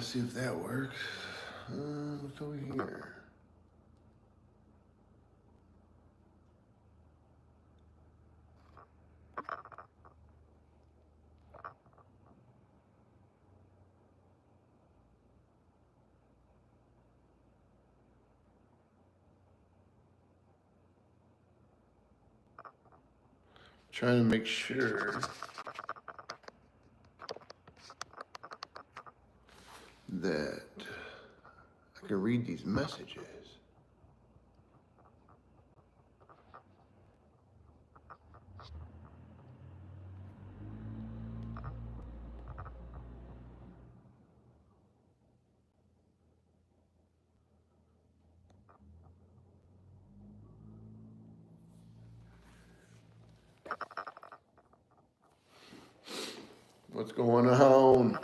see if that works. What's over here? Trying to make sure that I can read these messages. What's going on?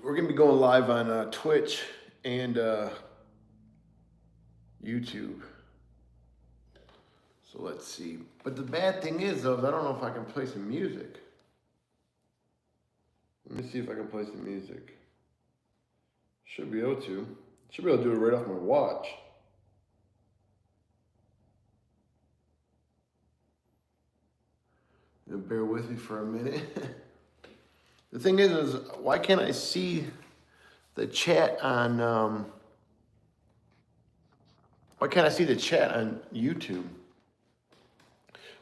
We're gonna be going live on Twitch and YouTube. So let's see. But the bad thing is, though, I don't know if I can play some music. Let me see if I can play some music. Should be able to. Should be able to do it right off my watch. Bear with me for a minute. The thing is why can't I see the chat on? Why can't I see the chat on YouTube?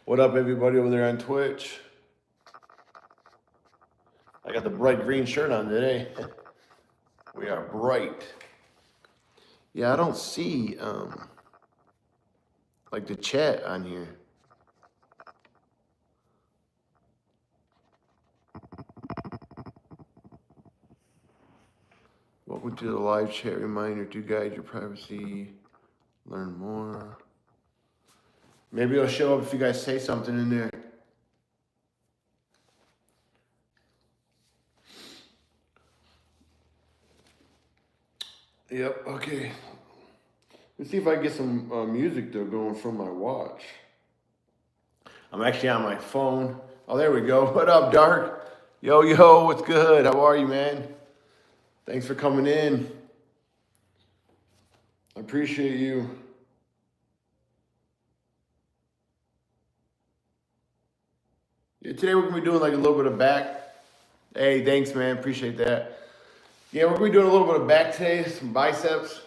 What up, everybody over there on Twitch? I got the bright green shirt on today. We are bright. Yeah, I don't see like the chat on here. Welcome to the live chat reminder to guide your privacy. Learn more. Maybe it'll show up if you guys say something in there. Yep, okay. Let's see if I can get some music though going from my watch. I'm actually on my phone. Oh, there we go. What up, Dark? Yo, what's good? How are you, man? Thanks for coming in. I appreciate you. Yeah, today we're gonna be doing like a little bit of back. Hey, thanks, man. Appreciate that. Yeah, we're gonna be doing a little bit of back today, some biceps,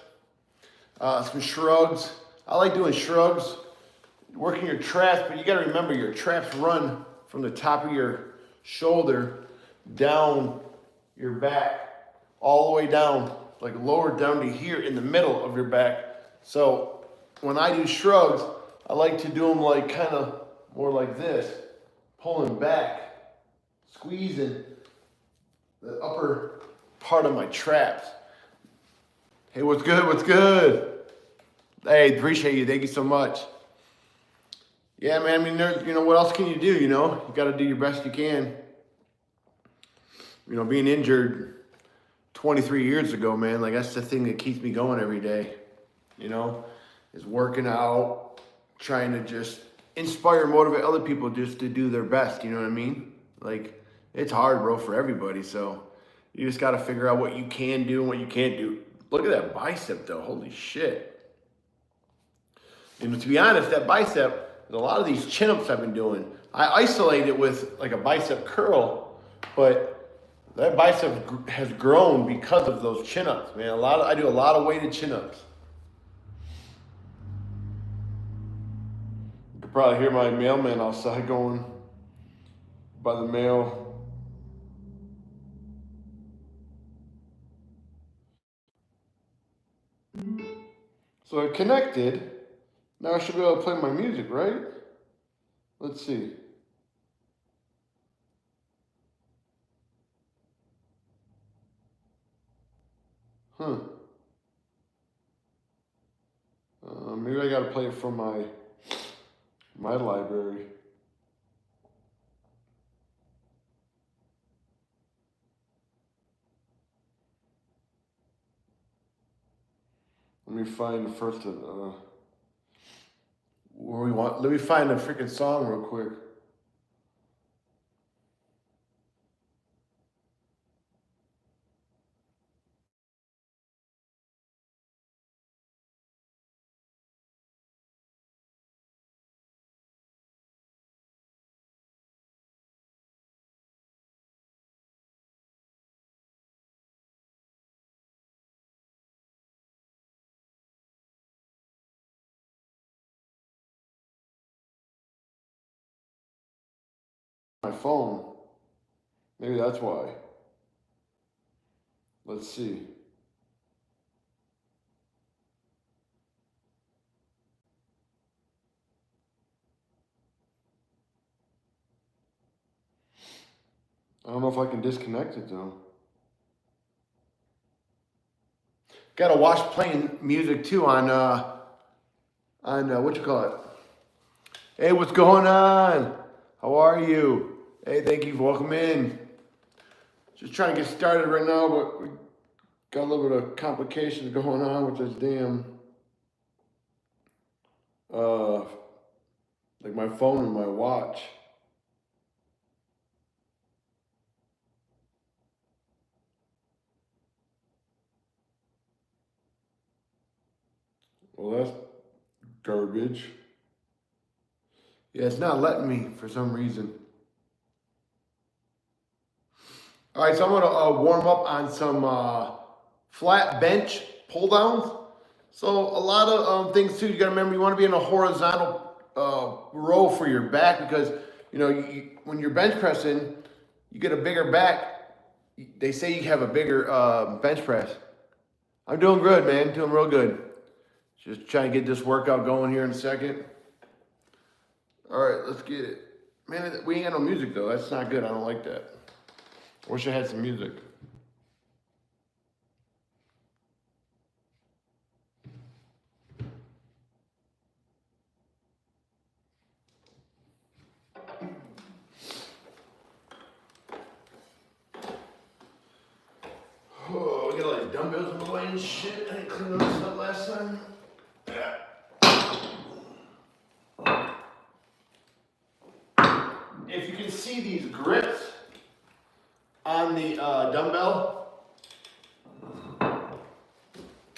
some shrugs. I like doing shrugs, working your traps, but you gotta remember your traps run from the top of your shoulder down your back, all the way down, like lower down to here in the middle of your back. So when I do shrugs, I like to do them like kind of more like this, pulling back, squeezing the upper part of my traps. Hey, what's good? What's good? Hey, appreciate you. Thank you so much. Yeah, man. I mean, what else can you do? You got to do your best you can. Being injured 23 years ago, man, like that's the thing that keeps me going every day. Is working out, trying to just inspire and motivate other people just to do their best. You know what I mean? Like, it's hard, bro, for everybody. So you just got to figure out what you can do and what you can't do. Look at that bicep, though. Holy shit. And to be honest, that bicep, a lot of these chin-ups I've been doing, I isolate it with like a bicep curl, but that bicep has grown because of those chin-ups, man. I do a lot of weighted chin-ups. You can probably hear my mailman outside going by the mail. So I connected. Now I should be able to play my music, right? Let's see. Maybe I gotta play it from my library. Let me find the first where we want. Let me find a freaking song real quick. my phone. Maybe that's why. Let's see. I don't know if I can disconnect it though. Gotta watch playing music too on what you call it? Hey, what's going on? How are you? Hey, thank you for welcome in. Just trying to get started right now, but we got a little bit of complications going on with this damn like my phone and my watch. Well, that's garbage. Yeah, it's not letting me for some reason. All right, so I'm gonna warm up on some flat bench pull downs. So a lot of things too. You gotta remember you want to be in a horizontal row for your back because you know when you're bench pressing, you get a bigger back. They say you have a bigger bench press. I'm doing good, man. Doing real good. Just trying to get this workout going here in a second. All right, let's get it. Man, we ain't got no music though. That's not good. I don't like that. I wish I had some music. Oh, we got all these dumbbells in the way and shit. I didn't clean those up last time. If you can see these grips on the dumbbell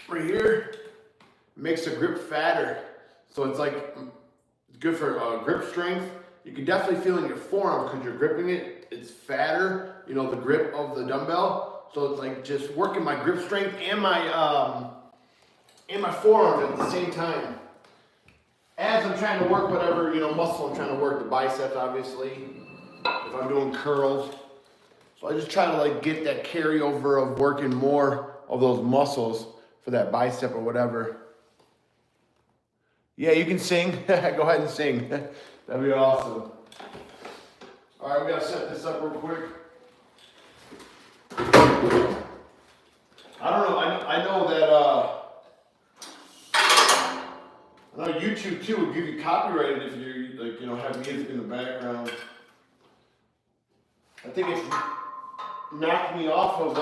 right here, makes the grip fatter. So it's like it's good for grip strength. You can definitely feel in your forearm because you're gripping it. It's fatter, you know, the grip of the dumbbell. So it's like just working my grip strength and my forearms at the same time. As I'm trying to work whatever, you know, muscle I'm trying to work, the biceps obviously, if I'm doing curls. So I just try to like get that carryover of working more of those muscles for that bicep or whatever. Yeah, you can sing. Go ahead and sing. That'd be awesome. All right, we gotta set this up real quick. I don't know, I know that, I know YouTube too would give you copyrighted if you like, you know, have music in the background. I think it's knocked me off of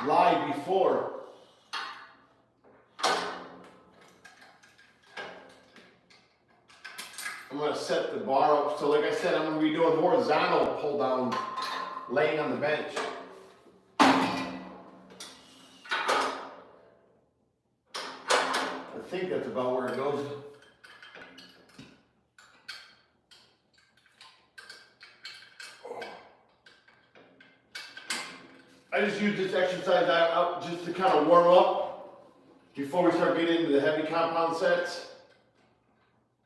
live before. I'm gonna set the bar up. So like I said, I'm gonna be doing horizontal pull down, laying on the bench. I think that's about where it goes. I just use this exercise out just to kind of warm up before we start getting into the heavy compound sets,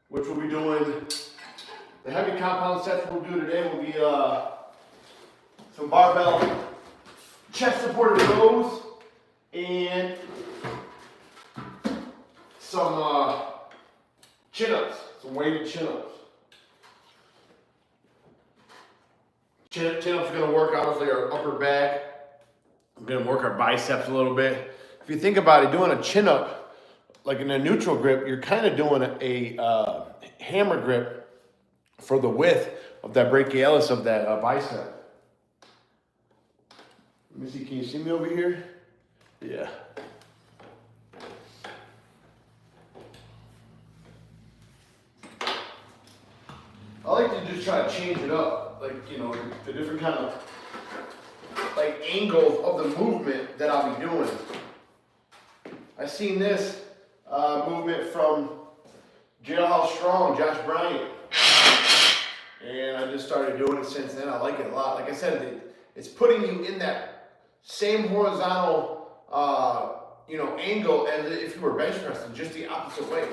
which we'll be doing. The heavy compound sets we'll do today will be some barbell chest supported rows and some chin-ups, some weighted chin-ups. Chin-ups are going to work obviously our upper back. I'm going to work our biceps a little bit. If you think about it, doing a chin-up, like in a neutral grip, you're kind of doing a hammer grip for the width of that brachialis of that bicep. Let me see, can you see me over here? Yeah. I like to just try to change it up, like, you know, the different kind of like angles of the movement that I'll be doing. I've seen this movement from Jailhouse Strong, Josh Bryant, and I just started doing it since then. I like it a lot. Like I said, it's putting you in that same horizontal, you know, angle as if you were bench pressing, just the opposite way.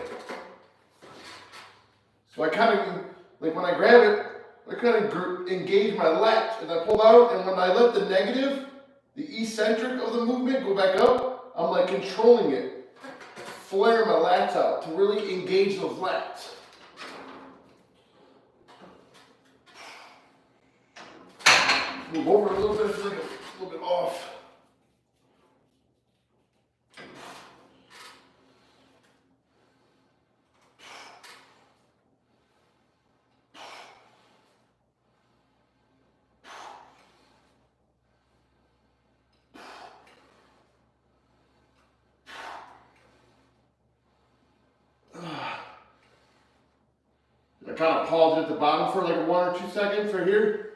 So I kind of, like when I grab it, I kind of engage my lats as I pull out, and when I let the negative, the eccentric of the movement go back up, I'm like controlling it, flaring my lats out to really engage those lats. Move over a little bit, I feel like a little bit off. I kind of pause it at the bottom for like 1 or 2 seconds right here.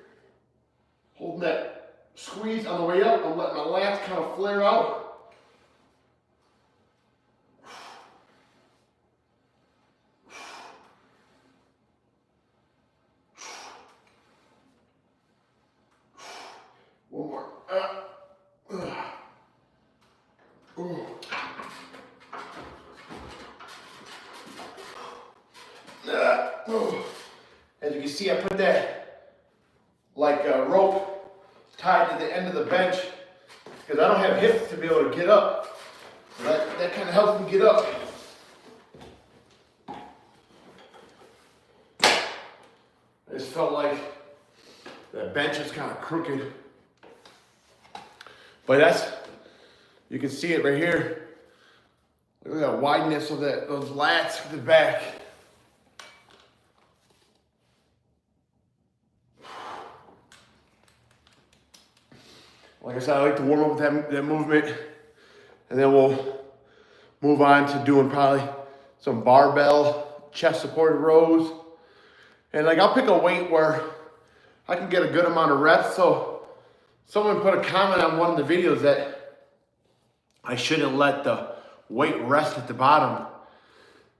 Holding that squeeze on the way up. I'm letting my lats kind of flare out. One more. As you can see, I put that like a rope tied to the end of the bench because I don't have hips to be able to get up. So that kind of helps me get up. I just felt like that bench is kind of crooked. But you can see it right here. Look at that wideness of those lats at the back. Like I said, I like to warm up with that movement, and then we'll move on to doing probably some barbell chest supported rows. And like I'll pick a weight where I can get a good amount of reps. So someone put a comment on one of the videos that I shouldn't let the weight rest at the bottom.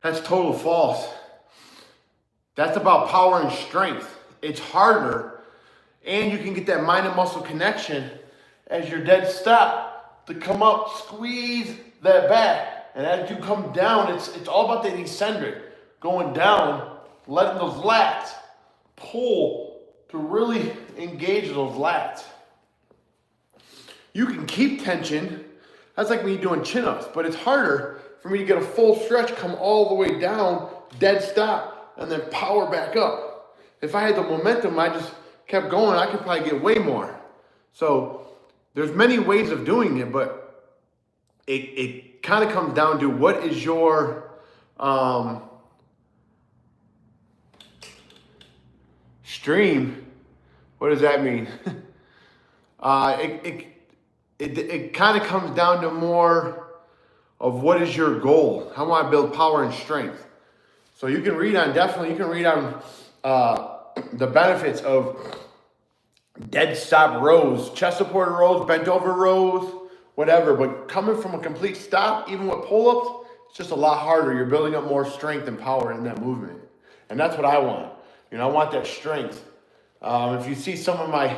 That's total false. That's about power and strength. It's harder, and you can get that mind and muscle connection as your dead stop to come up, squeeze that back. And as you come down, it's all about the eccentric. Going down, letting those lats pull to really engage those lats. You can keep tension. That's like me doing chin-ups, but it's harder for me to get a full stretch, come all the way down, dead stop, and then power back up. If I had the momentum, I just kept going, I could probably get way more. So there's many ways of doing it, but it kind of comes down to what is your stream. What does that mean? It kind of comes down to more of what is your goal. How want to build power and strength. So you can read on the benefits of dead stop rows, chest supported rows, bent over rows, whatever. But coming from a complete stop, even with pull-ups, it's just a lot harder. You're building up more strength and power in that movement. And that's what I want. I want that strength. If you see some of my,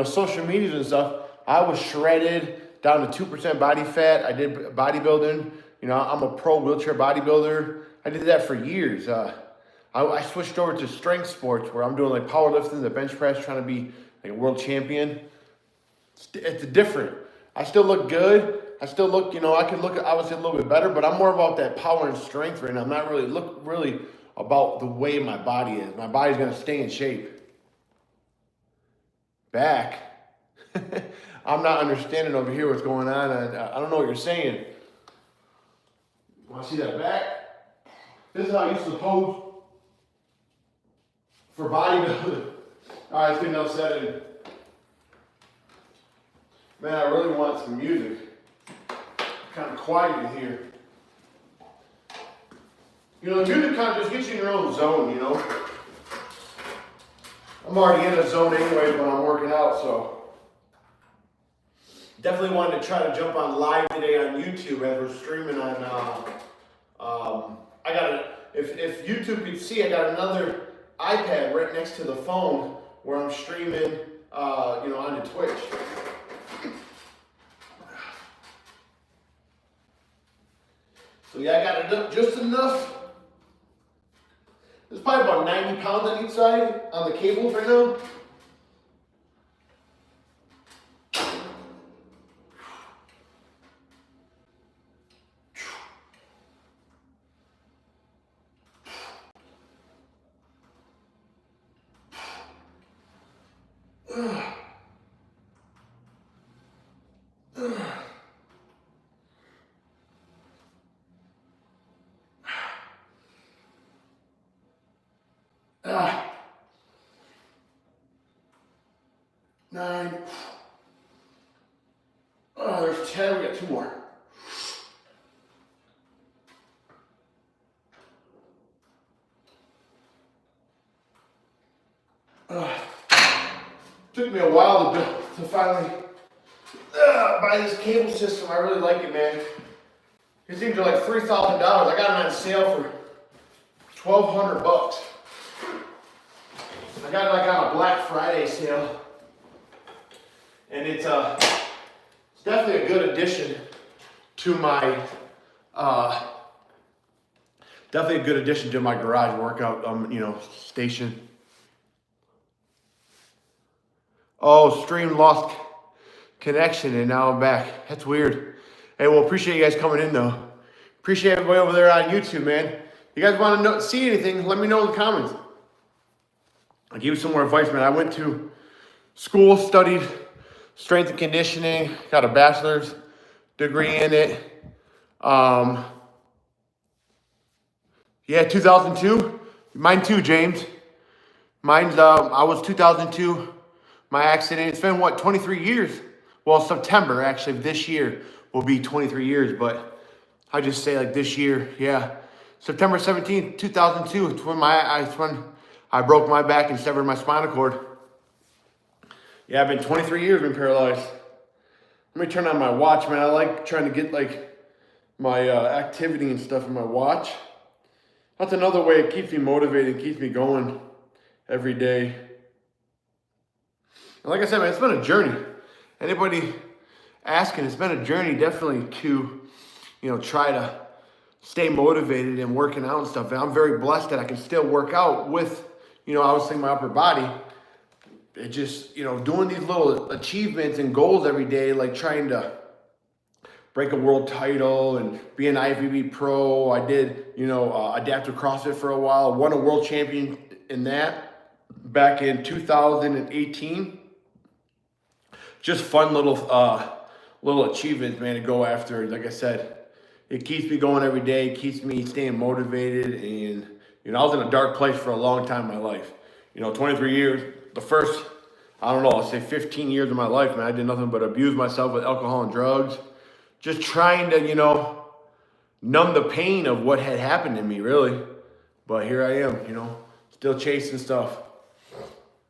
social medias and stuff, I was shredded down to 2% body fat. I did bodybuilding. I'm a pro wheelchair bodybuilder. I did that for years. I switched over to strength sports where I'm doing like powerlifting, the bench press, trying to be like a world champion. It's different. I still look good. I still look, I could look obviously a little bit better, but I'm more about that power and strength right now. I'm not really about the way my body is. My body's going to stay in shape. Back. I'm not understanding over here what's going on. I don't know what you're saying. Want to see that back? This is how I used to pose for bodybuilding. All right, it's good enough said. Man, I really want some music. Kind of quiet in here. The music kind of just gets you in your own zone, I'm already in a zone anyway when I'm working out, so. Definitely wanted to try to jump on live today on YouTube as we're streaming on, if YouTube could see, I got another iPad right next to the phone where I'm streaming, onto Twitch. So yeah, I got it up just enough There's probably about 90 pounds on each side on the cables right now. Ah, 9. Oh, there's 10. We got 2 more. Took me a while to finally buy this cable system. I really like it, man. These things are like $3,000. I got them on sale for $1,200. I got it like on a Black Friday sale, and it's definitely a good addition to my garage workout station. Oh, stream lost connection and now I'm back. That's weird. Hey, well, appreciate you guys coming in though. Appreciate everybody over there on YouTube, man. You guys want to see anything? Let me know in the comments. I'll give you some more advice, man. I went to school, studied strength and conditioning, got a bachelor's degree in it. Yeah, 2002. Mine too, James. Mine's, I was 2002. My accident, it's been, 23 years? Well, September, actually, this year will be 23 years, but I just say like this year, yeah. September 17th, 2002, it's when I broke my back and severed my spinal cord. Yeah, I've been 23 years been paralyzed. Let me turn on my watch, man. I like trying to get like my activity and stuff in my watch. That's another way it keeps me motivated, keeps me going every day. And like I said, man, it's been a journey. Anybody asking, it's been a journey definitely to, try to stay motivated and working out and stuff. And I'm very blessed that I can still work out with, obviously my upper body. It just, doing these little achievements and goals every day, like trying to break a world title and be an IFBB pro. I did, adaptive CrossFit for a while. Won a world champion in that back in 2018. Just fun little achievements, man, to go after. Like I said, it keeps me going every day, keeps me staying motivated. And, I was in a dark place for a long time in my life. 23 years, the first, I'll say 15 years of my life, man, I did nothing but abuse myself with alcohol and drugs. Just trying to, numb the pain of what had happened to me, really. But here I am, still chasing stuff.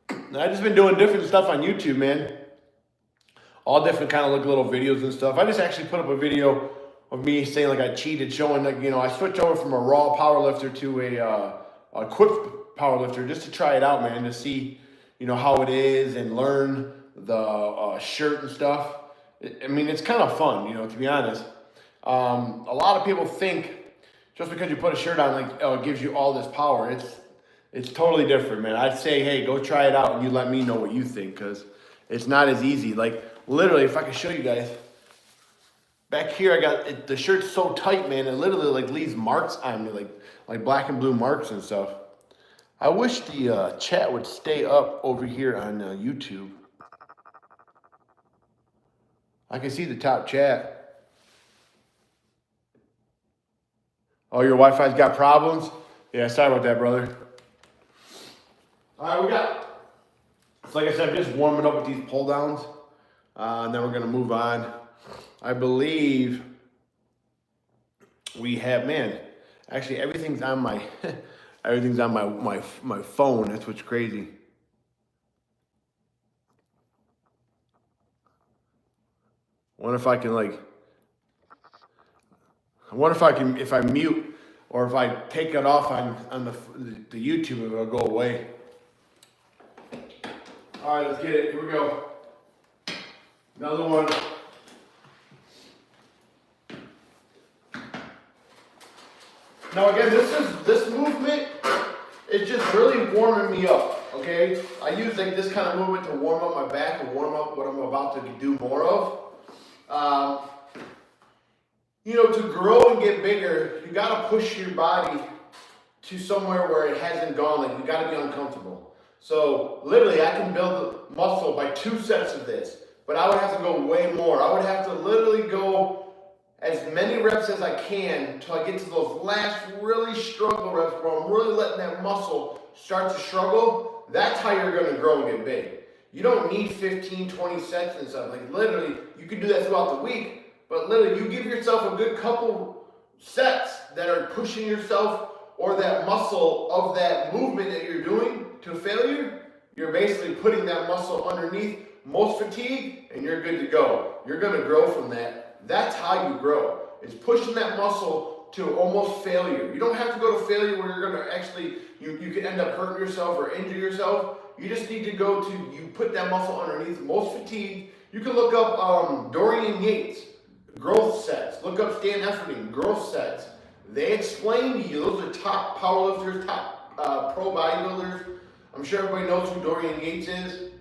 And I've just been doing different stuff on YouTube, man. All different kind of little videos and stuff. I just actually put up a video of me saying like I cheated, showing like, I switched over from a raw powerlifter to a equipped powerlifter just to try it out, man, to see, how it is and learn the shirt and stuff. It's kind of fun, to be honest. A lot of people think just because you put a shirt on, like, it gives you all this power. It's totally different, man. I'd say, hey, go try it out and you let me know what you think, because it's not as easy. Like, literally, if I can show you guys, back here, I got it, the shirt's so tight, man, it literally like leaves marks on me, like black and blue marks and stuff. I wish the chat would stay up over here on YouTube. I can see the top chat. Oh, your Wi-Fi's got problems? Yeah, sorry about that, brother. All right, so like I said, I'm just warming up with these pull downs. And then we're going to move on. I believe we have, man, actually everything's on my, my phone. That's what's crazy. I wonder if I can, if I mute or if I take it off on the YouTube, it'll go away. All right, let's get it. Here we go. Another one. Now again, this movement it's just really warming me up, okay? I use like this kind of movement to warm up my back and warm up what I'm about to do more of. You know, to grow and get bigger, you gotta push your body to somewhere where it hasn't gone. Like, you gotta be uncomfortable. So literally, I can build muscle by 2 sets of this, but I would have to go way more. I would have to literally go as many reps as I can until I get to those last really struggle reps where I'm really letting that muscle start to struggle. That's how you're gonna grow and get big. You don't need 15, 20 sets and stuff. Like, literally, you can do that throughout the week, but literally, you give yourself a good couple sets that are pushing yourself or that muscle of that movement that you're doing to failure. You're basically putting that muscle underneath most fatigue, and you're good to go. You're gonna grow from that. That's how you grow. It's pushing that muscle to almost failure. You don't have to go to failure where you're gonna actually, you could end up hurting yourself or injure yourself. You just need to go to, you put that muscle underneath most fatigue. You can look up Dorian Yates, growth sets. Look up Stan Efferding, growth sets. They explain to you, those are top powerlifters, top pro bodybuilders. I'm sure everybody knows who Dorian Yates is.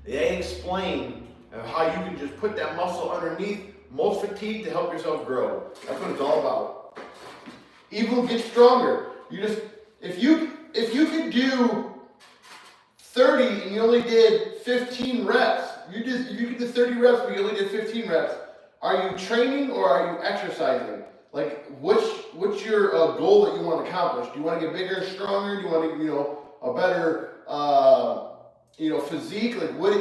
They explain how you can just put that muscle underneath most fatigue to help yourself grow. That's what it's all about. Even get stronger. You just, if you could do 30 and you only did 15 reps, if you could do 30 reps but you only did 15 reps, are you training or are you exercising? Like, what's your goal that you want to accomplish? Do you want to get bigger and stronger? Do you want to, a better, physique? Like, what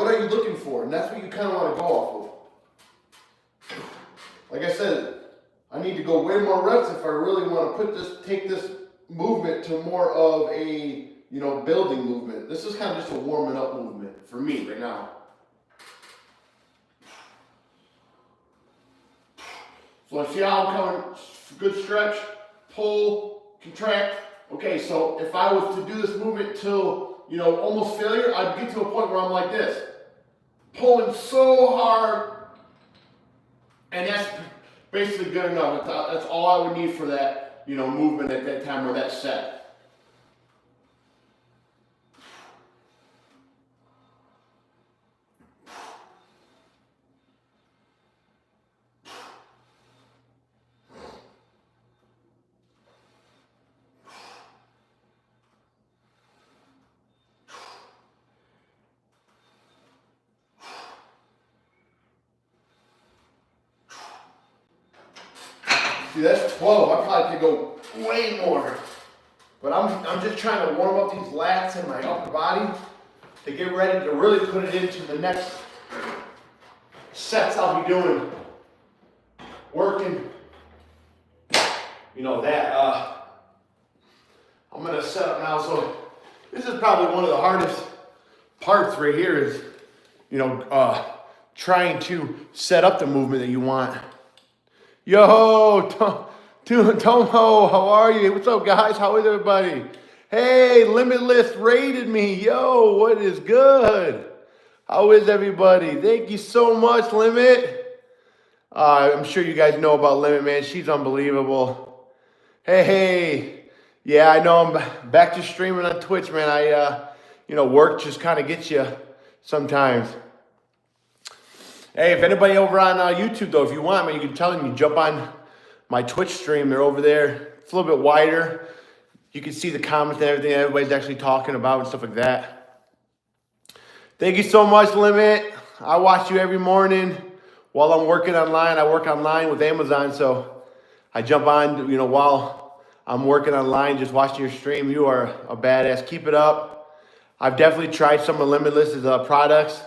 are you looking for? And that's what you kind of want to go off of. Like I said, I need to go way more reps if I really want to take this movement to more of a, building movement. This is kind of just a warming up movement for me right now. So let's see how I'm coming. Good stretch, pull, contract. Okay, so if I was to do this movement till, almost failure, I'd get to a point where I'm like this. Pulling so hard. And that's basically good enough. That's all I would need for that, movement at that time or that set. See, that's 12. I probably could go way more. But I'm just trying to warm up these lats and my upper body to get ready to really put it into the next sets I'll be doing. Working, I'm gonna set up now. So this is probably one of the hardest parts right here is, trying to set up the movement that you want. Yo, Tomo, how are you? What's up, guys? How is everybody? Hey, Limitless rated me. Yo, what is good? How is everybody? Thank you so much, Limit. I'm sure you guys know about Limit, man. She's unbelievable. Hey. Yeah, I know I'm back to streaming on Twitch, man. Work just kind of gets you sometimes. Hey, if anybody over on YouTube, though, if you want, man, you can tell them you jump on my Twitch stream. They're over there. It's a little bit wider. You can see the comments and everything everybody's actually talking about and stuff like that. Thank you so much, Limit. I watch you every morning while I'm working online. I work online with Amazon, so I jump on, while I'm working online, just watching your stream. You are a badass. Keep it up. I've definitely tried some of Limitless's products.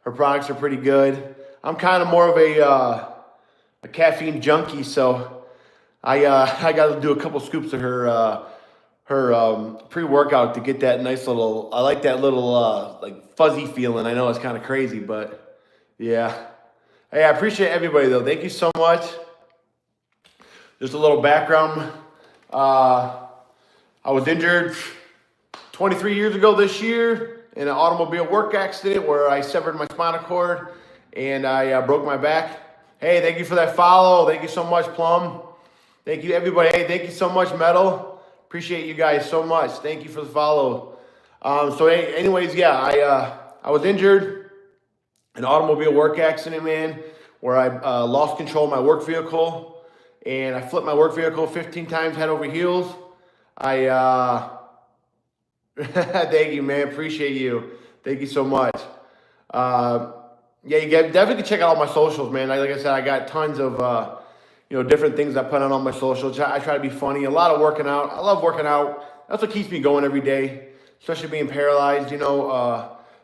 Her products are pretty good. I'm kind of more of a caffeine junkie, so I got to do a couple scoops of her pre-workout to get that nice little. I like that little like fuzzy feeling. I know it's kind of crazy, but yeah. Hey, I appreciate everybody though. Thank you so much. Just a little background. I was injured 23 years ago this year in an automobile work accident where I severed my spinal cord and I broke my back. Hey, thank you for that follow. Thank you so much, Plum. Thank you, everybody. Hey, thank you so much, Metal. Appreciate you guys so much. Thank you for the follow. Anyways, yeah, I was injured, an automobile work accident, man, where I lost control of my work vehicle, and I flipped my work vehicle 15 times head over heels. Thank you, man. Appreciate you. Thank you so much. Uh, yeah, definitely check out all my socials, man. Like I said, I got tons of different things I put on all my socials. I try to be funny. A lot of working out. I love working out. That's what keeps me going every day, especially being paralyzed.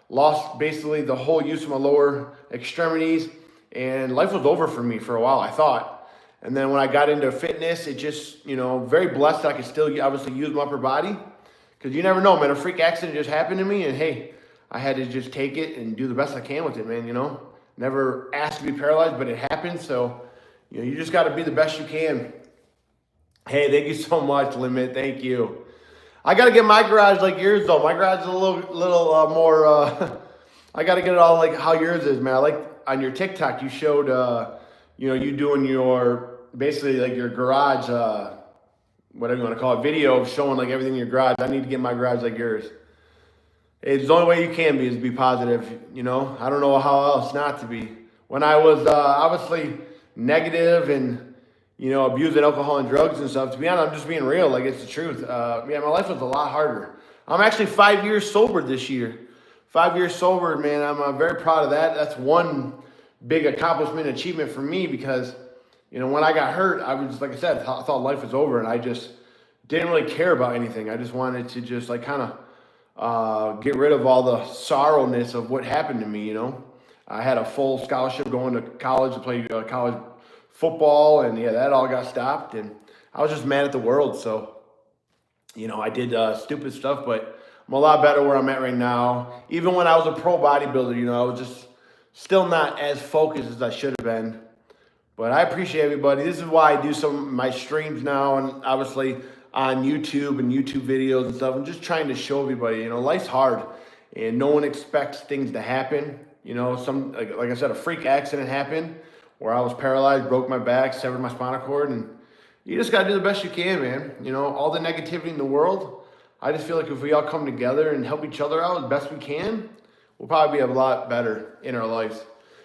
Lost basically the whole use of my lower extremities, and life was over for me for a while, I thought. And then when I got into fitness, it just, very blessed that I could still obviously use my upper body. Because you never know, man. A freak accident just happened to me, and hey, I had to just take it and do the best I can with it, man, Never asked to be paralyzed, but it happened, so, you just got to be the best you can. Hey, thank you so much, Limit. Thank you. I got to get my garage like yours, though. My garage is a little more, I got to get it all like how yours is, man. I like on your TikTok, you showed, you doing your, basically like your garage, whatever you want to call it, video of showing like everything in your garage. I need to get my garage like yours. It's the only way you can be is be positive, I don't know how else not to be. When I was obviously negative and, abusing alcohol and drugs and stuff, to be honest, I'm just being real. Like, it's the truth. My life was a lot harder. I'm actually 5 years sober this year. 5 years sober, man. I'm very proud of that. That's one big accomplishment, achievement for me because, when I got hurt, I was, like I said, I thought life was over, and I just didn't really care about anything. I just wanted to just like kind of get rid of all the sorrowness of what happened to me, I had a full scholarship going to college to play college football, and yeah, that all got stopped, and I was just mad at the world. So, I did stupid stuff, but I'm a lot better where I'm at right now. Even when I was a pro bodybuilder, I was just still not as focused as I should have been. But I appreciate everybody. This is why I do some of my streams now, and obviously on YouTube and YouTube videos and stuff. I'm just trying to show everybody, life's hard, and no one expects things to happen. Some like I said, a freak accident happened where I was paralyzed, broke my back, severed my spinal cord, and you just got to do the best you can, man. All the negativity in the world, I just feel like if we all come together and help each other out as best we can, we'll probably be a lot better in our lives.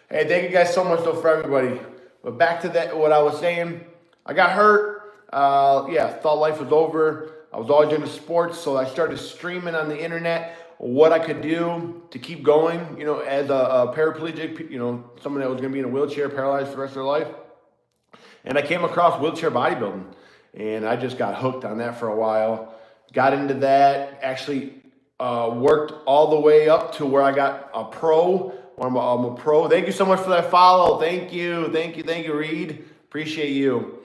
Hey, thank you guys so much, though, for everybody. But back to that, what I was saying, I got hurt. Thought life was over. I was always into sports, so I started streaming on the internet what I could do to keep going, as a paraplegic, someone that was going to be in a wheelchair, paralyzed for the rest of their life. And I came across wheelchair bodybuilding, and I just got hooked on that for a while. Got into that, actually worked all the way up to where I got a pro. I'm a pro. Thank you so much for that follow. Thank you, Reed. Appreciate you.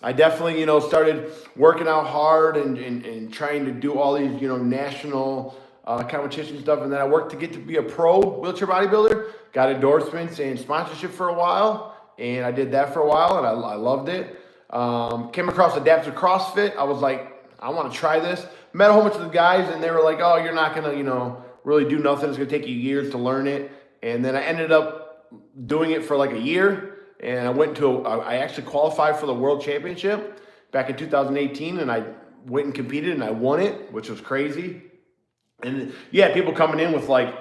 I definitely, started working out hard and trying to do all these, national competition stuff. And then I worked to get to be a pro wheelchair bodybuilder. Got endorsements and sponsorship for a while. And I did that for a while, and I loved it. Came across adaptive CrossFit. I was like, I want to try this. Met a whole bunch of the guys, and they were like, oh, you're not going to, really do nothing. It's going to take you years to learn it. And then I ended up doing it for like a year. And I actually qualified for the World Championship back in 2018. And I went and competed, and I won it, which was crazy. And yeah, people coming in with like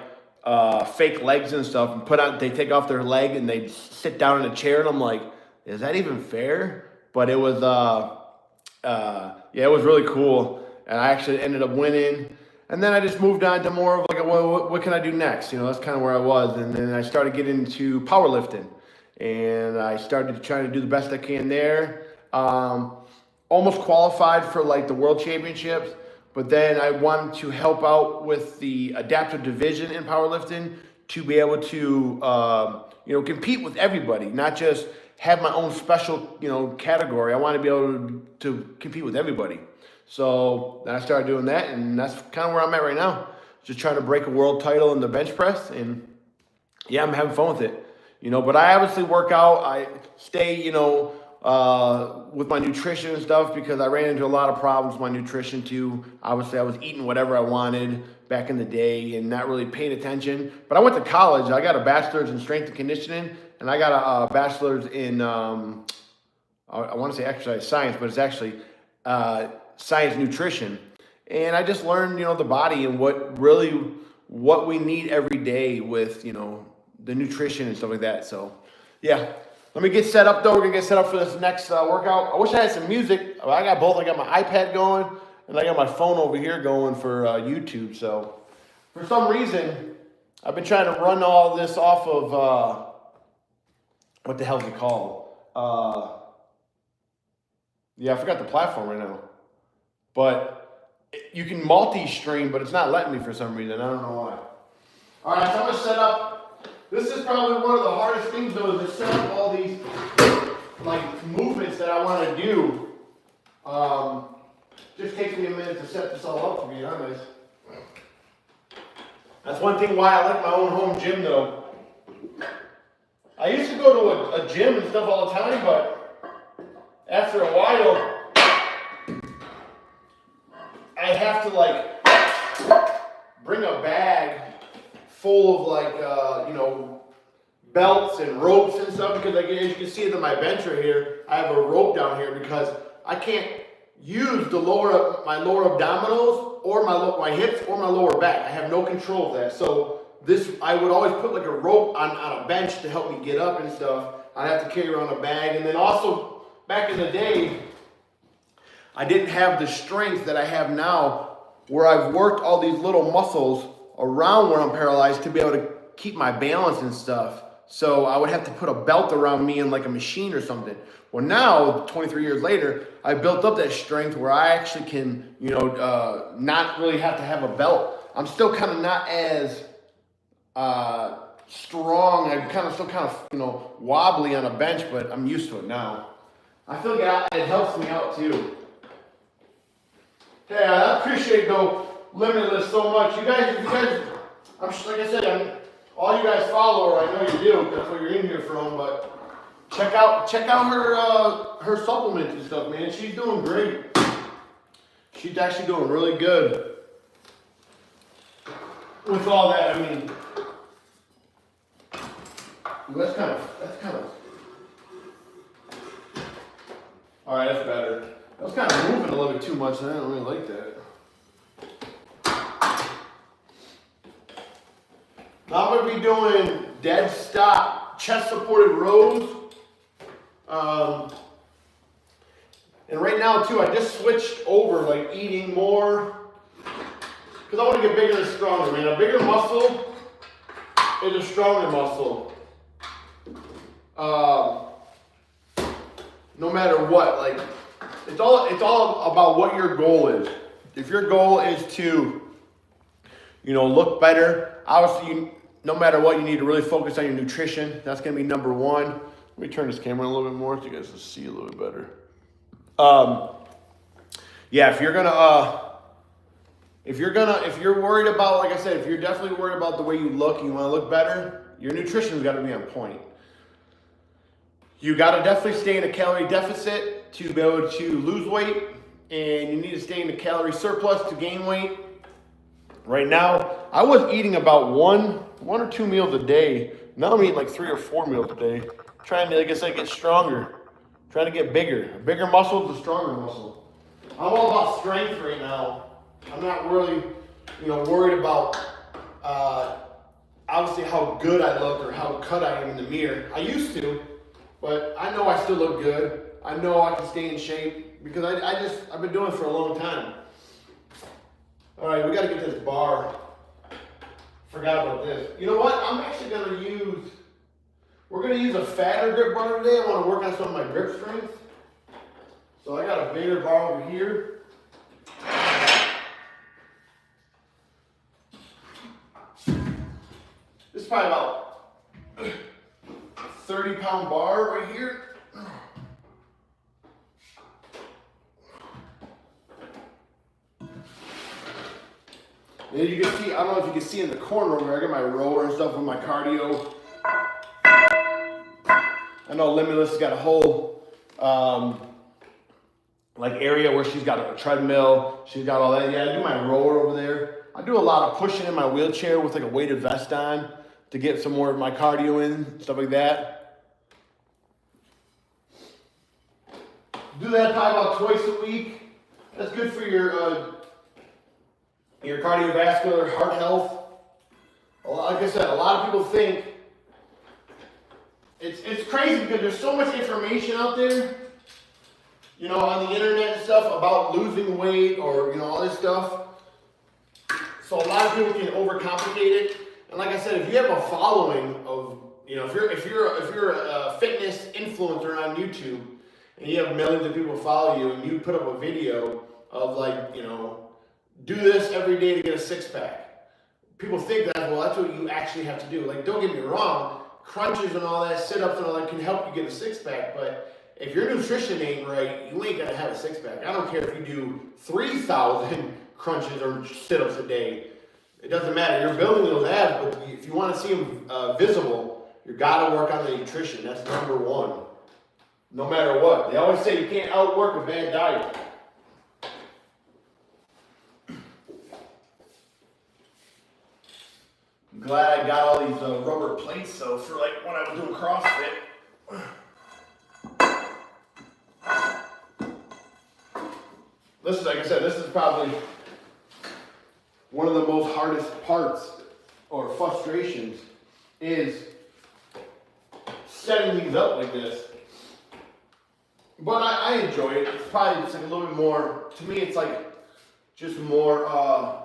fake legs and stuff, and they take off their leg and they sit down in a chair. And I'm like, is that even fair? But it was, it was really cool. And I actually ended up winning. And then I just moved on to more of like, what can I do next? That's kind of where I was. And then I started getting into powerlifting. And I started trying to do the best I can there. Almost qualified for like the World Championships. But then I wanted to help out with the adaptive division in powerlifting to be able to, compete with everybody, not just have my own special, category. I want to be able to compete with everybody. So then I started doing that, and that's kind of where I'm at right now. Just trying to break a world title in the bench press, and yeah, I'm having fun with it. But I obviously work out. I stay, with my nutrition and stuff, because I ran into a lot of problems with my nutrition too. Obviously, I was eating whatever I wanted back in the day and not really paying attention. But I went to college. I got a bachelor's in strength and conditioning, and I got a bachelor's in, I want to say exercise science, but it's actually science nutrition. And I just learned, the body and what we need every day with, the nutrition and stuff like that. So, yeah. Let me get set up, though. We're going to get set up for this next workout. I wish I had some music. I got both. I got my iPad going, and I got my phone over here going for YouTube. So, for some reason, I've been trying to run all this off of, what the hell is it called? Yeah, I forgot the platform right now. But you can multi-stream, but it's not letting me for some reason. I don't know why. All right, so I'm going to set up. This is probably one of the hardest things, though, is to set up all these movements that I want to do. Just takes me a minute to set this all up, to be honest. That's one thing why I like my own home gym, though. I used to go to a gym and stuff all the time, but after a while, I have to bring a bag full of belts and ropes and stuff, because as you can see in my bench right here, I have a rope down here because I can't use my lower abdominals or my hips or my lower back. I have no control of that. So I would always put a rope on a bench to help me get up and stuff. I'd have to carry around a bag. And then also back in the day, I didn't have the strength that I have now, where I've worked all these little muscles around where I'm paralyzed to be able to keep my balance and stuff. So I would have to put a belt around me in a machine or something. Well, now, 23 years later, I built up that strength where I actually can, not really have to have a belt. I'm still kind of not as strong. I'm still kind of wobbly on a bench, but I'm used to it now. I feel like it helps me out too. Okay, I appreciate Limitless so much. You guys, like I said, all you guys follow her. I know you do. That's what you're in here from. But check out her supplements and stuff, man. She's doing great. She's actually doing really good with all that. I mean, that's kind of. All right, that's better. That was kind of moving a little bit too much, and I don't really like that. Now I'm going to be doing dead stop chest supported rows. And right now too, I just switched over eating more, because I want to get bigger and stronger, man. A bigger muscle is a stronger muscle. No matter what, it's all about what your goal is. If your goal is to, look better, obviously, no matter what, you need to really focus on your nutrition. That's going to be number one. Let me turn this camera a little bit more so you guys can see a little bit better. Yeah, if you're worried about, like I said, if you're definitely worried about the way you look and you want to look better, your nutrition's got to be on point. You got to definitely stay in a calorie deficit to be able to lose weight, and you need to stay in a calorie surplus to gain weight. Right now, I was eating about one or two meals a day. Now I'm eating 3 or 4 meals a day. Trying to, get stronger. Trying to get bigger. A bigger muscle is a stronger muscle. I'm all about strength right now. I'm not really, worried about, obviously how good I look or how cut I am in the mirror. I used to, but I know I still look good. I know I can stay in shape because I've been doing it for a long time. All right, we got to get this bar. Forgot about this. You know what? I'm actually we're going to use a fatter grip bar today. I want to work on some of my grip strength. So I got a bigger bar over here. This is probably about 30-pound bar right here. And you can see, I don't know if you can see in the corner where I got my rower and stuff with my cardio. I know Limitless has got a whole area where she's got a treadmill. She's got all that. Yeah, I do my rower over there. I do a lot of pushing in my wheelchair with a weighted vest on to get some more of my cardio in, stuff like that. Do that probably about twice a week. That's good for your cardiovascular, heart health. Like I said, a lot of people think it's crazy because there's so much information out there, you know, on the internet and stuff about losing weight or, you know, all this stuff. So a lot of people can overcomplicate it. And like I said, if you have a following of, you know, if you're a fitness influencer on YouTube and you have millions of people follow you and you put up a video of like, you know, do this every day to get a six pack. People think that, well, that's what you actually have to do. Like, don't get me wrong, crunches and all that, sit-ups and all that can help you get a six-pack, but if your nutrition ain't right, you ain't gonna have a six-pack. I don't care if you do 3,000 crunches or sit-ups a day. It doesn't matter. You're building those abs, but if you want to see them visible, you gotta work on the nutrition. That's number one. No matter what. They always say you can't outwork a bad diet. I'm glad I got all these rubber plates though for like when I was doing CrossFit. This is, like I said, this is probably one of the most hardest parts or frustrations is setting these up like this. But I enjoy it. It's probably just like a little bit more, to me it's like just more,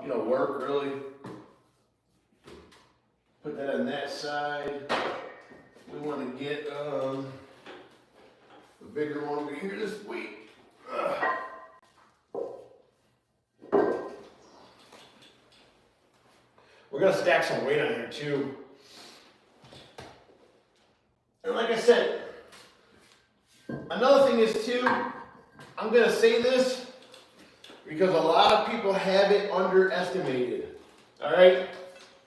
you know, work really. Put that on that side. We want to get the bigger one over here this week. We're going to stack some weight on here too. And like I said, another thing is too, I'm going to say this because a lot of people have it underestimated. All right?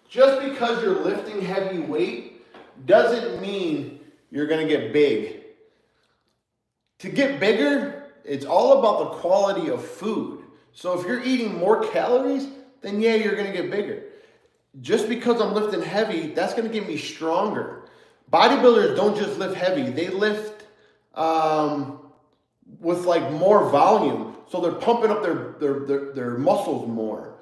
Just because you're lifting heavy weight doesn't mean you're going to get big. To get bigger, it's all about the quality of food. So if you're eating more calories, then yeah, you're going to get bigger. Just because I'm lifting heavy, that's going to get me stronger. Bodybuilders don't just lift heavy. They lift with like more volume. So they're pumping up their muscles more.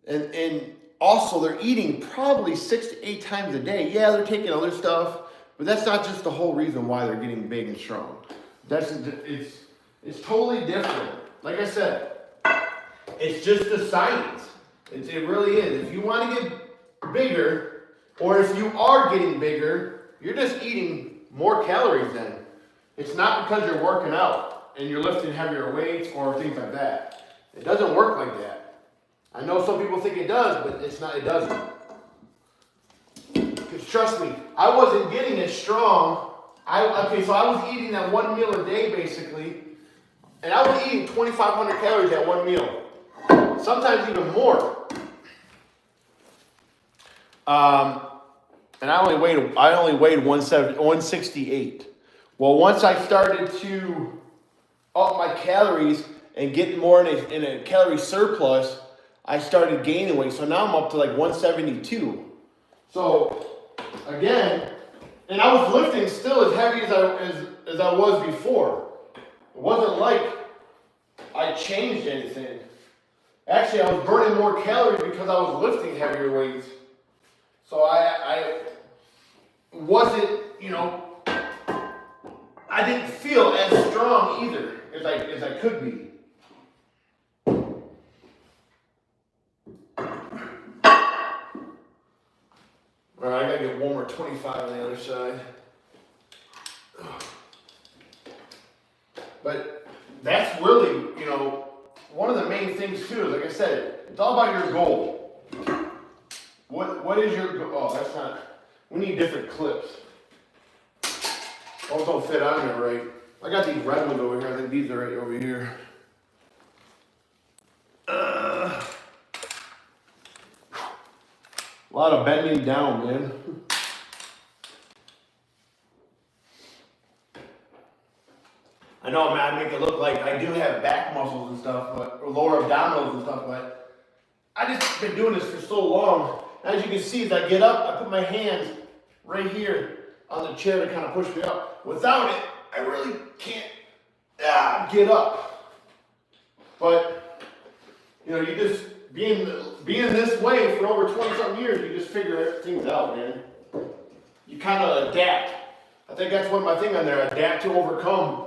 And also, they're eating probably 6 to 8 times a day. Yeah, they're taking other stuff, but that's not just the whole reason why they're getting big and strong. It's totally different. Like I said, it's just the science. It really is. If you want to get bigger, or if you are getting bigger, you're just eating more calories then. It's not because you're working out and you're lifting heavier weights or things like that. It doesn't work like that. I know some people think it does, but it's not. It doesn't. Because trust me, I wasn't getting as strong. So I was eating that one meal a day basically, and I was eating 2,500 calories at one meal, sometimes even more. And I only weighed 168. Well, once I started to up my calories and get more in a calorie surplus, I started gaining weight. So now I'm up to like 172. So again, and I was lifting still as heavy as I was before. It wasn't like I changed anything. Actually, I was burning more calories because I was lifting heavier weights. So I wasn't, you know, I didn't feel as strong either as I could be. All right, I gotta get one more 25 on the other side. But that's really, you know, one of the main things too, is like I said, it's all about your goal. What is your goal? Oh, that's not, we need different clips. Those don't fit on there right. I got these red ones over here. I think these are right over here. A lot of bending down, man. I know, man, I make it look like I do have back muscles and stuff, or lower abdominals and stuff, but I just been doing this for so long. As you can see, as I get up, I put my hands right here on the chair to kind of push me up. Without it, I really can't get up. But, you know, you just, being this way for over 20 something years, you just figure things out, man. You kind of adapt. I think that's what my thing on there, adapt to overcome.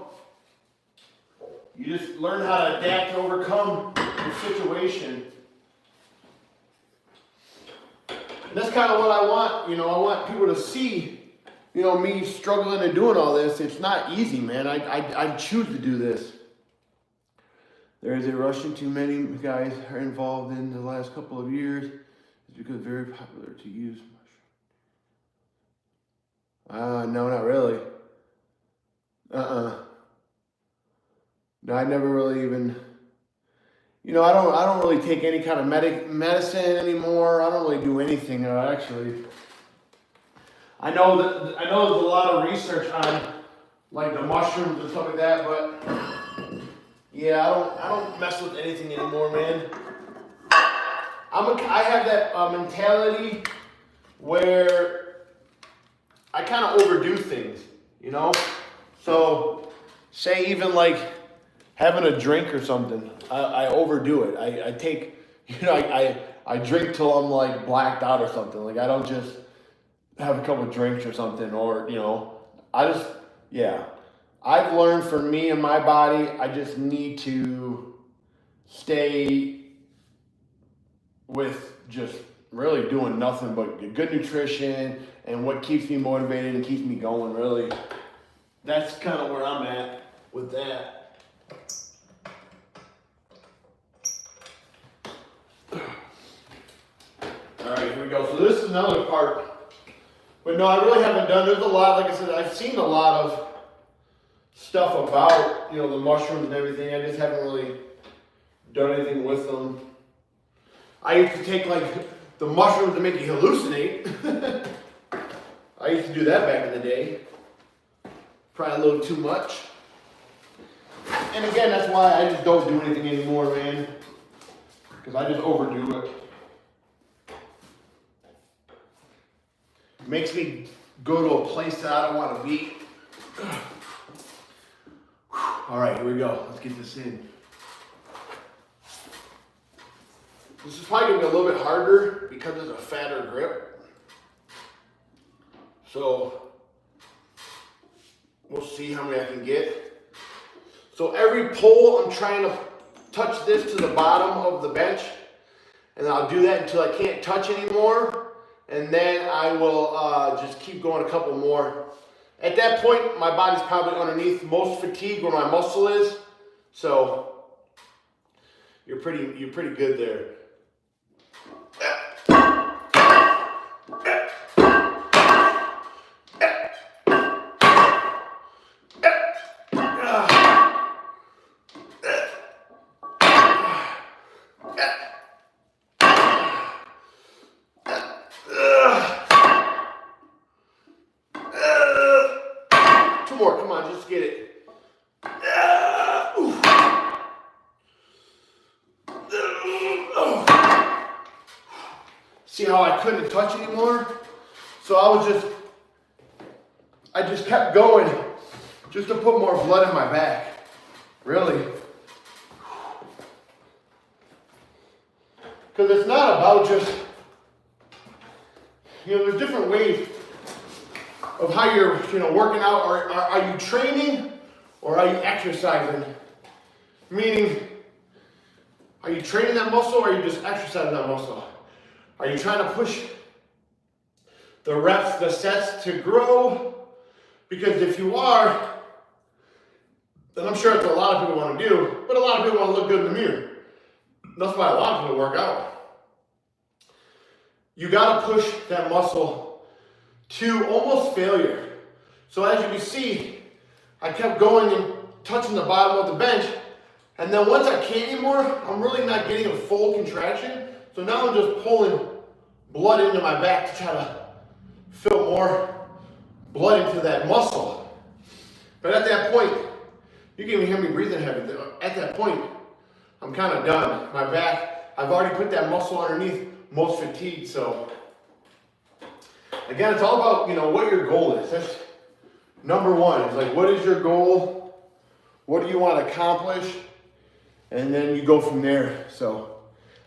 You just learn how to adapt to overcome the situation. And that's kind of what I want, you know, I want people to see, you know, me struggling and doing all this. It's not easy, man. I choose to do this. There is a rushing too many guys are involved in the last couple of years. It's because very popular to use. No, not really. No, I never really even, you know, I don't really take any kind of medicine anymore. I don't really do anything actually. I know there's a lot of research on like the mushrooms and stuff like that, but yeah, I don't mess with anything anymore, man. I have that mentality where I kind of overdo things, you know? So, say even like having a drink or something, I overdo it. I take, you know, I drink till I'm like blacked out or something. Like I don't just have a couple of drinks or something, or, you know, yeah. I've learned for me and my body, I just need to stay with just really doing nothing but good nutrition and what keeps me motivated and keeps me going, really. That's kind of where I'm at with that. All right, here we go. So this is another part. But no, I really haven't done, there's a lot, like I said, I've seen a lot of stuff about, you know, the mushrooms and everything. I just haven't really done anything with them. I used to take like the mushrooms to make you hallucinate. I used to do that back in the day. Probably a little too much. And again, that's why I just don't do anything anymore, man. Because I just overdo it. Makes me go to a place that I don't want to be. All right, here we go. Let's get this in. This is probably going to be a little bit harder because it's a fatter grip. So, we'll see how many I can get. So every pull, I'm trying to touch this to the bottom of the bench. And I'll do that until I can't touch anymore. And then I will just keep going a couple more. At that point, my body's probably underneath most fatigue where my muscle is. So you're pretty good there. More, come on, just get it. See how I couldn't touch anymore? So I just kept going just to put more blood in my back. Really. Because it's not about just, you know, there's different ways of how you're, you know, working out. Or are you training or are you exercising? Meaning, are you training that muscle or are you just exercising that muscle? Are you trying to push the reps, the sets to grow? Because if you are, then I'm sure it's what a lot of people want to do, but a lot of people want to look good in the mirror. That's why a lot of people work out. You got to push that muscle to almost failure. So as you can see, I kept going and touching the bottom of the bench, and then once I can't anymore, I'm really not getting a full contraction. So now I'm just pulling blood into my back to try to fill more blood into that muscle. But at that point, you can even hear me breathing heavy. At that point, I'm kind of done. My back, I've already put that muscle underneath most fatigue. So again, it's all about, you know, what your goal is. That's number one. It's like, what is your goal? What do you want to accomplish? and then you go from there. So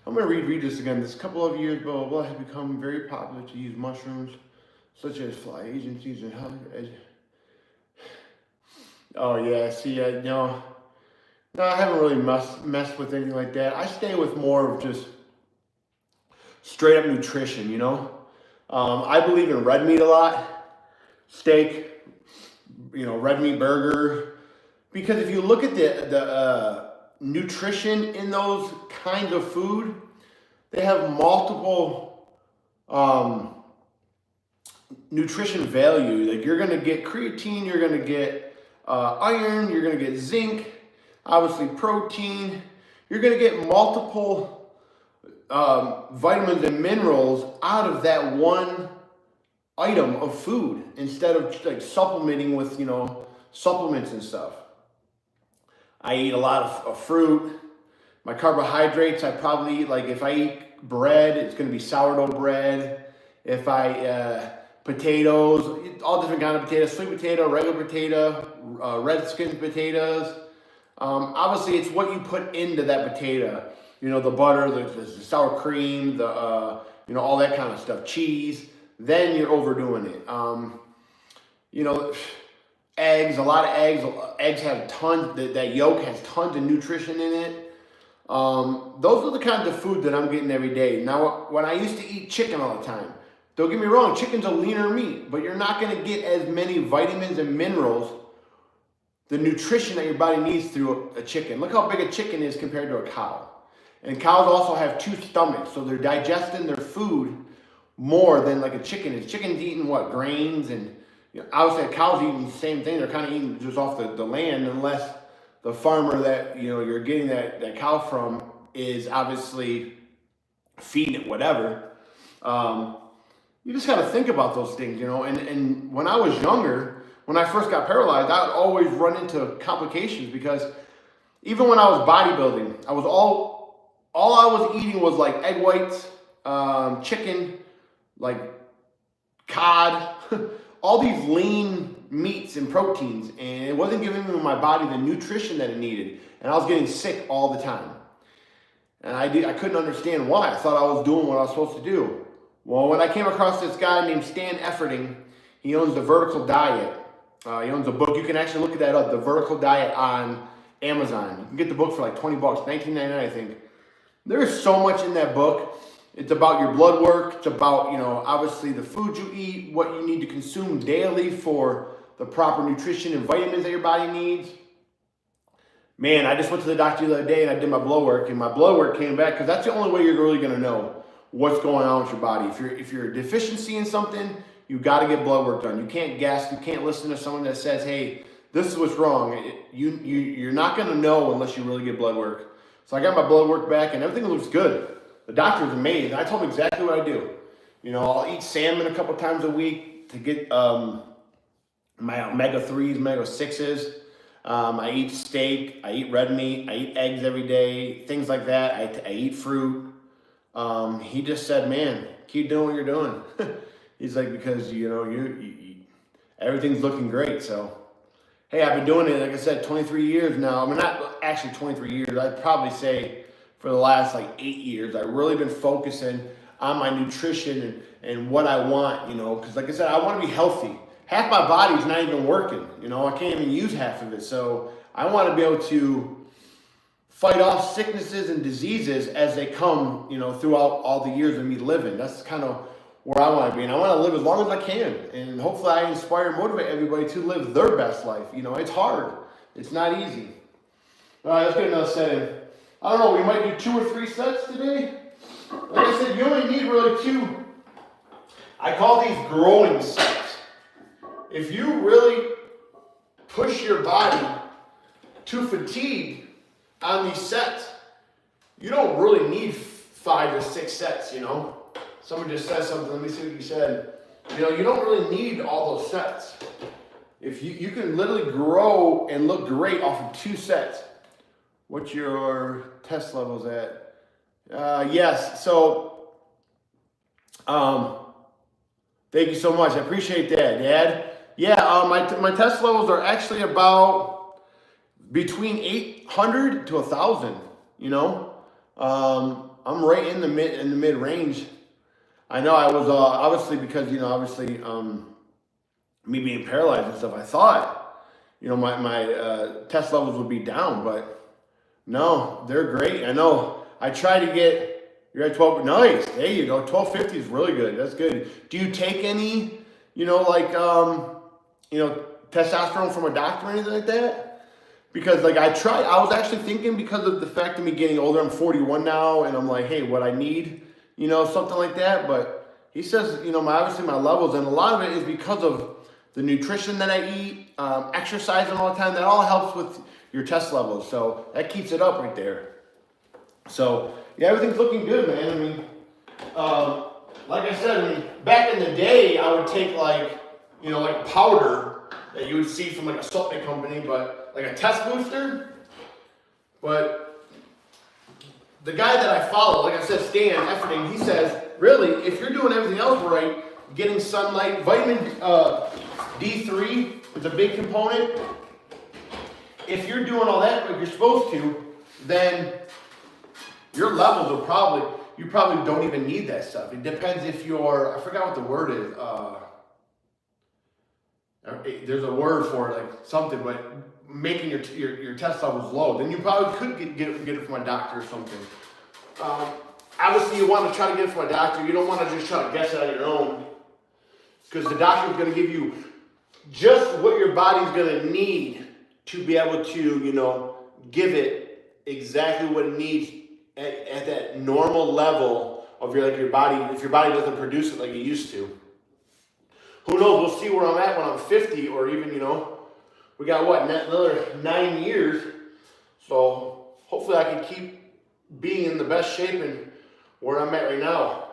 I'm gonna read this again. This couple of years, blah blah blah, has become very popular to use mushrooms such as fly agencies and health. Oh yeah, see, no, I haven't really messed with anything like that. I stay with more of just straight up nutrition. I believe in red meat a lot, steak, red meat burger, because if you look at the nutrition in those kinds of food, they have multiple nutrition value. Like you're gonna get creatine, you're gonna get iron, you're gonna get zinc, obviously protein. You're gonna get multiple vitamins and minerals out of that one item of food instead of like supplementing with supplements and stuff. I eat a lot of fruit. My carbohydrates, I probably eat, like if I eat bread, it's gonna be sourdough bread. If I potatoes, all different kind of potatoes, sweet potato, regular potato, red skin potatoes. Obviously, it's what you put into that potato. The butter, the sour cream, the all that kind of stuff, cheese. Then you're overdoing it. Eggs, a lot of eggs. Eggs have tons. That yolk has tons of nutrition in it. Those are the kinds of food that I'm getting every day. Now, when I used to eat chicken all the time, don't get me wrong, chicken's a leaner meat, but you're not going to get as many vitamins and minerals, the nutrition that your body needs through a chicken. Look how big a chicken is compared to a cow. And cows also have two stomachs, so they're digesting their food more than like a chicken is. Chicken's eating what? Grains, and obviously a cow's eating the same thing. They're kind of eating just off the land, unless the farmer that you're getting that cow from is obviously feeding it whatever. You just got to think about those things, and when I was younger, when I first got paralyzed, I would always run into complications because even when I was bodybuilding, I was all I was eating was like egg whites, chicken, like cod, all these lean meats and proteins, and it wasn't giving my body the nutrition that it needed, and I was getting sick all the time. And I couldn't understand why. I thought I was doing what I was supposed to do. Well, when I came across this guy named Stan Efferding, he owns The Vertical Diet. He owns a book. You can actually look at that up, The Vertical Diet, on Amazon. You can get the book for like $20, $19.99, I think. There's so much in that book. It's about your blood work. It's about, obviously the food you eat, what you need to consume daily for the proper nutrition and vitamins that your body needs. Man, I just went to the doctor the other day and I did my blood work, and my blood work came back, because that's the only way you're really going to know what's going on with your body. If you're a deficiency in something, you got to get blood work done. You can't guess. You can't listen to someone that says, hey, this is what's wrong. You're not going to know unless you really get blood work. So I got my blood work back, and everything looks good. The doctor was amazed. I told him exactly what I do. I'll eat salmon a couple times a week to get my omega-3s, omega-6s. I eat steak. I eat red meat. I eat eggs every day, things like that. I eat fruit. He just said, man, keep doing what you're doing. He's like, because, you everything's looking great. So, hey, I've been doing it, like I said, 23 years now. I mean, not actually 23 years. I'd probably say for the last 8 years, I've really been focusing on my nutrition and what I want, because like I said, I want to be healthy. Half my body's not even working. I can't even use half of it. So I want to be able to fight off sicknesses and diseases as they come, throughout all the years of me living. That's kind of where I want to be. And I want to live as long as I can. And hopefully I inspire and motivate everybody to live their best life. It's hard. It's not easy. All right, let's get another set in. I don't know, we might do 2 or 3 sets today. Like I said, you only need really 2. I call these growing sets. If you really push your body to fatigue on these sets, you don't really need 5 or 6 sets, Someone just said something, let me see what you said. You don't really need all those sets. If you can literally grow and look great off of 2 sets. What's your test levels at? Yes, so thank you so much. I appreciate that, Dad. Yeah, my test levels are actually about between 800 to 1,000. you know. I'm right in the mid range. I know I was obviously because me being paralyzed and stuff. I thought my test levels would be down, but no, they're great. I know. I try to get you're at 12. Nice. There you go. 1250 is really good. That's good. Do you take any testosterone from a doctor or anything like that? Because like I was actually thinking because of the fact of me getting older, I'm 41 now, and I'm like, hey, what I need, something like that. But he says, obviously my levels, and a lot of it is because of the nutrition that I eat, exercising all the time. That all helps with your test levels, so that keeps it up right there. So yeah, everything's looking good, man. I mean, like I said, back in the day, I would take like powder that you would see from like a supplement company, but like a test booster. But the guy that I follow, like I said, Stan Efferding, he says, really, if you're doing everything else right, getting sunlight, vitamin D3 is a big component. If you're doing all that like you're supposed to, then your levels will you probably don't even need that stuff. It depends if I forgot what the word is. There's a word for it, like something, but making your test levels low, then you probably could get it from a doctor or something. Obviously, you want to try to get it from a doctor. You don't want to just try to guess it on your own, because the doctor is going to give you just what your body's going to need to be able to, give it exactly what it needs at that normal level of your body. If your body doesn't produce it like it used to. Who knows? We'll see where I'm at when I'm 50, or even, we got another 9 years. So hopefully I can keep being in the best shape and where I'm at right now.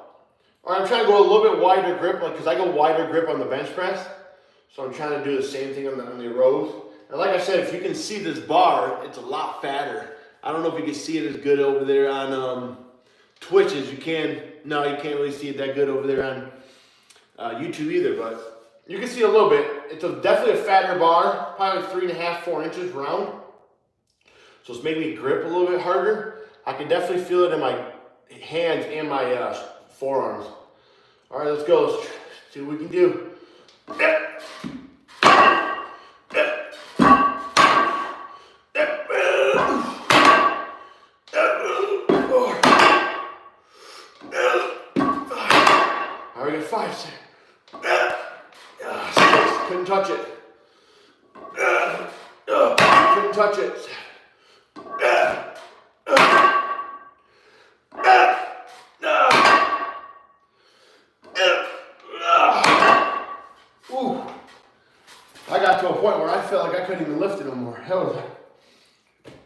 All right, I'm trying to go a little bit wider grip, because I go wider grip on the bench press. So I'm trying to do the same thing on the rows. And like I said, if you can see this bar, it's a lot fatter. I don't know if you can see it as good over there on Twitch as you can. No, you can't really see it that good over there on YouTube either, but you can see a little bit. It's definitely a fatter bar, probably 3.5, 4 inches round. So it's making me grip a little bit harder. I can definitely feel it in my hands and my forearms. All right, let's go. Let's see what we can do. All right, 5 seconds. Couldn't touch it. Couldn't touch it. Ooh. I got to a point where I felt like I couldn't even lift it no more. That was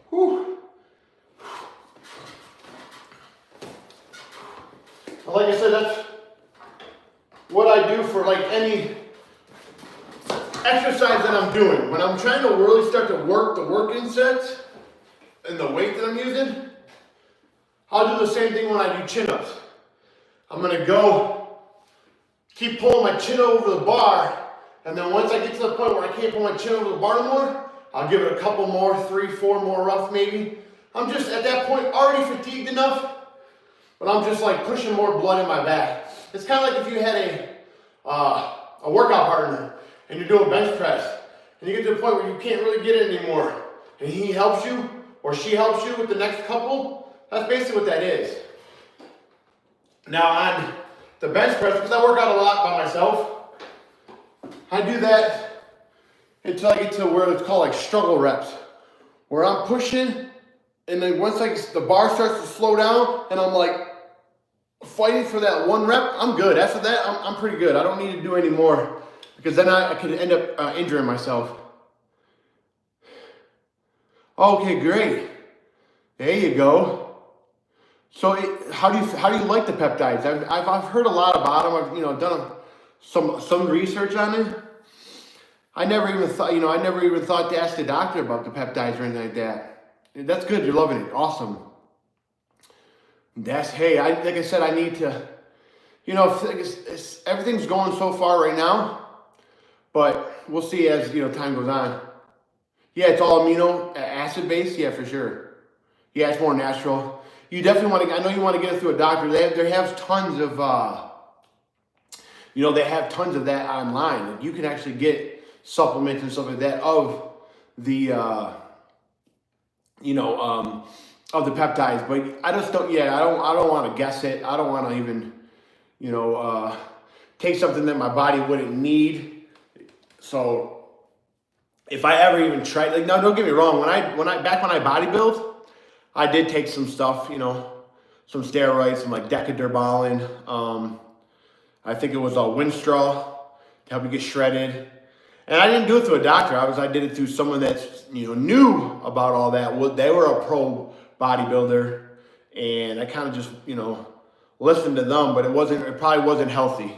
whew. Like I said, that's what I do for any exercise that I'm doing. When I'm trying to really start to work the working sets and the weight that I'm using, I'll do the same thing when I do chin-ups. I'm gonna go keep pulling my chin over the bar, and then once I get to the point where I can't pull my chin over the bar anymore, I'll give it a couple more, 3, 4 more rough maybe. I'm just at that point already fatigued enough, but I'm just pushing more blood in my back. It's kind of like if you had a workout partner and you're doing bench press, and you get to the point where you can't really get it anymore, and he helps you or she helps you with the next couple. That's basically what that is. Now on the bench press, because I work out a lot by myself, I do that until I get to where it's called struggle reps, where I'm pushing, and then once the bar starts to slow down and I'm fighting for that 1 rep, I'm good. After that, I'm pretty good. I don't need to do any more, because then I could end up injuring myself. Okay, great. There you go. So how do you like the peptides? I've heard a lot about them. I've done some research on it. I never even thought to ask the doctor about the peptides or anything like that. That's good. You're loving it. Awesome. Like I said, I need to, everything's going so far right now, but we'll see as, time goes on. Yeah, it's all amino acid based. Yeah, for sure. Yeah, it's more natural. You definitely want to. I know you want to get it through a doctor. They have tons of. They have tons of that online. You can actually get supplements and stuff like that of the. Of the peptides, but I just don't. Yeah, I don't want to guess it. I don't want to even. Take something that my body wouldn't need. So if I ever even tried, like, no, don't get me wrong. When I bodybuild, I did take some stuff, some steroids, some like decaderbalin. I think it was Winstrol to help you get shredded. And I didn't do it through a doctor. I did it through someone that's knew about all that. They were a pro bodybuilder, and I kind of just listened to them, but it probably wasn't healthy.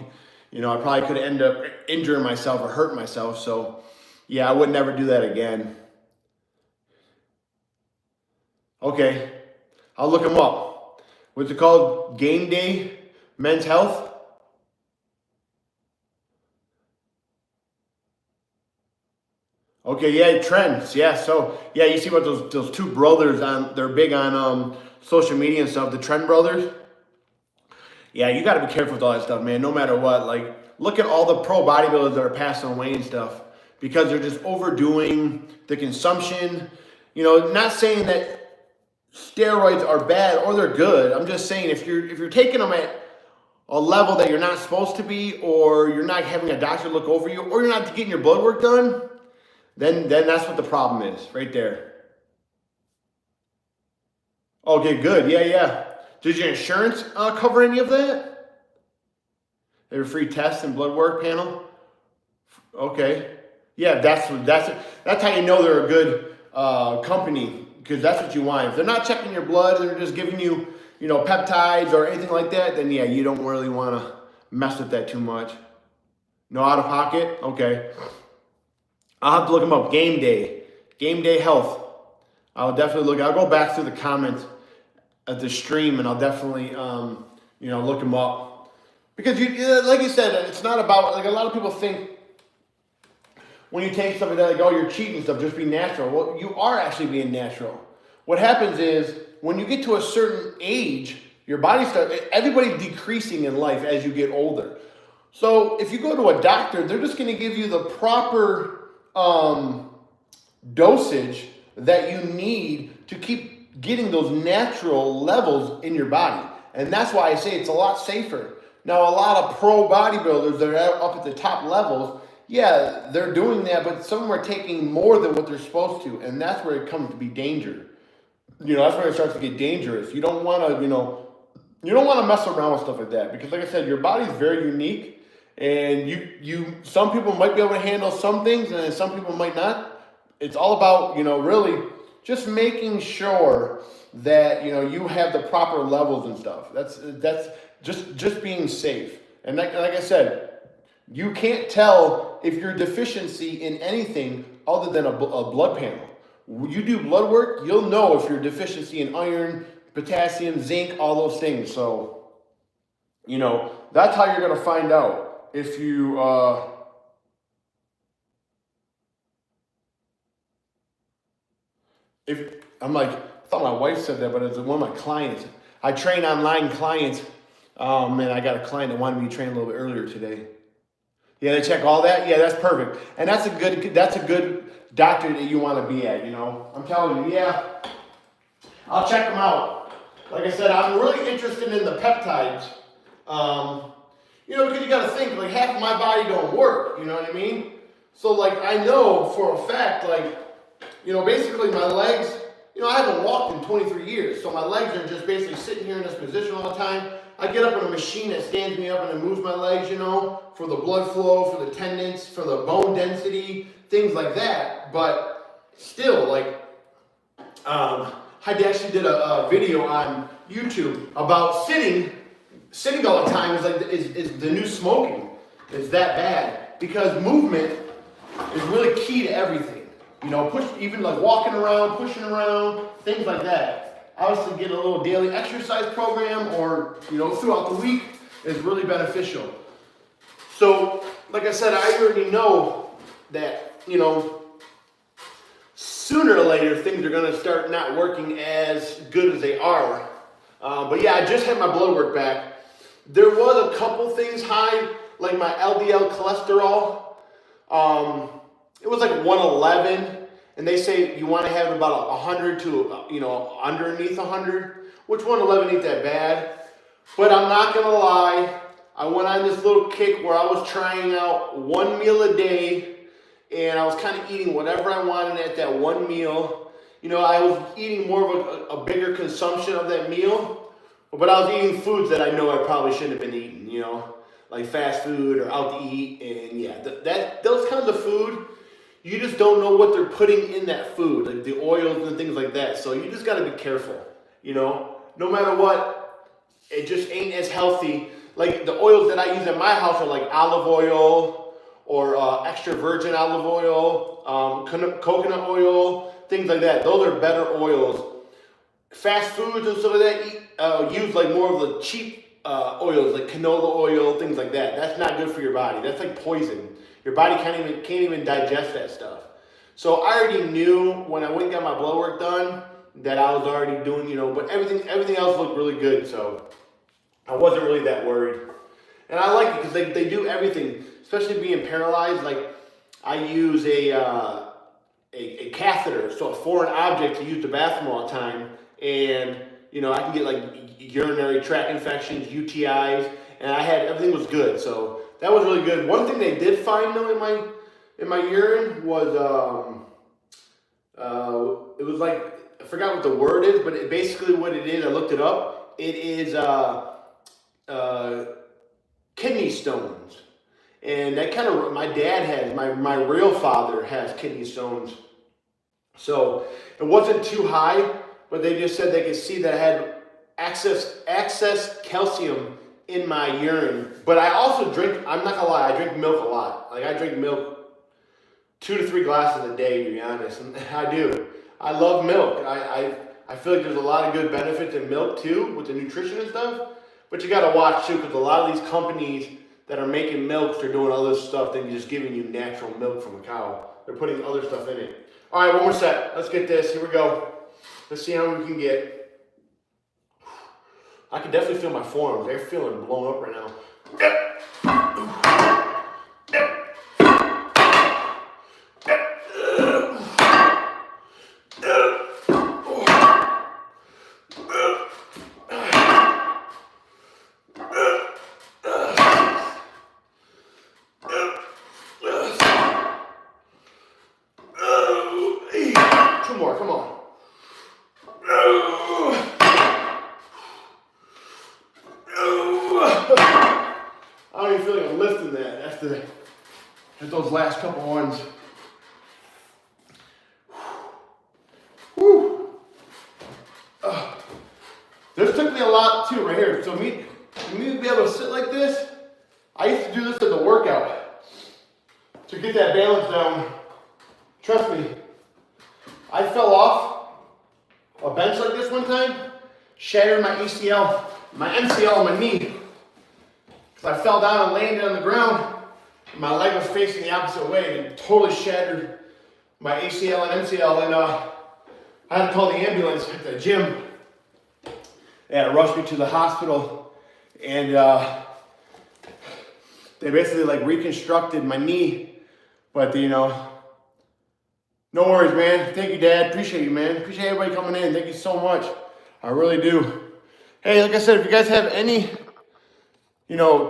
I probably could end up injuring myself or hurting myself. So yeah, I would never do that again. Okay, I'll look them up. What's it called? Game Day Men's Health? Okay, yeah, trends. Yeah, so yeah, you see what those two brothers they're big on social media and stuff, the Trend Brothers. Yeah, you got to be careful with all that stuff, man. No matter what, like, look at all the pro bodybuilders that are passing away and stuff because they're just overdoing the consumption. Not saying that steroids are bad or they're good. I'm just saying if you're taking them at a level that you're not supposed to be, or you're not having a doctor look over you, or you're not getting your blood work done, then that's what the problem is, right there. Okay, good. Yeah. Does your insurance cover any of that? They have a free test and blood work panel. Okay. Yeah, that's how you know they're a good company, because that's what you want. If they're not checking your blood and they're just giving you, peptides or anything like that, then yeah, you don't really want to mess with that too much. No out of pocket? Okay. I'll have to look them up. Game Day Health. I'll go back through the comments at the stream, and I'll definitely, look them up. Because like you said, it's not about, like, a lot of people think when you take something that, like, oh, you're cheating stuff, just be natural. Well, you are actually being natural. What happens is when you get to a certain age, your body everybody's decreasing in life as you get older. So if you go to a doctor, they're just going to give you the proper dosage that you need to keep getting those natural levels in your body. And that's why I say it's a lot safer. Now, a lot of pro bodybuilders that are up at the top levels, yeah, they're doing that, but some of them are taking more than what they're supposed to. And that's where it comes to be danger. That's where it starts to get dangerous. You don't want to, mess around with stuff like that, because, like I said, your body's very unique, and some people might be able to handle some things, and some people might not. It's all about, really just making sure that, you have the proper levels and stuff. That's just being safe. And like I said, you can't tell if you're deficiency in anything other than a blood panel. You do blood work, you'll know if you're deficiency in iron, potassium, zinc, all those things. So, that's how you're going to find out if you, I thought my wife said that, but it's one of my clients. I train online clients. Man, I got a client that wanted me to train a little bit earlier today. Yeah, they check all that. Yeah, that's perfect. And that's a good doctor that you want to be at, I'm telling you, yeah. I'll check them out. Like I said, I'm really interested in the peptides. Because you got to think, like, half of my body don't work, you know what I mean? So, like, I know for a fact, like, basically my legs, I haven't walked in 23 years, so my legs are just basically sitting here in this position all the time. I get up in a machine that stands me up and it moves my legs, for the blood flow, for the tendons, for the bone density, things like that. But still, like, I actually did a video on YouTube about sitting all the time is the new smoking. It's that bad, because movement is really key to everything. Even like walking around, pushing around, things like that. Obviously, getting a little daily exercise program or, throughout the week is really beneficial. So, like I said, I already know that, sooner or later things are going to start not working as good as they are. But yeah, I just had my blood work back. There was a couple things high, like my LDL cholesterol. It was like 111, and they say you want to have about 100 to, underneath 100, which 111 ain't that bad. But I'm not going to lie, I went on this little kick where I was trying out one meal a day, and I was kind of eating whatever I wanted at that one meal. I was eating more of a bigger consumption of that meal, but I was eating foods that I know I probably shouldn't have been eating, like fast food or out to eat. And yeah, those kinds of food, you just don't know what they're putting in that food, like the oils and things like that. So you just got to be careful, no matter what, it just ain't as healthy. Like the oils that I use at my house are like olive oil or extra virgin olive oil, coconut oil, things like that. Those are better oils. Fast foods and stuff like that use like more of the cheap oils, like canola oil, things like that. That's not good for your body. That's like poison. Your body can't even digest that stuff. So I already knew when I went and got my blood work done that I was already doing, but everything else looked really good. So I wasn't really that worried. And I like it because they do everything, especially being paralyzed. Like I use a catheter, so a foreign object to use the bathroom all the time. And, I can get like urinary tract infections, UTIs, and everything was good. So that was really good. One thing they did find though in my urine was, it was like, I forgot what the word is, but basically what it is, I looked it up. It is, kidney stones. And that kind of, my dad has, my real father has kidney stones. So it wasn't too high, but they just said they could see that I had excess calcium in my urine. But I also drink, I'm not gonna lie, I drink milk a lot. Like I drink milk 2 to 3 glasses a day, to be honest. And I do. I love milk. I feel like there's a lot of good benefits in milk too, with the nutrition and stuff. But you gotta watch too, because a lot of these companies that are making milks, they're doing other stuff than just giving you natural milk from a cow. They're putting other stuff in it. All right, one more set. Let's get this. Here we go. Let's see how we can get. I can definitely feel my forearms. They're feeling blown up right now. Two more, come on. I don't even feel like I'm lifting that after those last couple ones. Whew. This took me a lot too right here. So me to be able to sit like this, I used to do this as a workout to get that balance down. Trust me, I fell off a bench like this one time, shattered my ACL, my MCL on my knee. Because I fell down and landed on the ground, and my leg was facing the opposite way, and it totally shattered my ACL and MCL, and I had to call the ambulance at the gym. They had to rush me to the hospital, and they basically like reconstructed my knee, but no worries, man. Thank you, Dad. Appreciate you, man. Appreciate everybody coming in. Thank you so much. I really do. Hey, like I said, if you guys have any,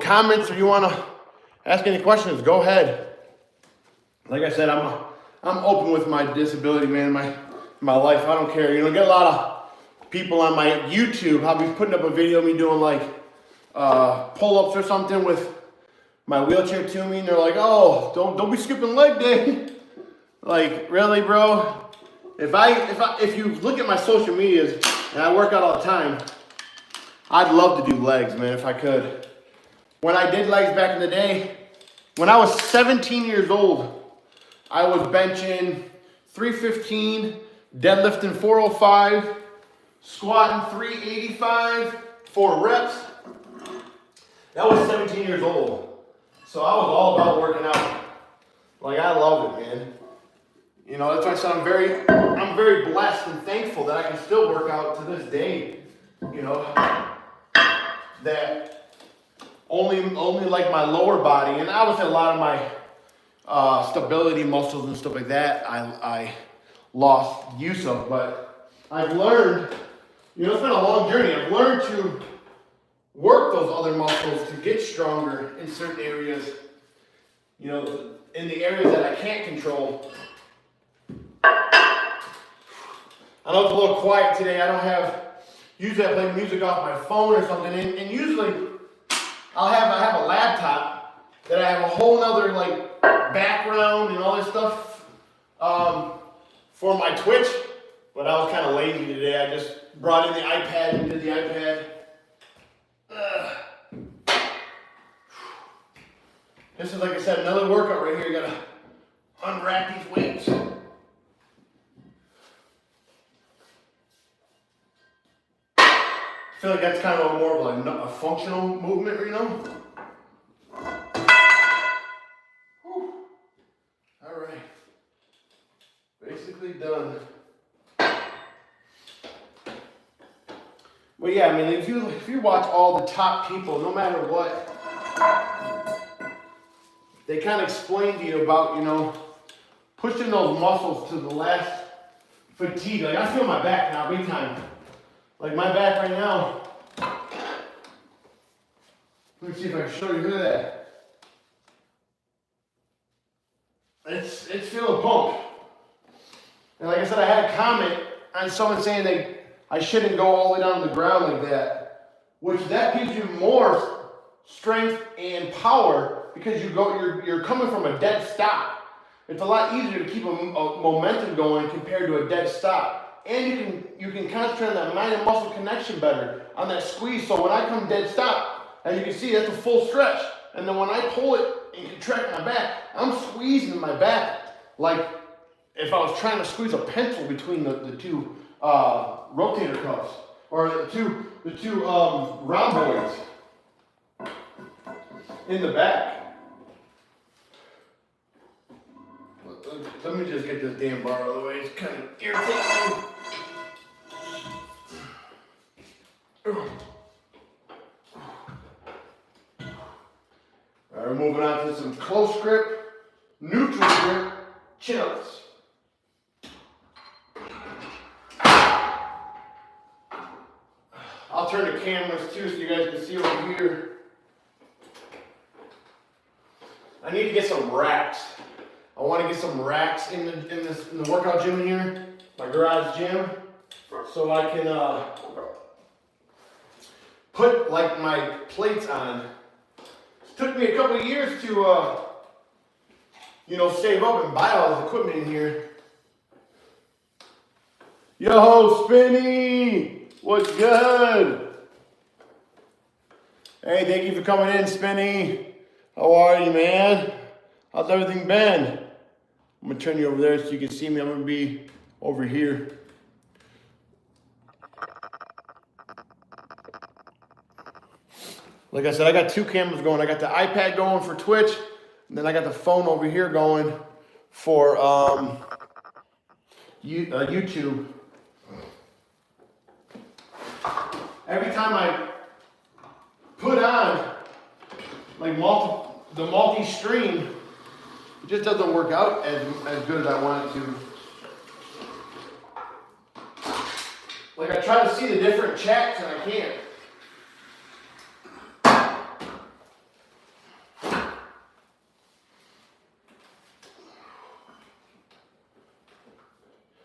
comments or you want to ask any questions, go ahead. Like I said, I'm open with my disability, man. My life. I don't care. Get a lot of people on my YouTube. I'll be putting up a video of me doing like pull-ups or something with my wheelchair to me, and they're like, "Oh, don't be skipping leg day." Like, really, bro? If you look at my social medias, and I work out all the time, I'd love to do legs, man, if I could. When I did legs back in the day, when I was 17 years old, I was benching 315, deadlifting 405, squatting 385, 4 reps. That was 17 years old. So I was all about working out. Like, I loved it, man. You know, that's why I said I'm very blessed and thankful that I can still work out to this day. You know, that only like my lower body, and obviously a lot of my stability muscles and stuff like that I lost use of, but I've learned, you know, it's been a long journey. I've learned to work those other muscles to get stronger in certain areas, you know, in the areas that I can't control. I know it's a little quiet today. Usually I play music off my phone or something, and usually I have a laptop that I have a whole nother like background and all this stuff for my Twitch, but I was kind of lazy today. I just brought in the iPad and did the iPad. This is, like I said, another workout right here. You gotta unwrap these weights. I feel like that's kind of more of a functional movement, you know? Whew. All right. Basically done. Well, yeah, I mean, if you watch all the top people, no matter what, they kind of explain to you about, you know, pushing those muscles to the last fatigue. Like, I feel my back now, big time. Like my back right now. Let me see if I can show you. Look at that. It's feeling pumped. And like I said, I had a comment on someone saying that I shouldn't go all the way down to the ground like that, which that gives you more strength and power because you're coming from a dead stop. It's a lot easier to keep a momentum going compared to a dead stop. And you can concentrate on that mind and muscle connection better, on that squeeze. So when I come dead stop, as you can see, that's a full stretch. And then when I pull it and contract my back, I'm squeezing my back like if I was trying to squeeze a pencil between the two rotator cuffs, or the two rhomboids in the back. Let me just get this damn bar out of the way. It's kind of irritating. Alright, we're moving on to some close grip, neutral grip, chin-ups. I'll turn the cameras too so you guys can see over here. I need to get some racks. I want to get some racks in the workout gym in here, my garage gym, so I can put like my plates on. It took me a couple of years to you know, save up and buy all this equipment in here. Yo, Spinny, what's good? Hey, thank you for coming in, Spinny. How are you, man? How's everything been? I'm gonna turn you over there so you can see me. I'm gonna be over here. Like I said, I got two cameras going. I got the iPad going for Twitch, and then I got the phone over here going for YouTube. Every time I put on like the multi-stream, it just doesn't work out as good as I want it to. Like I try to see the different chats and I can't.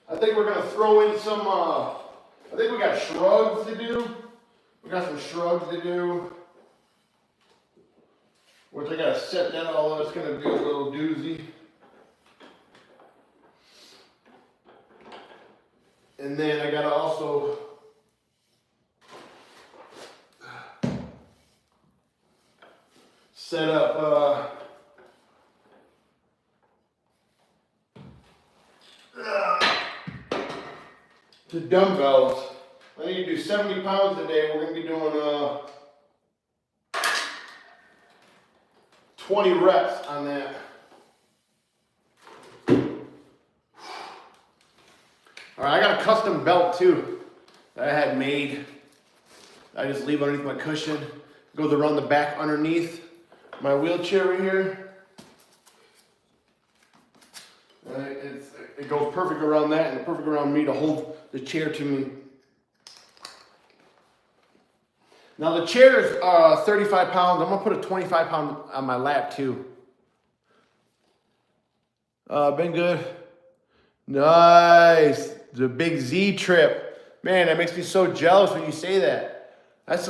I think we're gonna throw in some, I think we got shrugs to do. We got some shrugs to do. Which I gotta set that all up. It's gonna be a little doozy. And then I gotta also set up the dumbbells. I need to do 70 pounds today. We're gonna be doing 20 reps on that. All right, I got a custom belt too that I had made. I just leave underneath my cushion. Goes around the back underneath my wheelchair right here. It goes perfect around that and perfect around me to hold the chair to me. Now the chair is 35 pounds. I'm gonna put a 25 pound on my lap too. Been good. Nice. The big Z trip. Man, that makes me so jealous when you say that. That's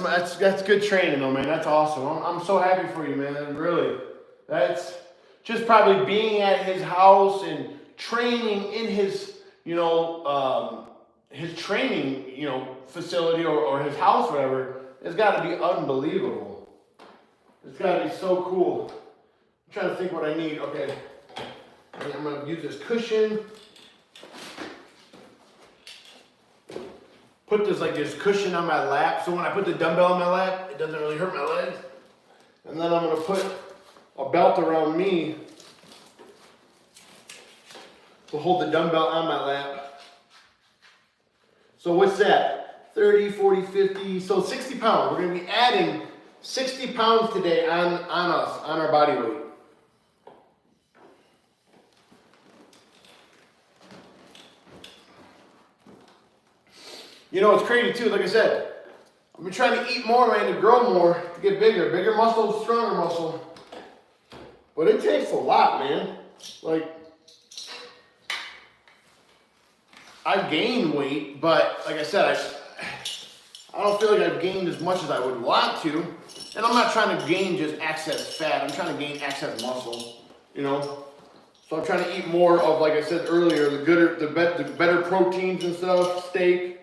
good training though, man. That's awesome. I'm so happy for you, man. Really. That's just probably being at his house and training in his, his training, facility or his house, whatever. It's got to be unbelievable. It's got to be so cool. I'm trying to think what I need. Okay. I'm going to use this cushion. Put this cushion on my lap. So when I put the dumbbell on my lap, it doesn't really hurt my legs. And then I'm going to put a belt around me to hold the dumbbell on my lap. So what's that? 30, 40, 50, so 60 pounds. We're going to be adding 60 pounds today on us, on our body weight. It's crazy too, like I said, I've been trying to eat more, man, to grow more, to get bigger. Bigger muscle, stronger muscle. But it takes a lot, man. Like, I've gained weight, but like I said, I don't feel like I've gained as much as I would want to. And I'm not trying to gain just excess fat. I'm trying to gain excess muscle, So I'm trying to eat more of, like I said earlier, the better proteins and stuff, steak,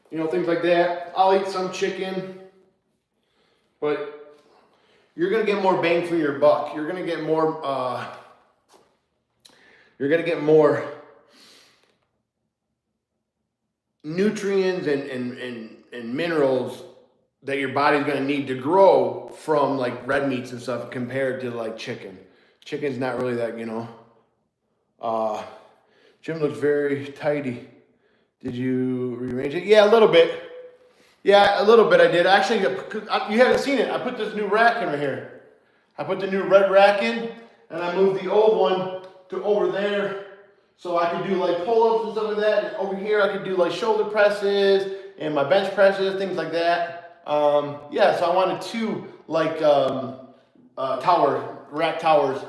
things like that. I'll eat some chicken, but you're going to get more bang for your buck. You're going to get more, nutrients and minerals that your body's going to need to grow from like red meats and stuff compared to like chicken. Chicken's not really that, Gym looks very tidy. Did you rearrange it? Yeah, a little bit. Yeah, a little bit I did. Actually, you haven't seen it. I put this new rack in right here. I put the new red rack in and I moved the old one to over there. So I could do like pull-ups and stuff like that. And over here I could do like shoulder presses and my bench presses, things like that. So I wanted two like rack towers.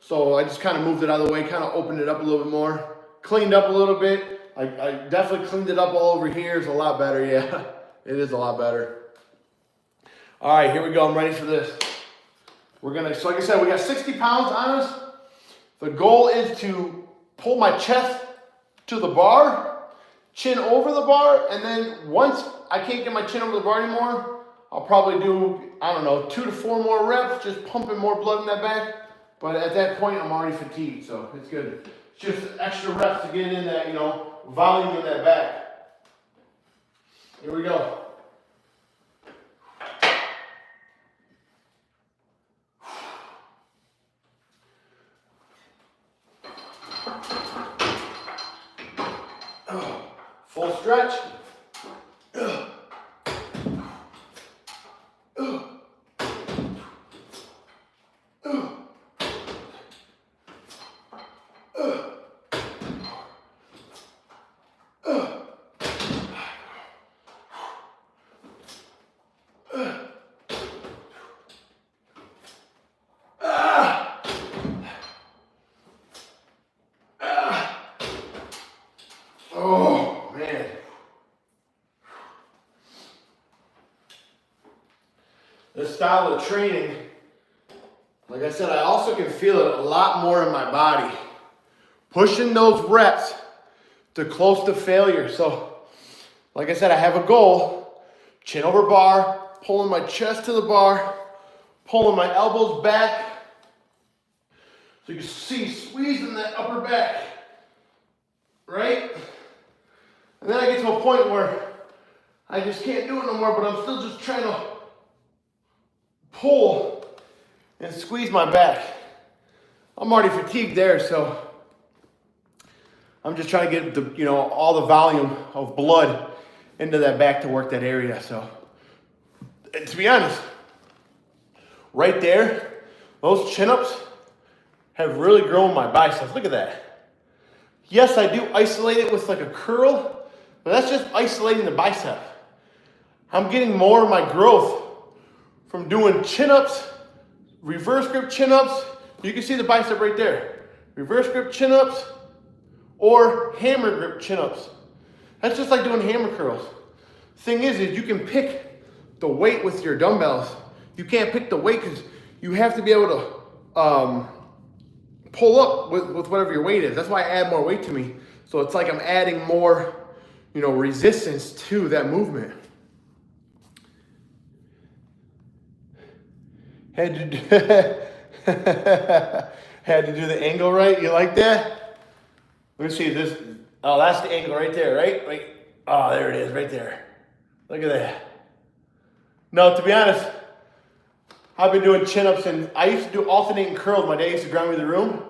So I just kind of moved it out of the way, kind of opened it up a little bit more, cleaned up a little bit. I definitely cleaned it up all over here. It's a lot better, yeah. It is a lot better. All right, here we go. I'm ready for this. So like I said, we got 60 pounds on us. The goal is to pull my chest to the bar, chin over the bar, and then once I can't get my chin over the bar anymore, I'll probably do, 2 to 4 more reps, just pumping more blood in that back. But at that point, I'm already fatigued, so it's good. It's just extra reps to get in that, volume in that back. Here we go. Full stretch. Oh, man. This style of training, like I said, I also can feel it a lot more in my body. Pushing those reps to close to failure. So, like I said, I have a goal. Chin over bar, pulling my chest to the bar, pulling my elbows back. So you can see squeezing that upper back, right? And then I get to a point where I just can't do it no more, but I'm still just trying to pull and squeeze my back. I'm already fatigued there, so I'm just trying to get the, all the volume of blood into that back to work that area. So, and to be honest, right there, those chin-ups have really grown my biceps. Look at that. Yes, I do isolate it with like a curl, but that's just isolating the bicep. I'm getting more of my growth from doing chin-ups, reverse grip chin-ups. You can see the bicep right there. Reverse grip chin-ups or hammer grip chin-ups. That's just like doing hammer curls. Thing is you can pick the weight with your dumbbells. You can't pick the weight because you have to be able to pull up with whatever your weight is. That's why I add more weight to me. So it's like I'm adding more, resistance to that movement. Had to do the angle right. You like that? Let me see this. Oh, that's the angle right there, right? Wait. Oh, there it is, right there. Look at that. No, to be honest, I've been doing chin-ups, and I used to do alternating curls. My dad used to ground me in the room.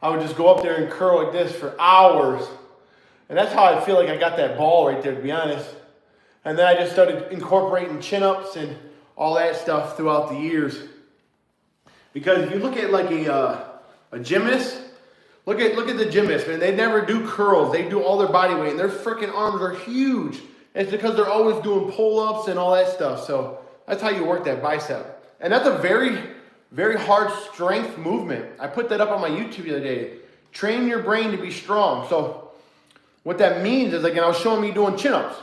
I would just go up there and curl like this for hours. And that's how I feel like I got that ball right there, to be honest. And then I just started incorporating chin-ups and all that stuff throughout the years. Because if you look at like a gymnast, look at the gymnast, man. They never do curls. They do all their body weight, and their freaking arms are huge. And it's because they're always doing pull-ups and all that stuff. So that's how you work that bicep. And that's a very, very hard strength movement. I put that up on my YouTube the other day. Train your brain to be strong. So what that means is, like, and I was showing me doing chin-ups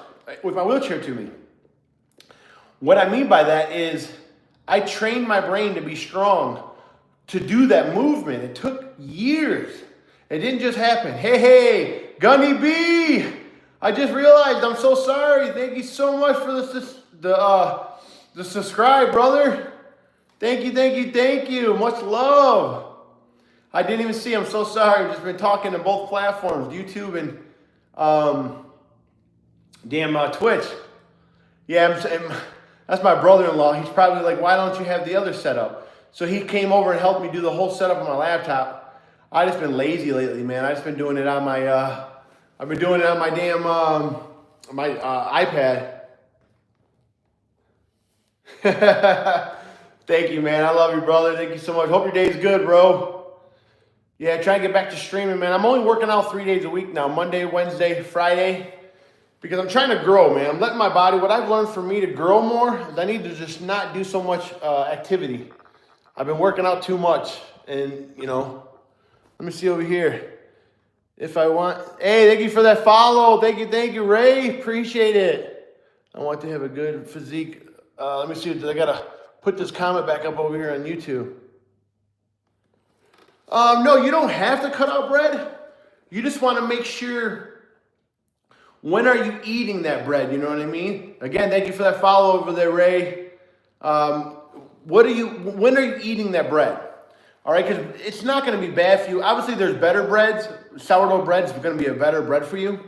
with my wheelchair to me. What I mean by that is I trained my brain to be strong to do that movement. It took years. It didn't just happen. Hey, Gunny B, I just realized I'm so sorry. Thank you so much for the subscribe, brother. Thank you. Much love. I didn't even see. I'm so sorry. I've just been talking to both platforms, YouTube and Twitch. Yeah, that's my brother-in-law. He's probably like, why don't you have the other setup? So he came over and helped me do the whole setup on my laptop. I just been lazy lately, man. I just been doing it on my, I've been doing it on my damn, iPad. Thank you, man. I love you, brother. Thank you so much. Hope your day's good, bro. Yeah, try to get back to streaming, man. I'm only working out 3 days a week now, Monday, Wednesday, Friday. Because I'm trying to grow, man. I'm letting my body, what I've learned for me to grow more is I need to just not do so much activity. I've been working out too much. And, let me see over here. If I want, hey, thank you for that follow. Thank you, Ray. Appreciate it. I want to have a good physique. Let me see, I got to put this comment back up over here on YouTube. No, you don't have to cut out bread. You just want to make sure, when are you eating that bread? You know what I mean? Again, thank you for that follow over there, Ray. When are you eating that bread? All right, because it's not going to be bad for you. Obviously, there's better breads. Sourdough bread is going to be a better bread for you.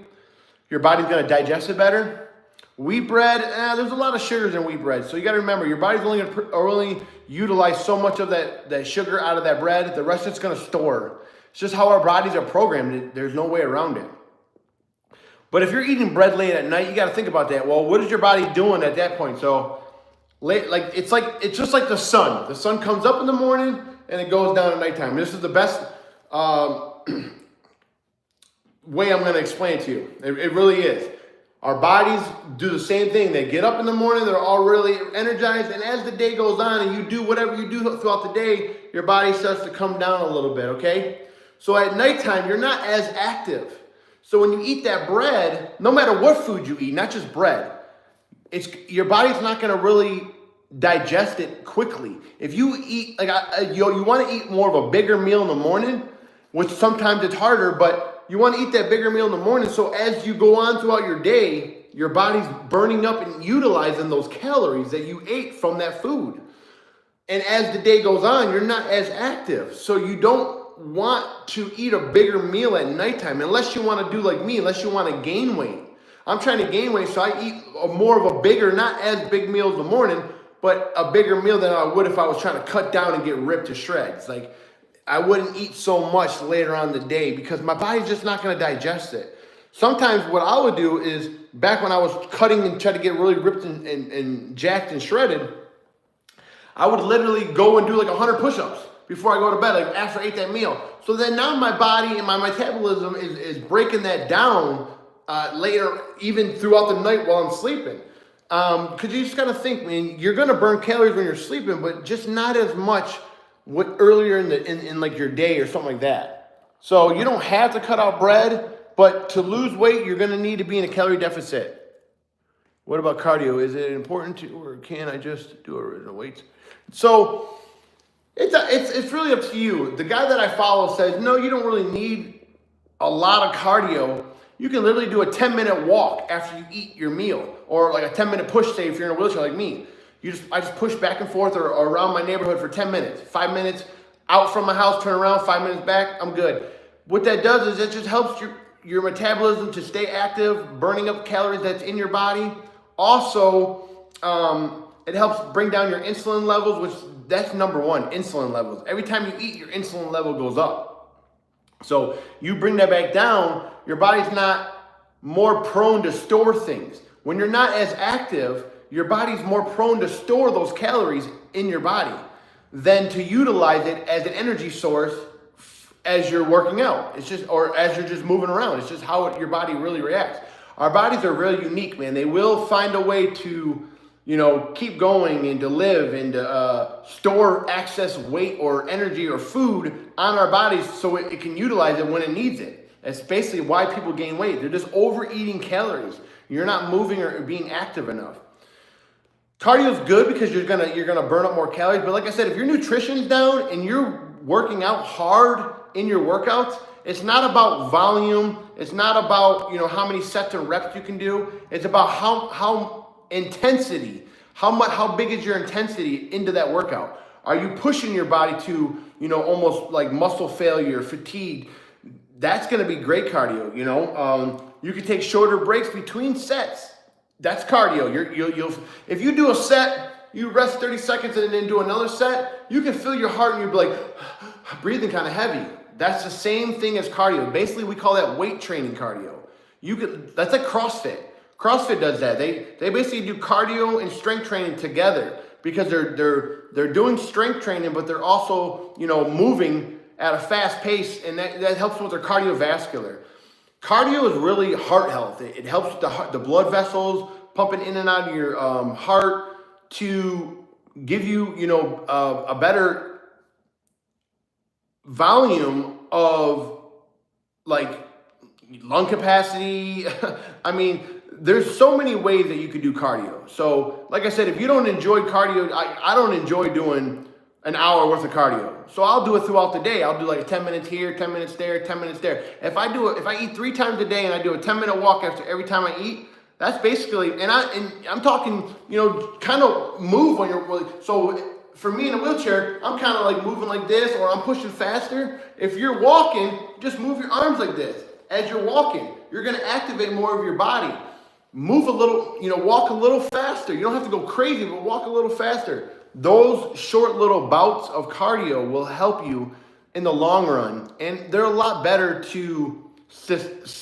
Your body's going to digest it better. Wheat bread, there's a lot of sugars in wheat bread. So you got to remember, your body's only going to only utilize so much of that sugar out of that bread. The rest it's going to store. It's just how our bodies are programmed. There's no way around it. But if you're eating bread late at night, you got to think about that. Well, what is your body doing at that point? So, it's just like the sun. The sun comes up in the morning and it goes down at nighttime. This is the best way I'm going to explain it to you. It really is. Our bodies do the same thing. They get up in the morning, they're all really energized, and as the day goes on and you do whatever you do throughout the day, your body starts to come down a little bit, okay? So at nighttime, you're not as active. So when you eat that bread, no matter what food you eat, not just bread, your body's not going to really digest it quickly. If you eat, you want to eat more of a bigger meal in the morning, which sometimes it's harder, but you want to eat that bigger meal in the morning, so as you go on throughout your day, your body's burning up and utilizing those calories that you ate from that food. And as the day goes on, you're not as active. So you don't want to eat a bigger meal at nighttime, unless you want to do like me, unless you want to gain weight. I'm trying to gain weight, so I eat more of a bigger, not as big meal in the morning, but a bigger meal than I would if I was trying to cut down and get ripped to shreds. Like, I wouldn't eat so much later on in the day because my body's just not going to digest it. Sometimes what I would do is, back when I was cutting and trying to get really ripped and jacked and shredded, I would literally go and do like 100 push-ups before I go to bed, like after I ate that meal. So then now my body and my metabolism is breaking that down later, even throughout the night while I'm sleeping. Because you just got to think, man, you're going to burn calories when you're sleeping, but just not as much earlier in like your day or something like that. So you don't have to cut out bread, but to lose weight, you're going to need to be in a calorie deficit. What about cardio? Is it important to, or can I just do original weights? So it's really up to you. The guy that I follow says, no, you don't really need a lot of cardio. You can literally do a 10-minute walk after you eat your meal, or like a 10-minute push, say if you're in a wheelchair like me. I just push back and forth or around my neighborhood for 10 minutes. 5 minutes out from my house, turn around, 5 minutes back, I'm good. What that does is it just helps your metabolism to stay active, burning up calories that's in your body. Also, it helps bring down your insulin levels, which that's number one, insulin levels. Every time you eat, your insulin level goes up. So you bring that back down, your body's not more prone to store things. When you're not as active, your body's more prone to store those calories in your body than to utilize it as an energy source as you're working out. It's just, or as you're just moving around. It's just how your body really reacts. Our bodies are really unique, man. They will find a way to, keep going and to live and to store excess weight or energy or food on our bodies so it can utilize it when it needs it. That's basically why people gain weight. They're just overeating calories. You're not moving or being active enough. Cardio is good because you're gonna burn up more calories. But like I said, if your nutrition's down and you're working out hard in your workouts, it's not about volume. It's not about how many sets and reps you can do. It's about how intensity, how big is your intensity into that workout. Are you pushing your body to almost like muscle failure, fatigue? That's gonna be great cardio. You can take shorter breaks between sets. That's cardio. You'll if you do a set, you rest 30 seconds and then do another set, you can feel your heart and you'll be like breathing kind of heavy. That's the same thing as cardio. Basically, we call that weight training cardio. That's like CrossFit. CrossFit does that. They basically do cardio and strength training together because they're doing strength training, but they're also moving at a fast pace, and that helps with their cardiovascular. Cardio is really heart health. It helps with the blood vessels pumping in and out of your heart to give you, a better volume of like lung capacity. I mean, there's so many ways that you could do cardio. So like I said, if you don't enjoy cardio, I don't enjoy doing an hour worth of cardio. So I'll do it throughout the day. I'll do like 10 minutes here, 10 minutes there, 10 minutes there. If I eat 3 times a day and I do a 10-minute walk after every time I eat, that's basically, and I'm talking, kind of move when you're, so for me in a wheelchair, I'm kind of like moving like this, or I'm pushing faster. If you're walking, just move your arms like this. As you're walking, you're gonna activate more of your body. Move a little, walk a little faster. You don't have to go crazy, but walk a little faster. Those short little bouts of cardio will help you in the long run. And they're a lot better to sustain,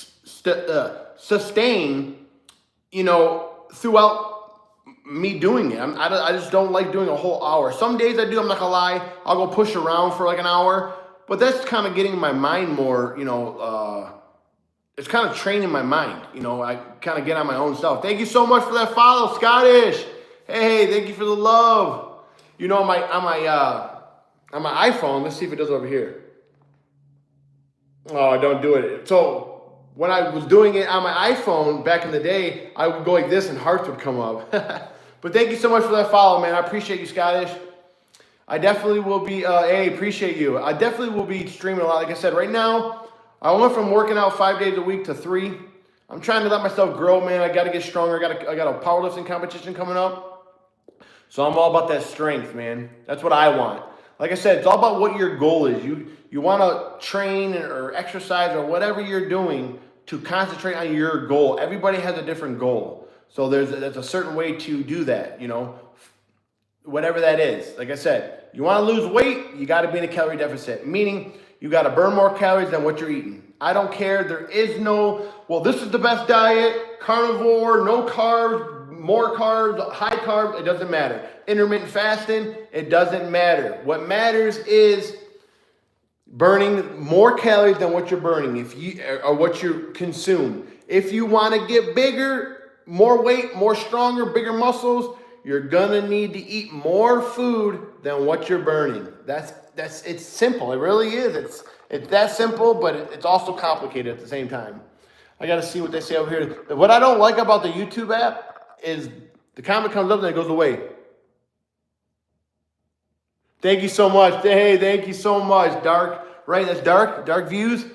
throughout me doing it. I just don't like doing a whole hour. Some days I do, I'm not gonna lie, I'll go push around for like an hour, but that's kind of getting my mind more, it's kind of training my mind. I kind of get on my own self. Thank you so much for that follow, Scottish. Hey, thank you for the love. On my iPhone, let's see if it does over here. Oh, don't do it. So when I was doing it on my iPhone back in the day, I would go like this and hearts would come up. But thank you so much for that follow, man. I appreciate you, Scottish. I definitely will be, appreciate you. I definitely will be streaming a lot. Like I said, right now, I went from working out 5 days a week to 3. I'm trying to let myself grow, man. I got to get stronger. I got a powerlifting competition coming up. So I'm all about that strength, man. That's what I want. Like I said, it's all about what your goal is. You want to train or exercise or whatever you're doing to concentrate on your goal. Everybody has a different goal. So there's a certain way to do that, whatever that is. Like I said, you want to lose weight, you got to be in a calorie deficit, meaning you got to burn more calories than what you're eating. I don't care. There is no, well, this is the best diet, carnivore, no carbs, more carbs, high carbs. It doesn't matter. Intermittent fasting, it doesn't matter. What matters is burning more calories than what you're burning or what you consume. If you want to get bigger, more weight, more stronger, bigger muscles, you're gonna need to eat more food than what you're burning. It's simple. It really is. It's that simple, but it's also complicated at the same time. I got to see what they say over here. What I don't like about the YouTube app is the comment comes up and it goes away. Thank you so much. Hey, thank you so much. Dark, right? That's dark. Dark views.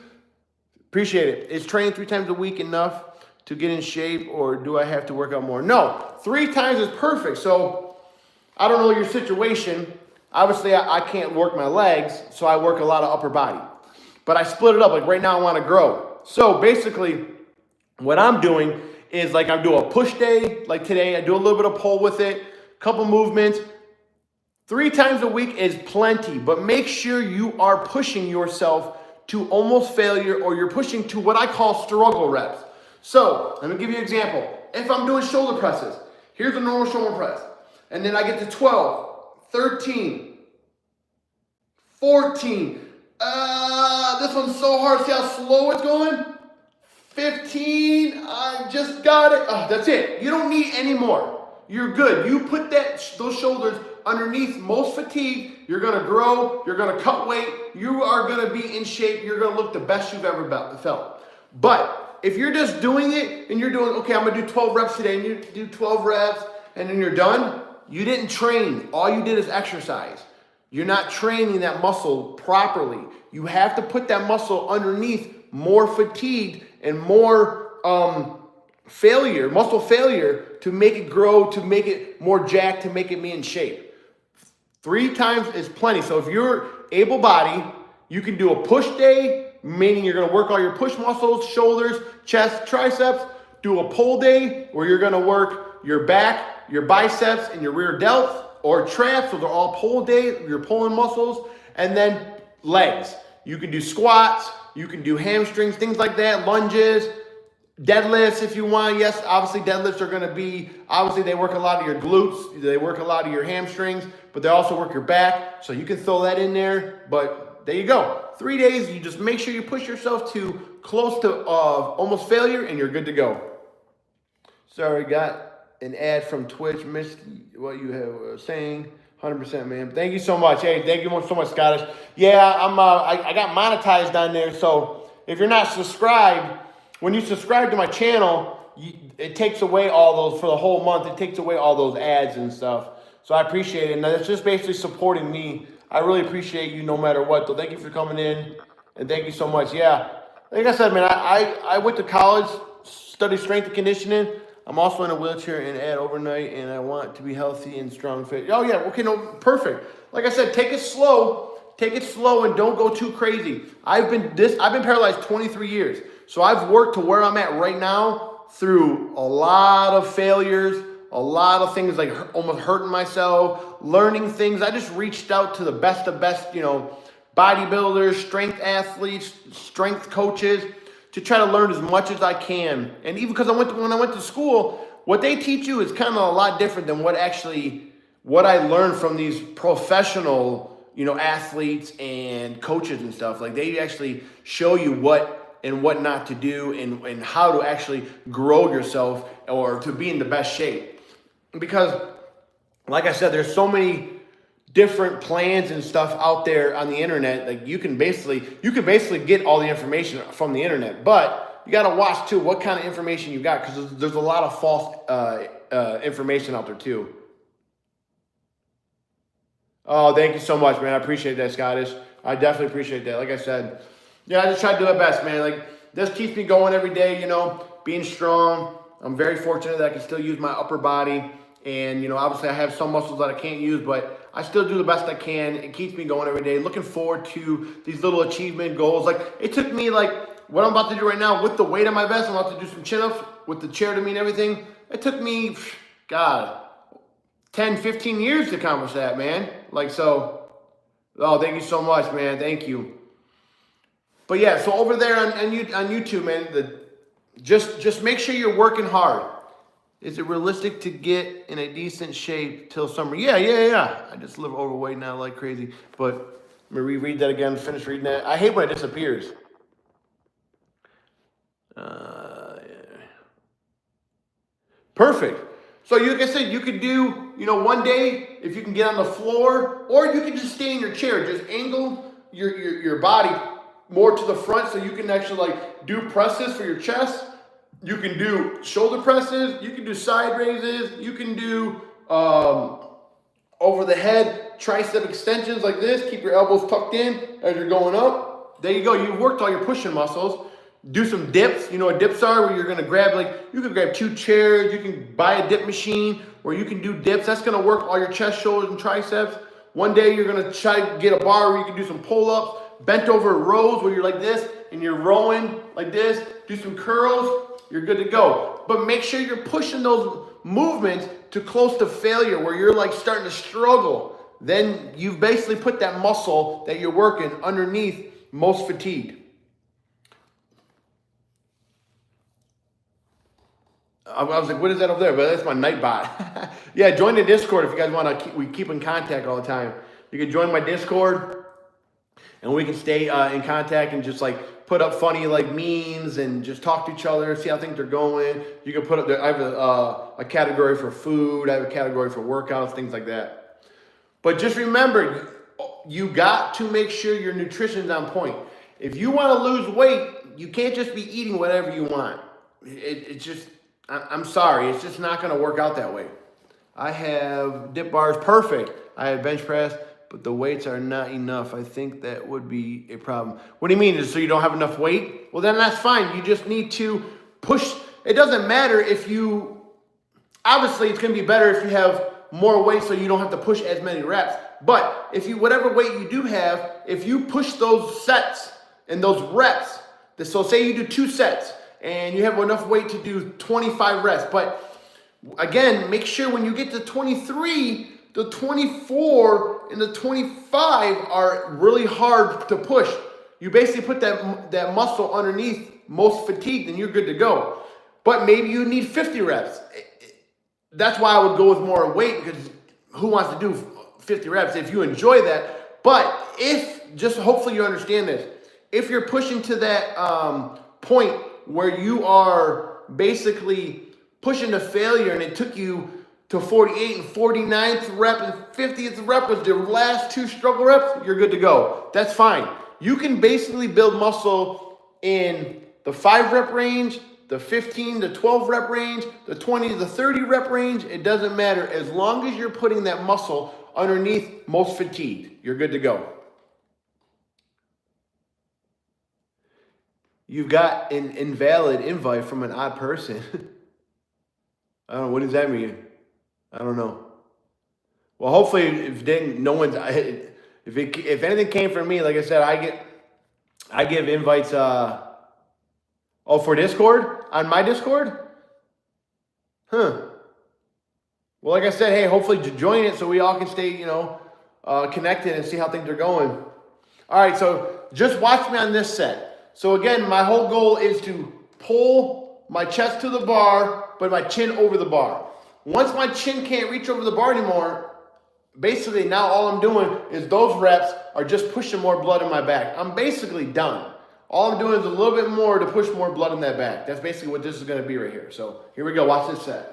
Appreciate it. Is training 3 times a week enough to get in shape, or do I have to work out more? No, 3 times is perfect. So I don't know your situation. Obviously, I can't work my legs, so I work a lot of upper body. But I split it up. Like right now, I want to grow. So basically, what I'm doing is like I do a push day. Like today, I do a little bit of pull with it, couple movements. 3 times a week is plenty, but make sure you are pushing yourself to almost failure, or you're pushing to what I call struggle reps. So let me give you an example. If I'm doing shoulder presses, here's a normal shoulder press. And then I get to 12, 13, 14. This one's so hard. See how slow it's going? 15. I just got it. That's it. You don't need any more. You're good. You put those shoulders underneath most fatigue. You're going to grow. You're going to cut weight. You are going to be in shape. You're going to look the best you've ever felt. But if you're just doing it and you're doing, okay, I'm going to do 12 reps today, and you do 12 reps and then you're done, you didn't train. All you did is exercise. You're not training that muscle properly. You have to put that muscle underneath more fatigued and more muscle failure to make it grow, to make it more jacked, to make it be in shape. 3 times is plenty. So if you're able-bodied, you can do a push day, meaning you're going to work all your push muscles, shoulders, chest, triceps. Do a pull day where you're going to work your back, your biceps, and your rear delts, or traps. So they're all pull days, you're pulling muscles. And then legs. You can do squats, you can do hamstrings, things like that, lunges, deadlifts if you want. Yes, obviously deadlifts are going to be, obviously they work a lot of your glutes, they work a lot of your hamstrings, but they also work your back. So you can throw that in there, but there you go. 3 days, you just make sure you push yourself to close to almost failure, and you're good to go. Sorry, got an ad from Twitch. Missed what you have saying. 100%, man. Thank you so much. Hey, thank you so much, Scottish. Yeah, I got monetized on there. So if you're not subscribed, when you subscribe to my channel, it takes away all those for the whole month. It takes away all those ads and stuff. So I appreciate it. And it's just basically supporting me. I really appreciate you no matter what. So thank you for coming in. And thank you so much. Yeah. Like I said, man, I went to college, studied strength and conditioning. I'm also in a wheelchair and at overnight, and I want to be healthy and strong, fit. Oh, yeah. Okay, no, perfect. Like I said, take it slow. Take it slow and don't go too crazy. I've been paralyzed 23 years. So I've worked to where I'm at right now through a lot of failures, a lot of things like almost hurting myself, learning things. I just reached out to the best of best, bodybuilders, strength athletes, strength coaches to try to learn as much as I can. And even because when I went to school, what they teach you is kind of a lot different than what I learned from these professional, athletes and coaches and stuff. Like they actually show you what and what not to do and how to actually grow yourself or to be in the best shape. Because like I said, there's so many different plans and stuff out there on the internet. Like you can basically get all the information from the internet, but you got to watch too what kind of information you got, because there's a lot of false information out there too. Oh, thank you so much, man. I appreciate that, Scottish. I definitely appreciate that. Like I said, yeah, I just try to do my best, man. Like this keeps me going every day, being strong. I'm very fortunate that I can still use my upper body. And, obviously I have some muscles that I can't use, but I still do the best I can. It keeps me going every day. Looking forward to these little achievement goals. Like it took me what I'm about to do right now with the weight on my vest. I'm about to do some chin-ups with the chair to me and everything. It took me, 10, 15 years to accomplish that, man. Like, so, oh, thank you so much, man. Thank you. But yeah, so over there on YouTube, man, just make sure you're working hard. Is it realistic to get in a decent shape till summer? Yeah. I just live overweight now like crazy. But let me reread that again, finish reading that. I hate when it disappears. Perfect. So like I said, you could do, one day if you can get on the floor, or you can just stay in your chair. Just angle your body more to the front so you can actually like do presses for your chest. You can do shoulder presses. You can do side raises. You can do over the head tricep extensions like this. Keep your elbows tucked in as you're going up. There you go. You've worked all your pushing muscles. Do some dips. You know what dips are? Where you're going to grab, you can grab 2 chairs. You can buy a dip machine where you can do dips. That's going to work all your chest, shoulders, and triceps. One day you're going to try to get a bar where you can do some pull-ups, bent over rows where you're like this and you're rowing like this. Do some curls. You're good to go. But make sure you're pushing those movements to close to failure where you're like starting to struggle. Then you've basically put that muscle that you're working underneath most fatigued. I was like, what is that over there? But that's my Nightbot. Yeah, join the Discord if you guys want to. We keep in contact all the time. You can join my Discord, and we can stay in contact and just like put up funny like memes and just talk to each other, see how things are going. You can put up I have a category for food. I have a category for workouts, things like that. But just remember, you got to make sure your nutrition's on point. If you want to lose weight, you can't just be eating whatever you want. It's just, I'm sorry, it's just not going to work out that way. I have dip bars, perfect. I have bench press, but the weights are not enough. I think that would be a problem. What do you mean? So you don't have enough weight? Well, then that's fine. You just need to push. It doesn't matter if you, obviously it's going to be better if you have more weight so you don't have to push as many reps. But if you, whatever weight you do have, if you push those sets and those reps, so say you do 2 sets and you have enough weight to do 25 reps. But again, make sure when you get to 23, the 24 and the 25 are really hard to push. You basically put that muscle underneath most fatigued and you're good to go. But maybe you need 50 reps. That's why I would go with more weight, because who wants to do 50 reps if you enjoy that? But just hopefully you understand this. If you're pushing to that point where you are basically pushing to failure and it took you to 48 and 49th rep and 50th rep was the last 2 struggle reps, you're good to go. That's fine. You can basically build muscle in the 5 rep range, the 15 to 12 rep range, the 20 to the 30 rep range. It doesn't matter. As long as you're putting that muscle underneath most fatigued, you're good to go. You've got an invalid invite from an odd person. I don't know. What does that mean? I don't know. Well, hopefully, if anything came from me, like I said, I give invites. For Discord, on my Discord, Well, like I said, hey, hopefully join it so we all can stay, connected and see how things are going. All right, so just watch me on this set. So again, my whole goal is to pull my chest to the bar, but my chin over the bar. Once my chin can't reach over the bar anymore, basically now all I'm doing is those reps are just pushing more blood in my back. I'm basically done. All I'm doing is a little bit more to push more blood in that back. That's basically what this is going to be right here. So here we go. Watch this set.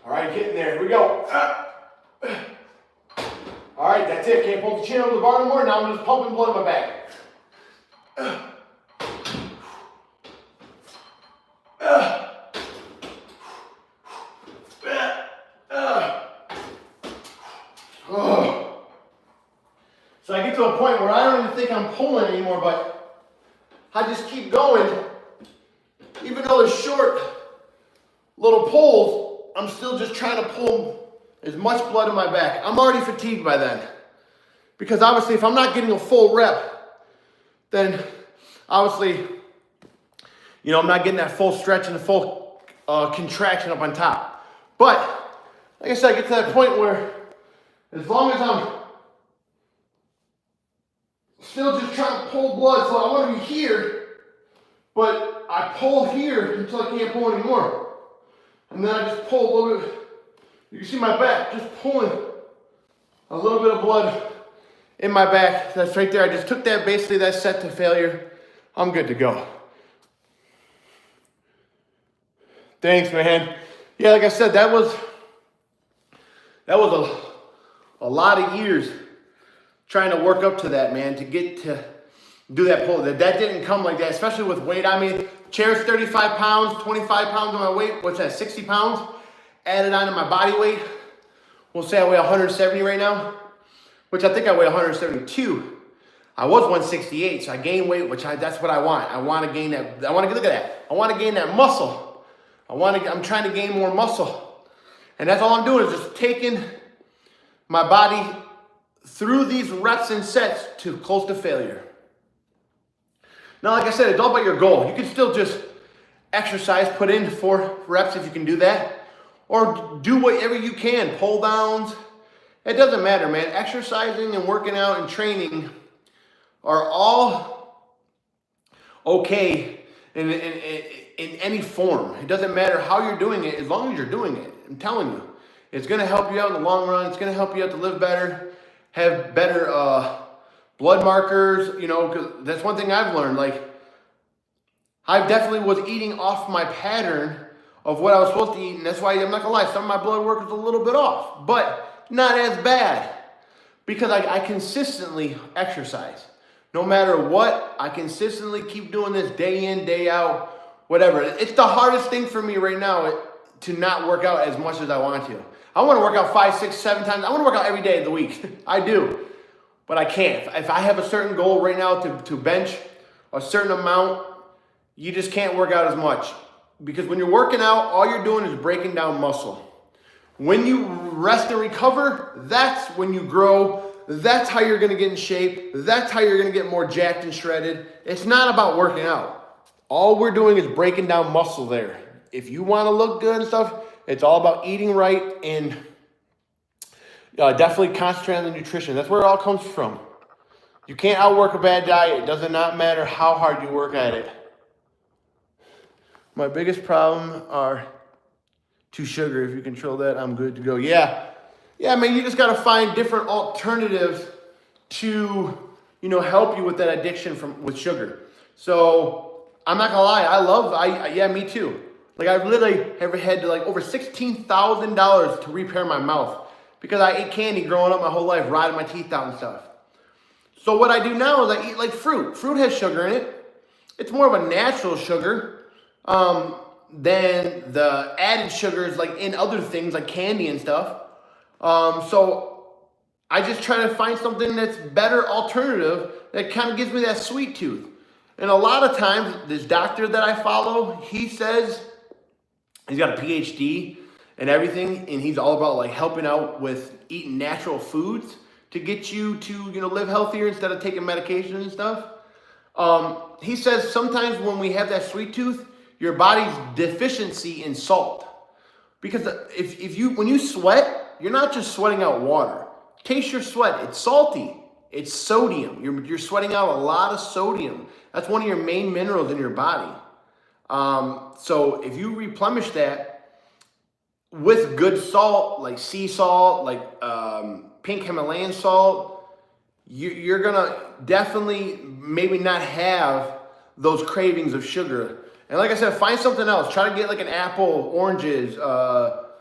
All right, getting there. Here we go. All right, that's it. Can't pull the chin over the bar anymore. Now I'm just pumping blood in my back. So I get to a point where I don't even think I'm pulling anymore, but I just keep going. Even though they're short little pulls, I'm still just trying to pull as much blood in my back. I'm already fatigued by then. Because obviously if I'm not getting a full rep, then obviously, you know, I'm not getting that full stretch and the full contraction up on top. But, like I said, I get to that point where as long as I'm still just trying to pull blood, so I want to be here, but I pull here until I can't pull anymore. And then I just pull a little bit. You can see my back, just pulling a little bit of blood in my back. That's right there. I just took that, basically that set to failure. I'm good to go. Thanks, man. Yeah, like I said, that was a lot of years trying to work up to that, man, to get to do that pull. That didn't come like that, especially with weight. I mean, chair's 35 pounds, 25 pounds of my weight. What's that, 60 pounds? Added on to my body weight. We'll say I weigh 170 right now, which I think I weigh 172. I was 168, so I gained weight, that's what I want. I want to gain that. Look at that. I want to gain that muscle. I'm trying to gain more muscle. And that's all I'm doing is just taking my body through these reps and sets to close to failure. Now, like I said, it's all about your goal. You can still just exercise, put in 4 reps if you can do that, or do whatever you can, pull downs. It doesn't matter, man. Exercising and working out and training are all okay in any form. It doesn't matter how you're doing it, as long as you're doing it. I'm telling you, it's going to help you out in the long run. It's going to help you out to live better, have better blood markers. You know, 'cause that's one thing I've learned. Like, I definitely was eating off my pattern of what I was supposed to eat, and that's why I'm not gonna lie, some of my blood work was a little bit off, but not as bad because I consistently exercise. No matter what, I consistently keep doing this day in, day out, whatever. It's the hardest thing for me right now to not work out as much as I want to. I want to work out 5, 6, 7 times. I want to work out every day of the week. I do, but I can't. If I have a certain goal right now to bench a certain amount, you just can't work out as much. Because when you're working out, all you're doing is breaking down muscle. When you rest and recover, that's when you grow. That's how you're going to get in shape. That's how you're going to get more jacked and shredded. It's not about working out. All we're doing is breaking down muscle there. If you want to look good and stuff, it's all about eating right and definitely concentrate on the nutrition. That's where it all comes from. You can't outwork a bad diet. It does not matter how hard you work at it. My biggest problem are too sugar. If you control that, I'm good to go. Yeah, man, you just got to find different alternatives to, help you with that addiction with sugar. So I'm not gonna lie, yeah, me too. Like, I've literally ever had to over $16,000 to repair my mouth because I ate candy growing up my whole life, rotting my teeth out and stuff. So what I do now is I eat fruit. Fruit has sugar in it. It's more of a natural sugar than the added sugars in other things like candy and stuff. So I just try to find something that's better alternative that kind of gives me that sweet tooth. And a lot of times this doctor that I follow, he says he's got a PhD and everything, and he's all about helping out with eating natural foods to get you to live healthier instead of taking medication and stuff. He says sometimes when we have that sweet tooth, your body's deficiency in salt. Because when you sweat, you're not just sweating out water. Taste your sweat. It's salty. It's sodium. You're sweating out a lot of sodium. That's one of your main minerals in your body. So if you replenish that with good salt, like sea salt, pink Himalayan salt, you're gonna definitely maybe not have those cravings of sugar. And like I said, find something else. Try to get an apple, oranges,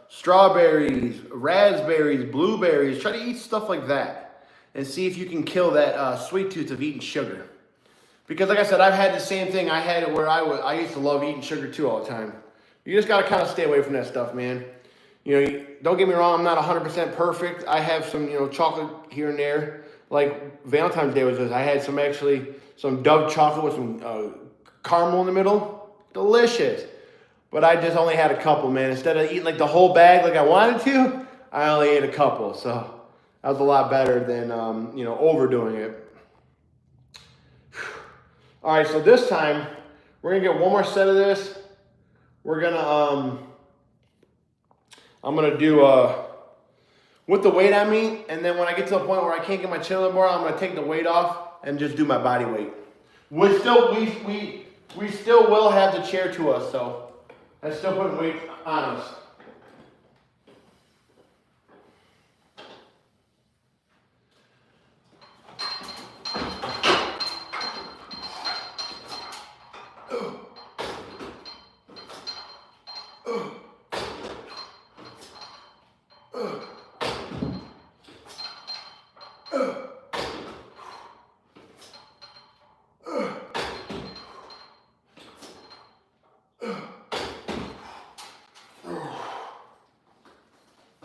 strawberries, raspberries, blueberries. Try to eat stuff like that and see if you can kill that sweet tooth of eating sugar. Because like I said, I've had the same thing. I had it where I used to love eating sugar too all the time. You just got to kind of stay away from that stuff, man. Don't get me wrong, I'm not 100% perfect. I have some, chocolate here and there. like Valentine's Day was this. I had some Dove chocolate with some caramel in the middle. Delicious. But I just only had a couple, man. Instead of eating like the whole bag like I wanted to, I only ate a couple. So that was a lot better than, overdoing it. All right, so this time, we're gonna get one more set of this. We're gonna, I'm gonna do, with the weight on me, and then when I get to the point where I can't get my chin on the bar, I'm gonna take the weight off and just do my body weight. We still will have the chair to us, so that's still putting weight on us.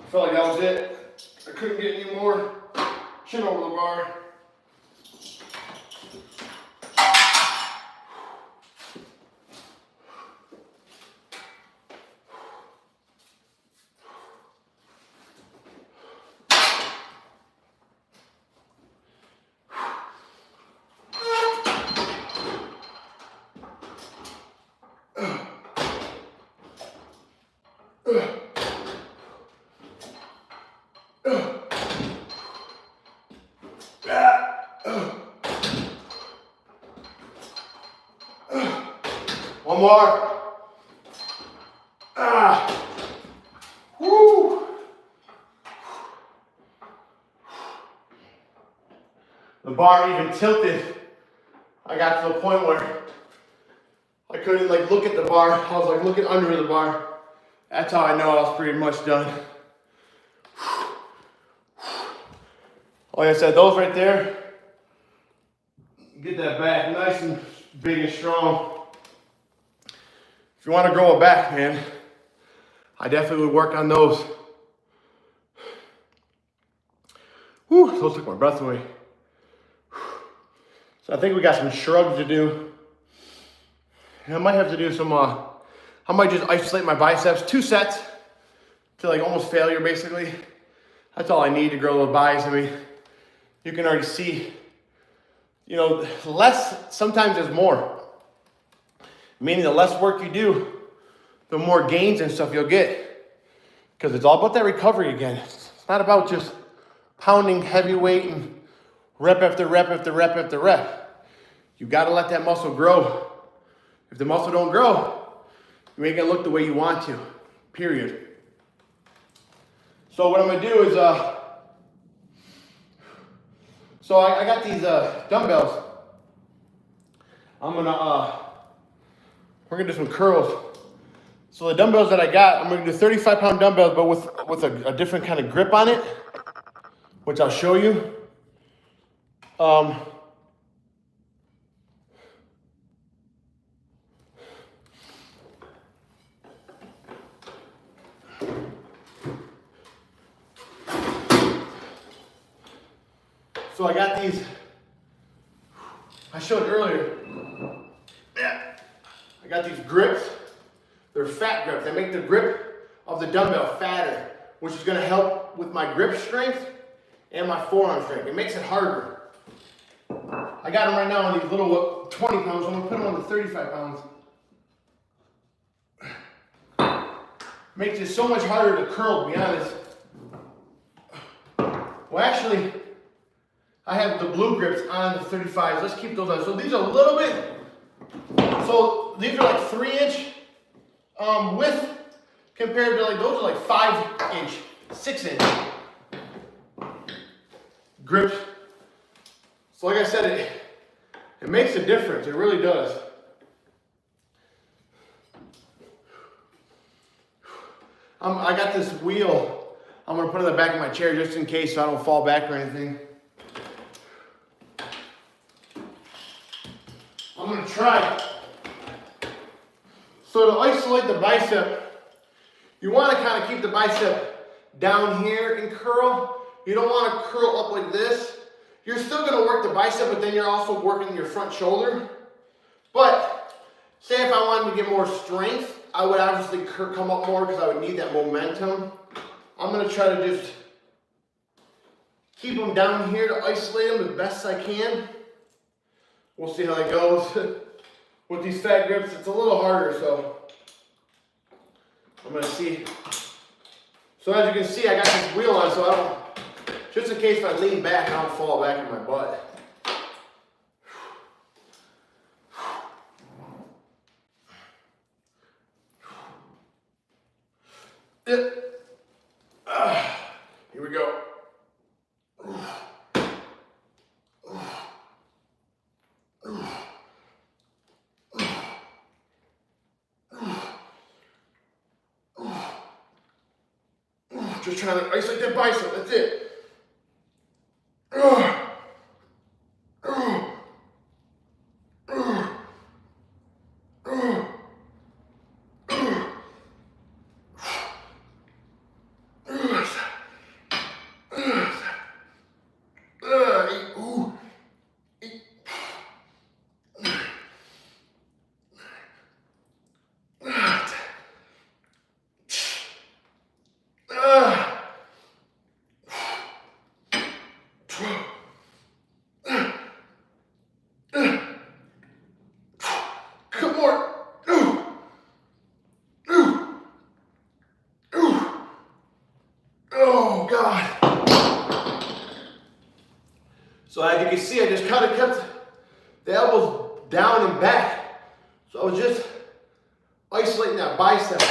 I felt like that was it. I couldn't get any more chin over the bar. One more. Woo. The bar even tilted. I got to the point where I couldn't look at the bar. I was looking under the bar. That's how I know I was pretty much done. Like I said, those right there, get that back nice and big and strong. If you want to grow a back, man, I definitely would work on those. Whew, those took my breath away. So I think we got some shrugs to do. And I might have to do some, I might just isolate my biceps, 2 sets to almost failure basically. That's all I need to grow those biceps. I mean, you can already see, less sometimes is more. Meaning the less work you do, the more gains and stuff you'll get. Because it's all about that recovery again. It's not about just pounding heavy weight and rep after rep after rep after rep. You gotta let that muscle grow. If the muscle don't grow, you ain't gonna look the way you want to, period. So what I'm gonna do is, so I got these dumbbells. We're gonna do some curls. So the dumbbells that I got, I'm gonna do 35-pound dumbbells, but with a different kind of grip on it, which I'll show you. So I got these, I showed earlier. Yeah. I got these grips. They're fat grips. They make the grip of the dumbbell fatter, which is gonna help with my grip strength and my forearm strength. It makes it harder. I got them right now on these little 20 pounds. I'm gonna put them on the 35 pounds. Makes it so much harder to curl, to be honest. Well, actually, I have the blue grips on the 35s. Let's keep those on. So these are a little bit, so these are 3-inch width compared to those are 5-inch, 6-inch grips. So like I said, it makes a difference. It really does. I got this wheel. I'm gonna put it in the back of my chair just in case so I don't fall back or anything. I'm gonna try. So to isolate the bicep, you wanna kind of keep the bicep down here and curl. You don't wanna curl up like this. You're still gonna work the bicep, but then you're also working your front shoulder. But say if I wanted to get more strength, I would obviously come up more because I would need that momentum. I'm gonna try to just keep them down here to isolate them the best I can. We'll see how that goes. With these fat grips, it's a little harder, so I'm gonna see. So as you can see, I got this wheel on, so I don't, just in case if I lean back, I don't fall back in my butt. Here we go. Just trying to isolate that bicep, that's it. So as you can see, I just kind of kept the elbows down and back. So I was just isolating that bicep.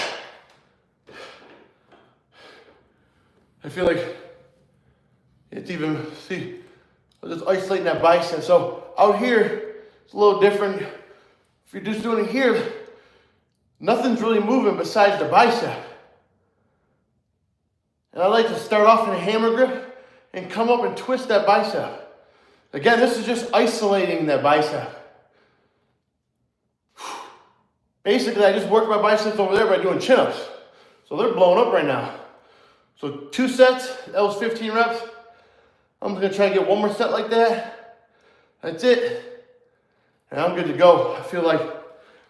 I feel like it's even, see, I'm just isolating that bicep. So out here, it's a little different. If you're just doing it here, nothing's really moving besides the bicep. And I like to start off in a hammer grip and come up and twist that bicep. Again, this is just isolating that bicep. Basically, I just worked my biceps over there by doing chin-ups. So they're blowing up right now. So 2 sets, that was 15 reps. I'm gonna try to get 1 more set like that. That's it. And I'm good to go. I feel like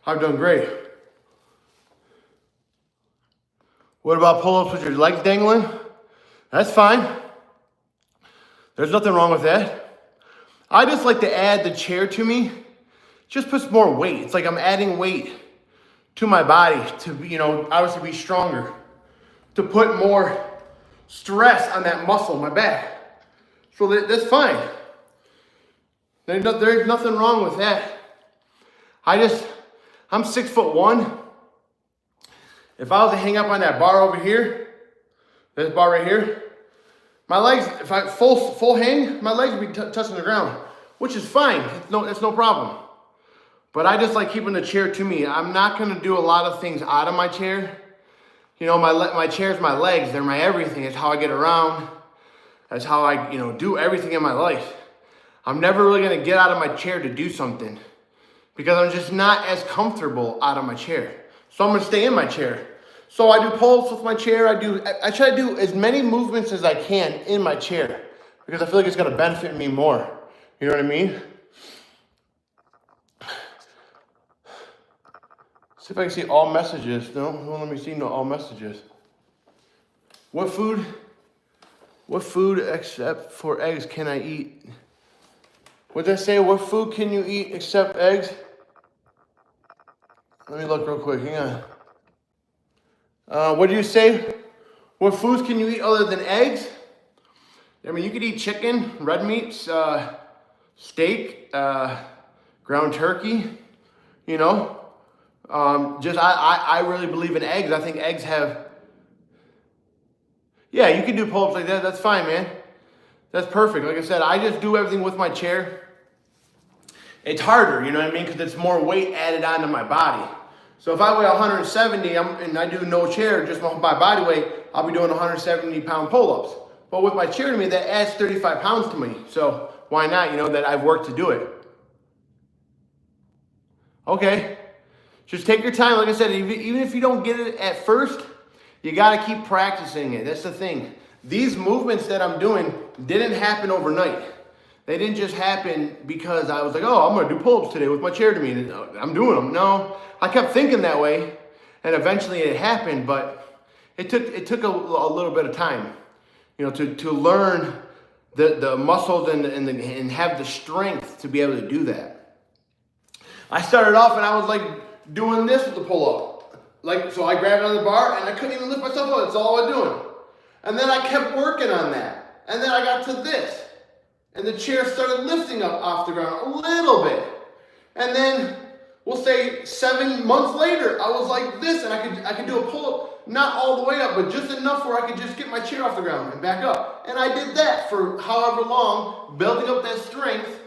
I've done great. What about pull-ups with your legs dangling? That's fine. There's nothing wrong with that. I just like to add the chair to me. Just puts more weight. It's like I'm adding weight to my body to, you know, obviously be stronger. To put more stress on that muscle, my back. So that's fine. There's nothing wrong with that. I'm 6'1". If I was to hang up on that bar over here, this bar right here, my legs, if I full hang, my legs would be touching the ground, which is fine. It's no problem. But I just like keeping the chair to me. I'm not gonna do a lot of things out of my chair. You know, my chair's my legs. They're my everything. It's how I get around. That's how I, you know, do everything in my life. I'm never really gonna get out of my chair to do something because I'm just not as comfortable out of my chair. So I'm gonna stay in my chair. So I do pull-ups with my chair. I try to do as many movements as I can in my chair because I feel like it's gonna benefit me more. You know what I mean? See if I can see all messages. No, well, let me see all messages. What food except for eggs can I eat? What did I say? What food can you eat except eggs? Let me look real quick, hang on. What did you say? What foods can you eat other than eggs? I mean, you could eat chicken, red meats, steak, ground turkey, you know. I really believe in eggs. I think eggs have, yeah, you can do pull-ups like that. That's fine, man. That's perfect. Like I said, I just do everything with my chair. It's harder, you know what I mean? Because it's more weight added onto my body. So if I weigh 170 and I do no chair, just my body weight, I'll be doing 170-pound pull-ups. But with my chair to me, that adds 35 pounds to me. So why not? You know, that I've worked to do it. Okay. Just take your time. Like I said, even if you don't get it at first, you got to keep practicing it. That's the thing. These movements that I'm doing didn't happen overnight. They didn't just happen because I was like, oh, I'm gonna do pull-ups today with my chair to me, and I'm doing them. No, I kept thinking that way, and eventually it happened, but it took a little bit of time, to learn the muscles and have the strength to be able to do that. I started off and I was like doing this with the pull-up. So I grabbed on the bar and I couldn't even lift myself up. That's all I was doing. And then I kept working on that. And then I got to this. And the chair started lifting up off the ground a little bit. And then we'll say 7 months later, I was like this, and I could do a pull-up, not all the way up, but just enough where I could just get my chair off the ground and back up. And I did that for however long, building up that strength.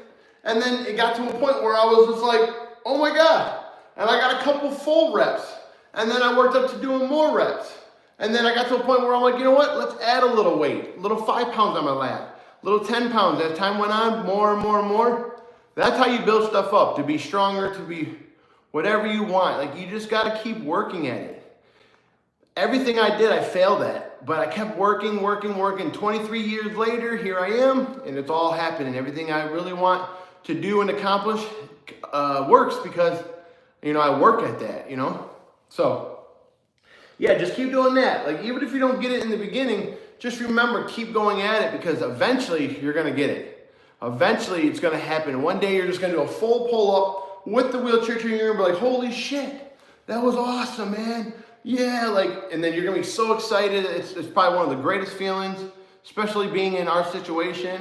And then it got to a point where I was just like, oh my God. And I got a couple full reps. And then I worked up to doing more reps. And then I got to a point where I'm like, you know what? Let's add a little weight, a little 5 pounds on my lat. Little 10 pounds. As time went on, more and more and more. That's how you build stuff up, to be stronger, to be whatever you want. Like, you just got to keep working at it. Everything I did, I failed at. But I kept working. 23 years later, here I am, and it's all happening. Everything I really want to do and accomplish works because, I work at that, So, yeah, just keep doing that. Like, even if you don't get it in the beginning, just remember, keep going at it because eventually you're going to get it. Eventually it's going to happen. One day you're just going to do a full pull-up with the wheelchair to your ear and be like, holy shit, that was awesome, man. Yeah, and then you're going to be so excited. It's probably one of the greatest feelings, especially being in our situation.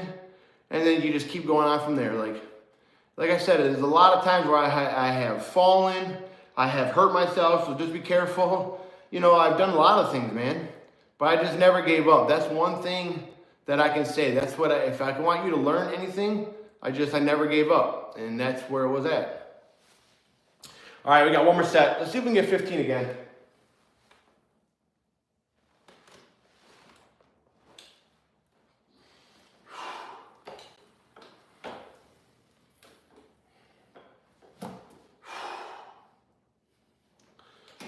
And then you just keep going on from there. Like I said, there's a lot of times where I have fallen, I have hurt myself, so just be careful. I've done a lot of things, man. But I just never gave up. That's one thing that I can say. That's what if I want you to learn anything, I never gave up. And that's where it was at. All right, we got one more set. Let's see if we can get 15 again.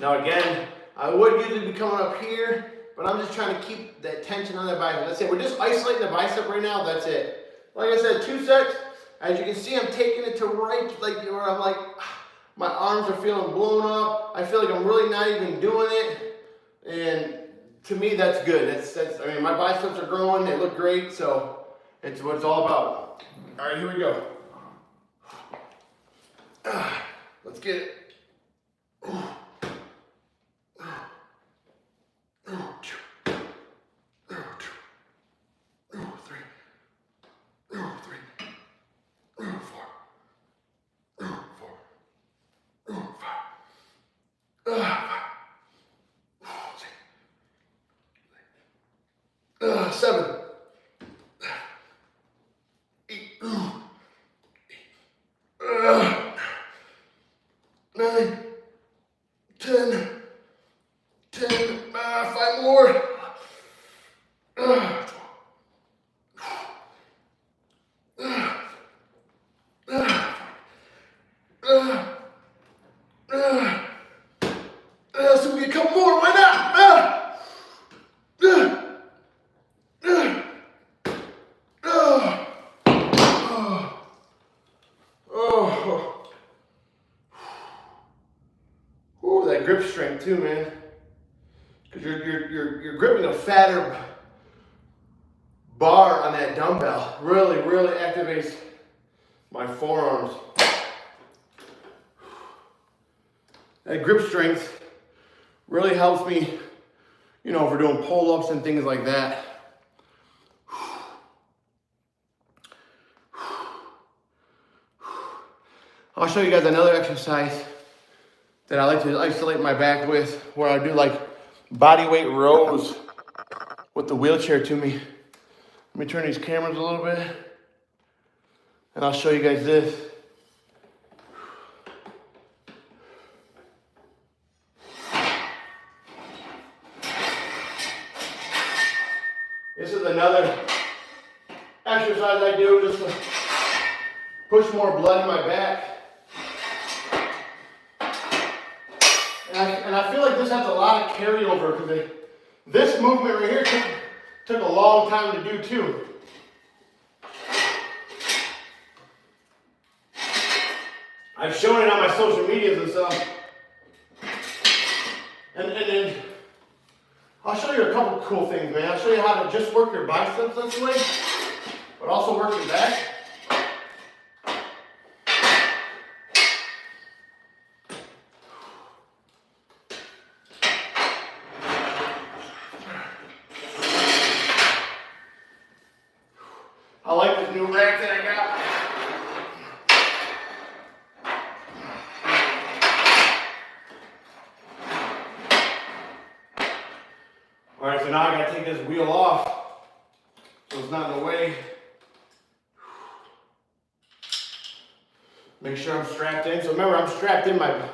Now again, I would usually be coming up here, but I'm just trying to keep that tension on that bicep. Let's say we're just isolating the bicep right now. That's it. Like I said, 2 sets. As you can see, I'm taking it to right, where I'm like, my arms are feeling blown up. I feel like I'm really not even doing it. And to me, that's good. My biceps are growing. They look great. So it's what it's all about. All right, here we go. Let's get it. Seven. 8. 9. 10. 5 more. 'Ooh, that grip strength too, man. Because you're gripping a fatter bar on that dumbbell. Really activates my forearms. That grip strength really helps me, if we're doing pull-ups and things like that. I'll show you guys another exercise that I like to isolate my back with, where I do like body weight rows with the wheelchair to me. Let me turn these cameras a little bit, and I'll show you guys this. This is another exercise I do just to push more blood in my back. And I feel like this has a lot of carryover because this movement right here took a long time to do too. I've shown it on my social medias and stuff. And then I'll show you a couple cool things, man. I'll show you how to just work your biceps this way, but also work your back. I like this new rack that I got. All right, so now I gotta take this wheel off so it's not in the way. Make sure I'm strapped in. So remember, I'm strapped in my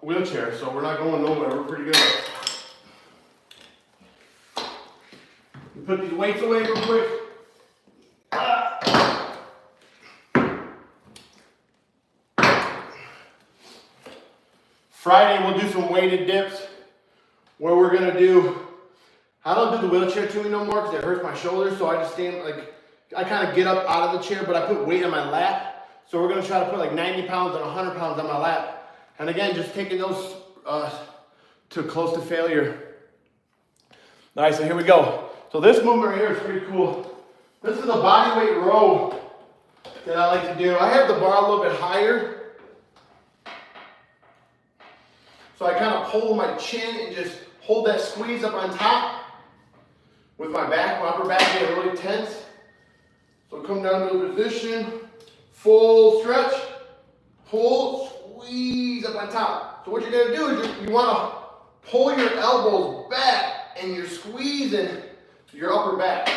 wheelchair, so we're not going nowhere. We're pretty good. Put these weights away real quick. Friday, we'll do some weighted dips where we're gonna do, I don't do the wheelchair to me no more because it hurts my shoulders, so I just stand like, I kind of get up out of the chair, but I put weight on my lap. So we're gonna try to put like 90 pounds and 100 pounds on my lap. And again, just taking those to close to failure. All right, so here we go. So this movement right here is pretty cool. This is a body weight row that I like to do. I have the bar a little bit higher. So I kind of pull my chin and just hold that squeeze up on top with my back, my upper back getting really tense. So come down to a position, full stretch, pull, squeeze up on top. So what you're gonna do is you wanna pull your elbows back and you're squeezing your upper back.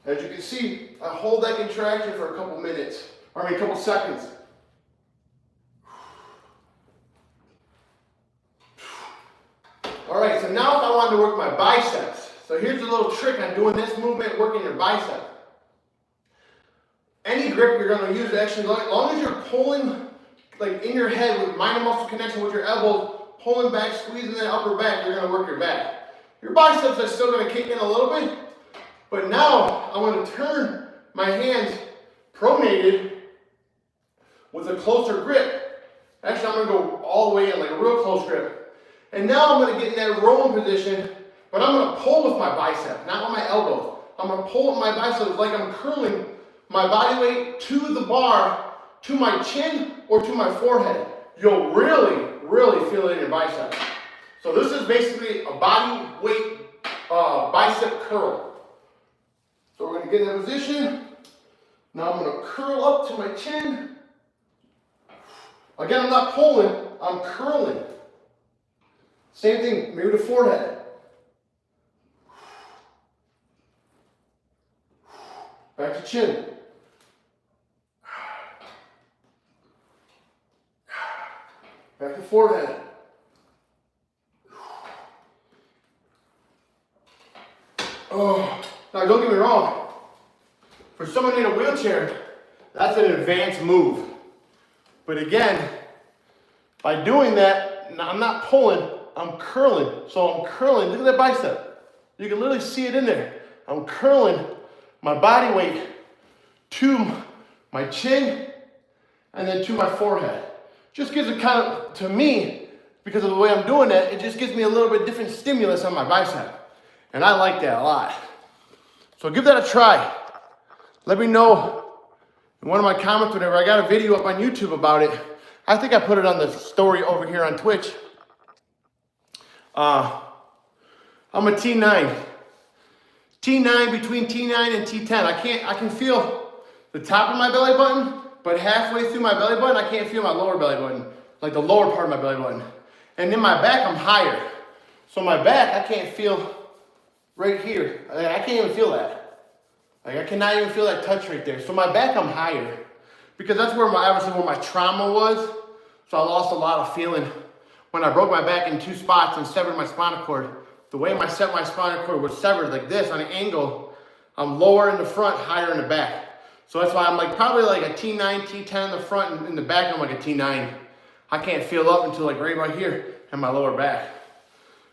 As you can see, I hold that contraction for a couple minutes, or a couple seconds. All right, so now if I wanted to work my biceps, so here's a little trick on doing this movement, working your bicep. Any grip you're gonna use, actually, as long as you're pulling, like in your head with minor muscle connection with your elbows, pulling back, squeezing that upper back, you're gonna work your back. Your biceps are still gonna kick in a little bit, but now I'm going to turn my hands pronated with a closer grip. Actually, I'm going to go all the way in, like a real close grip. And now I'm going to get in that rolling position, but I'm going to pull with my bicep, not with my elbows. I'm going to pull with my biceps like I'm curling my body weight to the bar, to my chin, or to my forehead. You'll really, really feel it in your biceps. So this is basically a body weight bicep curl. So we're going to get in that position. Now I'm going to curl up to my chin. Again, I'm not pulling, I'm curling. Same thing, maybe the forehead. Back to chin. Back to forehead. Oh. Now, don't get me wrong, for someone in a wheelchair, that's an advanced move. But again, by doing that, I'm not pulling, I'm curling. So I'm curling, look at that bicep. You can literally see it in there. I'm curling my body weight to my chin and then to my forehead. Just gives it kind of, to me, because of the way I'm doing that, it just gives me a little bit different stimulus on my bicep. And I like that a lot. So give that a try. Let me know in one of my comments, whatever. I got a video up on YouTube about it. I think I put it on the story over here on Twitch. I'm a T9. T9, between T9 and T10. I can feel the top of my belly button, but halfway through my belly button, I can't feel my lower belly button, like the lower part of my belly button. And in my back, I'm higher. So my back, I can't feel right here. I can't even feel that. Like I cannot even feel that touch right there. So my back, I'm higher. Because that's where obviously where my trauma was. So I lost a lot of feeling. When I broke my back in 2 spots and severed my spinal cord, the way my spinal cord was severed like this on an angle, I'm lower in the front, higher in the back. So that's why I'm like probably like a T9, T10 in the front, and in the back I'm like a T9. I can't feel up until like right here in my lower back.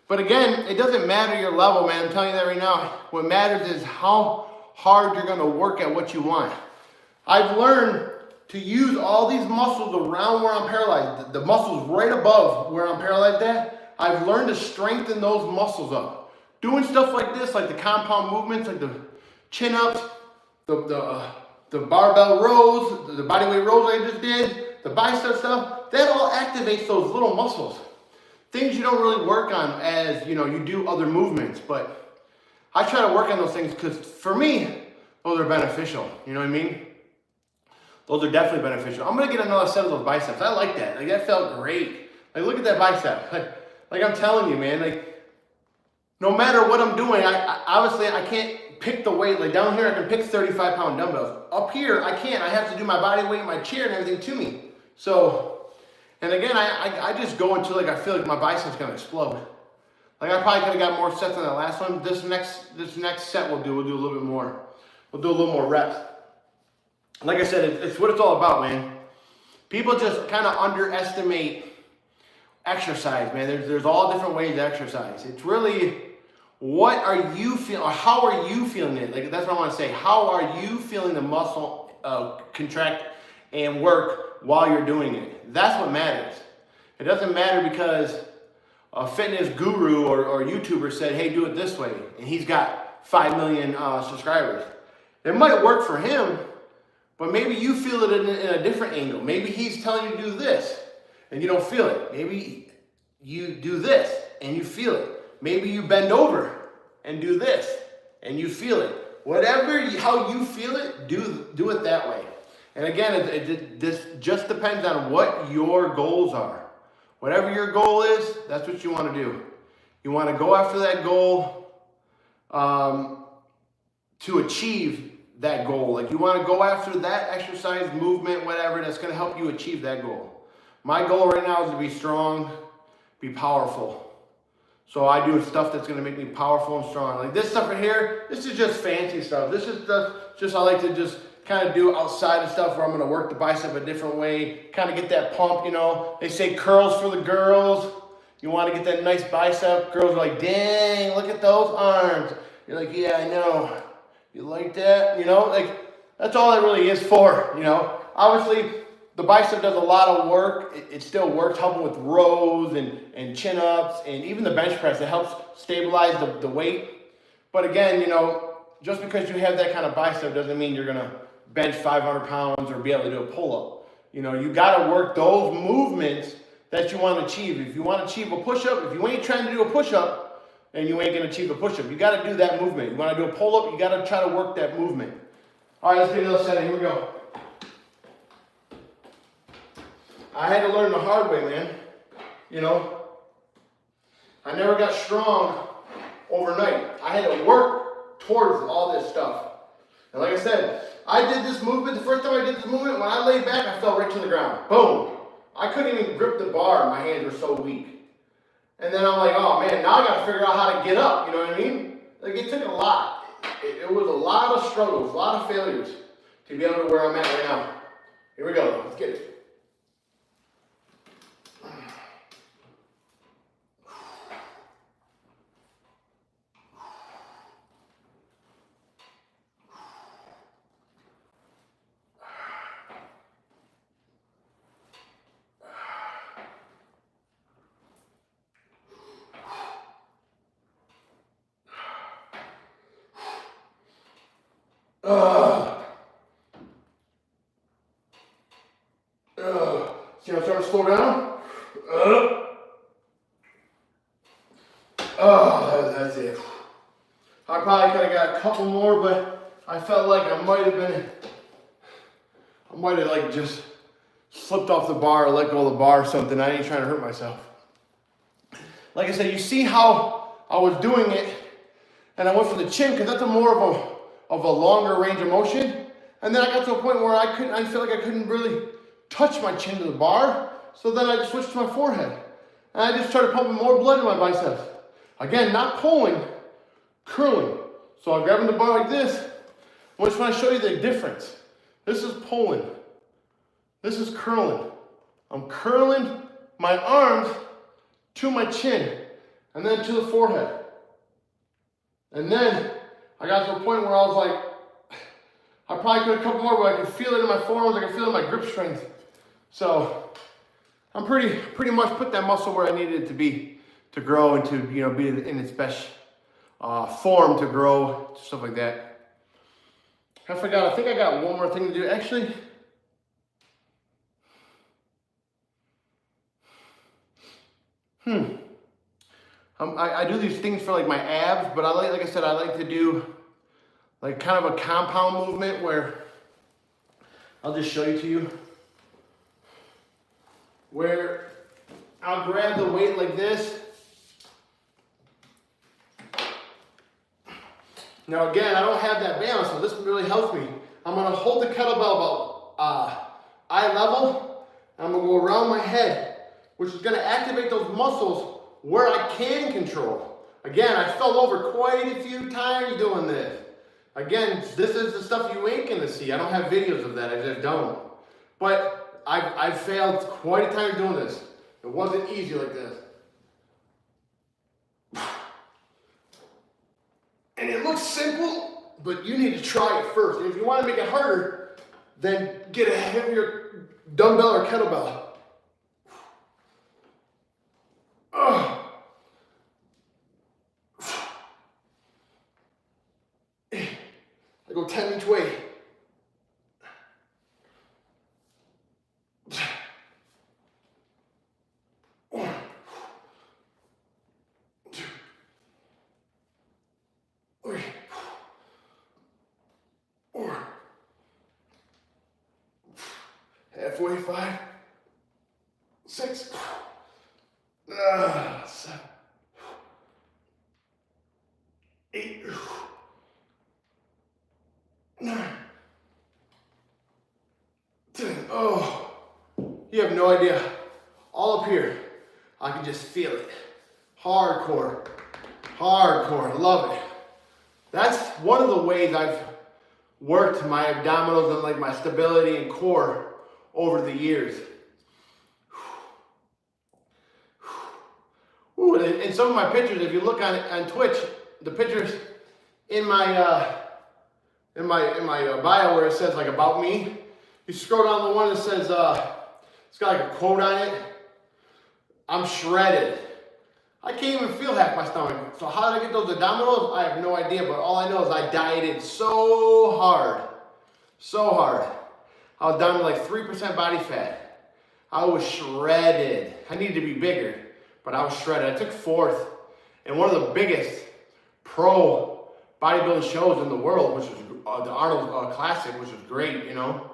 But again, it doesn't matter your level, man. I'm telling you that right now. What matters is how hard you're gonna work at what you want. I've learned to use all these muscles around where I'm paralyzed, the muscles right above where I'm paralyzed at. I've learned to strengthen those muscles up. Doing stuff like this, like the compound movements, like the chin-ups, the barbell rows, the bodyweight rows I just did, the bicep stuff, that all activates those little muscles. Things you don't really work on as, you do other movements, but I try to work on those things because for me, those are beneficial. You know what I mean? Those are definitely beneficial. I'm gonna get another set of those biceps. I like that. Like that felt great. Like look at that bicep. Like I'm telling you, man. Like no matter what I'm doing, I obviously I can't pick the weight. Like down here, I can pick 35-pound dumbbells. Up here, I can't. I have to do my body weight, my chair, and everything to me. So, and again, I just go until like I feel like my bicep's gonna explode. Like I probably could have got more sets than that last one. This next set we'll do a little bit more. We'll do a little more reps. Like I said, it's what it's all about, man. People just kind of underestimate exercise, man. There's all different ways to exercise. It's really, what are you feeling, or how are you feeling it? Like that's what I want to say. How are you feeling the muscle contract and work while you're doing it? That's what matters. It doesn't matter because a fitness guru or YouTuber said, hey, do it this way, and he's got 5 million subscribers. It might work for him, but maybe you feel it in a different angle. Maybe he's telling you to do this and you don't feel it. Maybe you do this and you feel it. Maybe you bend over and do this and you feel it. How you feel it, do it that way. And again, this just depends on what your goals are. Whatever your goal is, that's what you want to do. You want to go after that goal to achieve that goal. Like you want to go after that exercise, movement, whatever, that's going to help you achieve that goal. My goal right now is to be strong, be powerful. So I do stuff that's going to make me powerful and strong. Like this stuff right here, this is just fancy stuff. This is just I like to just kind of do outside of stuff where I'm going to work the bicep a different way, kind of get that pump, They say curls for the girls. You want to get that nice bicep. Girls are like, dang, look at those arms. You're like, yeah, I know. You like that? Like that's all that really is for, Obviously, the bicep does a lot of work. It still works, helping with rows and chin-ups and even the bench press. It helps stabilize the weight. But again, just because you have that kind of bicep doesn't mean you're going to bench 500 pounds or be able to do a pull-up. You got to work those movements that you want to achieve. If you want to achieve a push-up, if you ain't trying to do a push-up, and you ain't going to achieve a push-up. You got to do that movement. You want to do a pull-up, you got to try to work that movement. All right, let's do another set. Here we go. I had to learn the hard way, man. I never got strong overnight. I had to work towards all this stuff. And like I said, I did this movement. The first time I did this movement, when I laid back, I fell right to the ground. Boom. I couldn't even grip the bar. My hands were so weak. And then I'm like, oh man, now I got to figure out how to get up. You know what I mean? Like it took a lot. It was a lot of struggles, a lot of failures to be able to where I'm at right now. Here we go. Let's get it. See how I'm starting to slow down? That's it. I probably could have got a couple more, but I felt like I might have like just slipped off the bar or let go of the bar or something. I ain't trying to hurt myself. Like I said, you see how I was doing it, and I went for the chin because that's more of a longer range of motion. And then I got to a point where I feel like I couldn't really touch my chin to the bar. So then I just switched to my forehead. And I just started pumping more blood in my biceps. Again, not pulling, curling. So I'm grabbing the bar like this. I just want to show you the difference. This is pulling. This is curling. I'm curling my arms to my chin. and then to the forehead. And then I got to a point where I was like, I probably could a couple more, but I could feel it in my forearms, I could feel it in my grip strength. So I'm pretty much put that muscle where I needed it to be to grow and to, you know, be in its best form to grow, stuff like that. I forgot, I think I got one more thing to do. Actually, I do these things for like my abs, but like I said, I like to do like kind of a compound movement where I'll just show you to you, where I'll grab the weight like this. Now again, I don't have that balance, so this really helps me. I'm gonna hold the kettlebell about eye level. I'm gonna go around my head, which is gonna activate those muscles where I can control. Again, I fell over quite a few times doing this. Again, this is the stuff you ain't gonna see. I don't have videos of that, I just don't. But I've failed quite a time doing this. It wasn't easy like this. And it looks simple, but you need to try it first. And if you want to make it harder, then get a heavier dumbbell or kettlebell. I go 10 each way. Halfway, 5, 6, 7, 8, 9, 10. Oh, you have no idea. All up here, I can just feel it. Hardcore, hardcore, love it. That's one of the ways I've worked my abdominals and like my stability and core over the years. Ooh, and some of my pictures, if you look on Twitch, the pictures in my bio where it says like about me, you scroll down the one that says it's got like a quote on it. I'm shredded. I can't even feel half my stomach. So how did I get those abdominals? I have no idea, but all I know is I dieted so hard. So hard. I was down to like 3% body fat. I was shredded. I needed to be bigger, but I was shredded. I took 4th in one of the biggest pro bodybuilding shows in the world, which was the Arnold Classic, which was great, you know.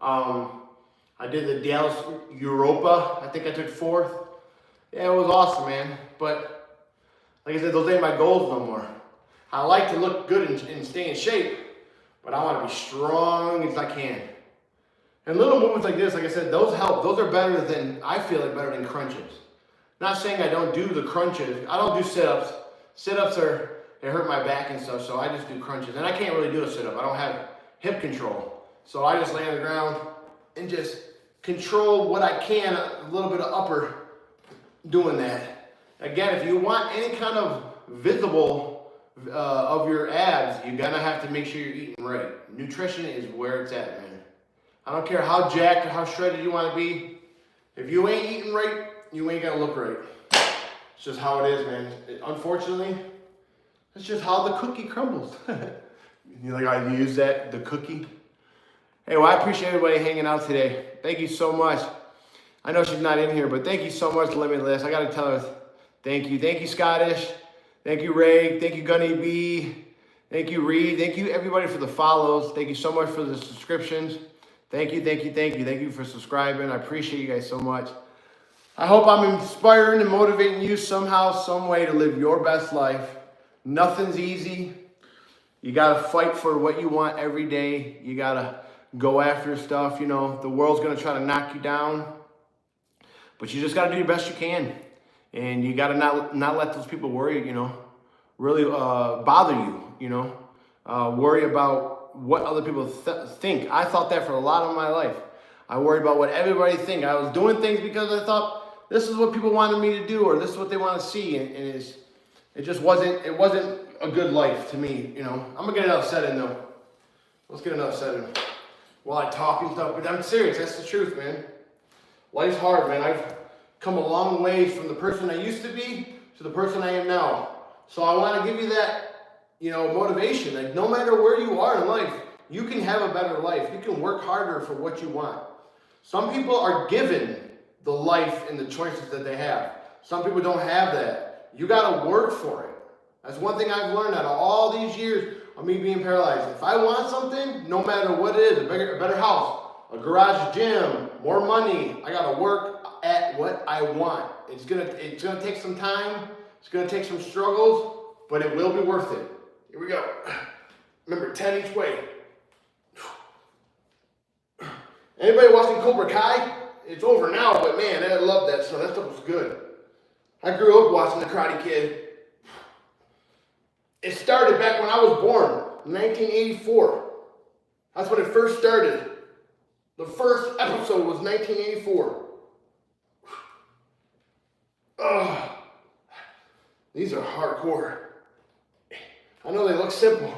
I did the Dallas Europa. I think I took 4th. Yeah, it was awesome, man. But like I said, those ain't my goals no more. I like to look good and stay in shape, but I want to be strong as I can. And little movements like this, like I said, those help. Those are better than, I feel like, better than crunches. Not saying I don't do the crunches. I don't do sit-ups. Sit-ups they hurt my back and stuff, so I just do crunches. And I can't really do a sit-up. I don't have hip control. So I just lay on the ground and just control what I can, a little bit of upper doing that. Again, if you want any kind of visible of your abs, you're gonna have to make sure you're eating right. Nutrition is where it's at, man. I don't care how jacked or how shredded you want to be. If you ain't eating right, you ain't gonna look right. It's just how it is, man. Unfortunately, it's just how the cookie crumbles. You like I use that, the cookie. Hey, well, I appreciate everybody hanging out today. Thank you so much. I know she's not in here, but thank you so much, Limitless. I got to tell her thank you. Thank you, Scottish. Thank you, Ray. Thank you, Gunny B. Thank you, Reed. Thank you, everybody, for the follows. Thank you so much for the subscriptions. Thank you, thank you, thank you. Thank you for subscribing. I appreciate you guys so much. I hope I'm inspiring and motivating you somehow, some way to live your best life. Nothing's easy. You got to fight for what you want every day. You got to go after stuff. You know, the world's going to try to knock you down. But you just got to do your best you can. And you got to not let those people worry, you know, really bother you, you know. Worry about what other people think. I thought that for a lot of my life. I worried about what everybody think. I was doing things because I thought this is what people wanted me to do, or this is what they want to see, and it just wasn't a good life to me, you know. I'm gonna get another set in though. Let's get another set in while I talk and stuff. But I'm serious, that's the truth, man. Life's hard, man. I've come a long way from the person I used to be to the person I am now. So I want to give you that, you know, motivation. Like, no matter where you are in life, you can have a better life. You can work harder for what you want. Some people are given the life and the choices that they have. Some people don't have that. You got to work for it. That's one thing I've learned out of all these years of me being paralyzed. If I want something, no matter what it is, a better house, a garage gym, more money, I got to work at what I want. It's gonna take some time. It's gonna take some struggles, but it will be worth it. Here we go. Remember, 10 each way. Anybody watching Cobra Kai? It's over now, but man, I love that stuff. That stuff was good. I grew up watching The Karate Kid. It started back when I was born, 1984. That's when it first started. The first episode was 1984. Oh, these are hardcore. I know they look simple.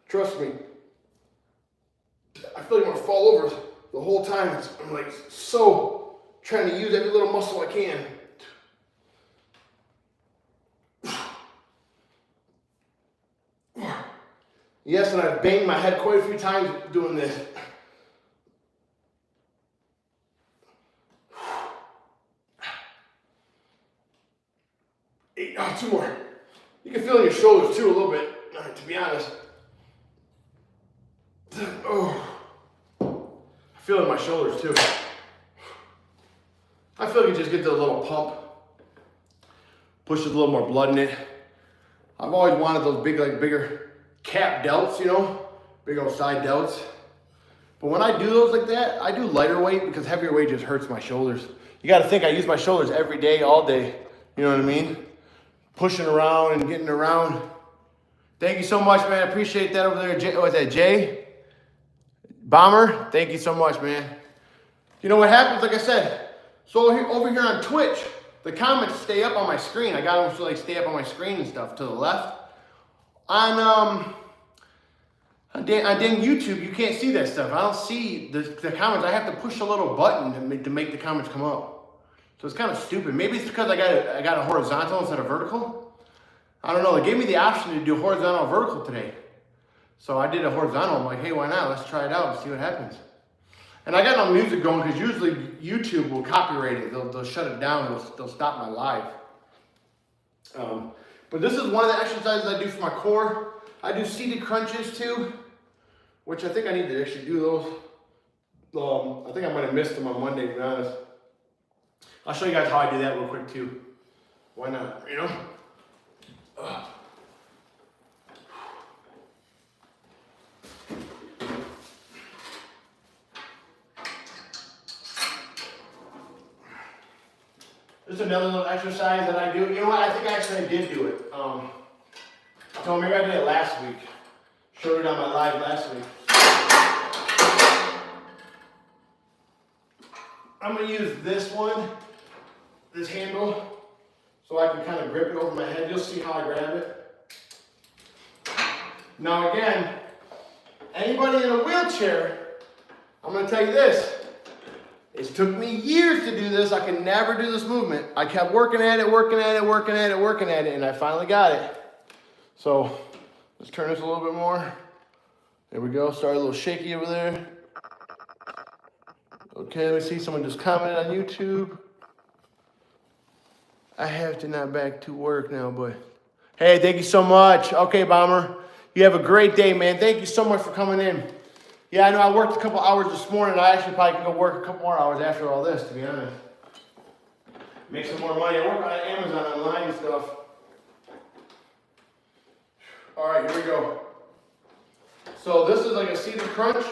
Trust me. I feel like I'm gonna fall over the whole time. I'm like so trying to use every little muscle I can. Yes, and I've banged my head quite a few times doing this. Two more. You can feel it in your shoulders too a little bit, to be honest. Oh, I feel it in my shoulders too. I feel like you just get the little pump, pushes a little more blood in it. I've always wanted those bigger cap delts, you know, big old side delts. But when I do those like that, I do lighter weight because heavier weight just hurts my shoulders. You got to think I use my shoulders every day, all day. You know what I mean? Pushing around and getting around. Thank you so much, man. I appreciate that over there. Was that Jay? Bomber? Thank you so much, man. You know what happens? Like I said, so over here on Twitch, the comments stay up on my screen. I got them to like stay up on my screen and stuff to the left. On dang YouTube, you can't see that stuff. I don't see the comments. I have to push a little button to make the comments come up. So it's kind of stupid. Maybe it's because I got a horizontal instead of vertical. I don't know. They gave me the option to do horizontal or vertical today. So I did a horizontal. I'm like, hey, why not? Let's try it out and see what happens. And I got no music going because usually YouTube will copyright it. They'll shut it down. They'll stop my live. But this is one of the exercises I do for my core. I do seated crunches too, which I think I need to actually do those. I think I might have missed them on Monday, to be honest. I'll show you guys how I do that real quick too. Why not, you know? This is another little exercise that I do. You know what? I think actually I did do it. So maybe I did it last week. Showed it on my live last week. I'm going to use this one, this handle, so I can kind of grip it over my head. You'll see how I grab it. Now again, anybody in a wheelchair, I'm going to tell you this. It took me years to do this. I could never do this movement. I kept working at it, and I finally got it. So let's turn this a little bit more. There we go. Sorry, a little shaky over there. Okay, let me see. Someone just commented on YouTube. I have to not back to work now, but hey, thank you so much. Okay, Bomber. You have a great day, man. Thank you so much for coming in. Yeah, I know I worked a couple hours this morning. I actually probably can go work a couple more hours after all this, to be honest. Make some more money. I work on Amazon online and stuff. All right, here we go. So this is like a seated crunch.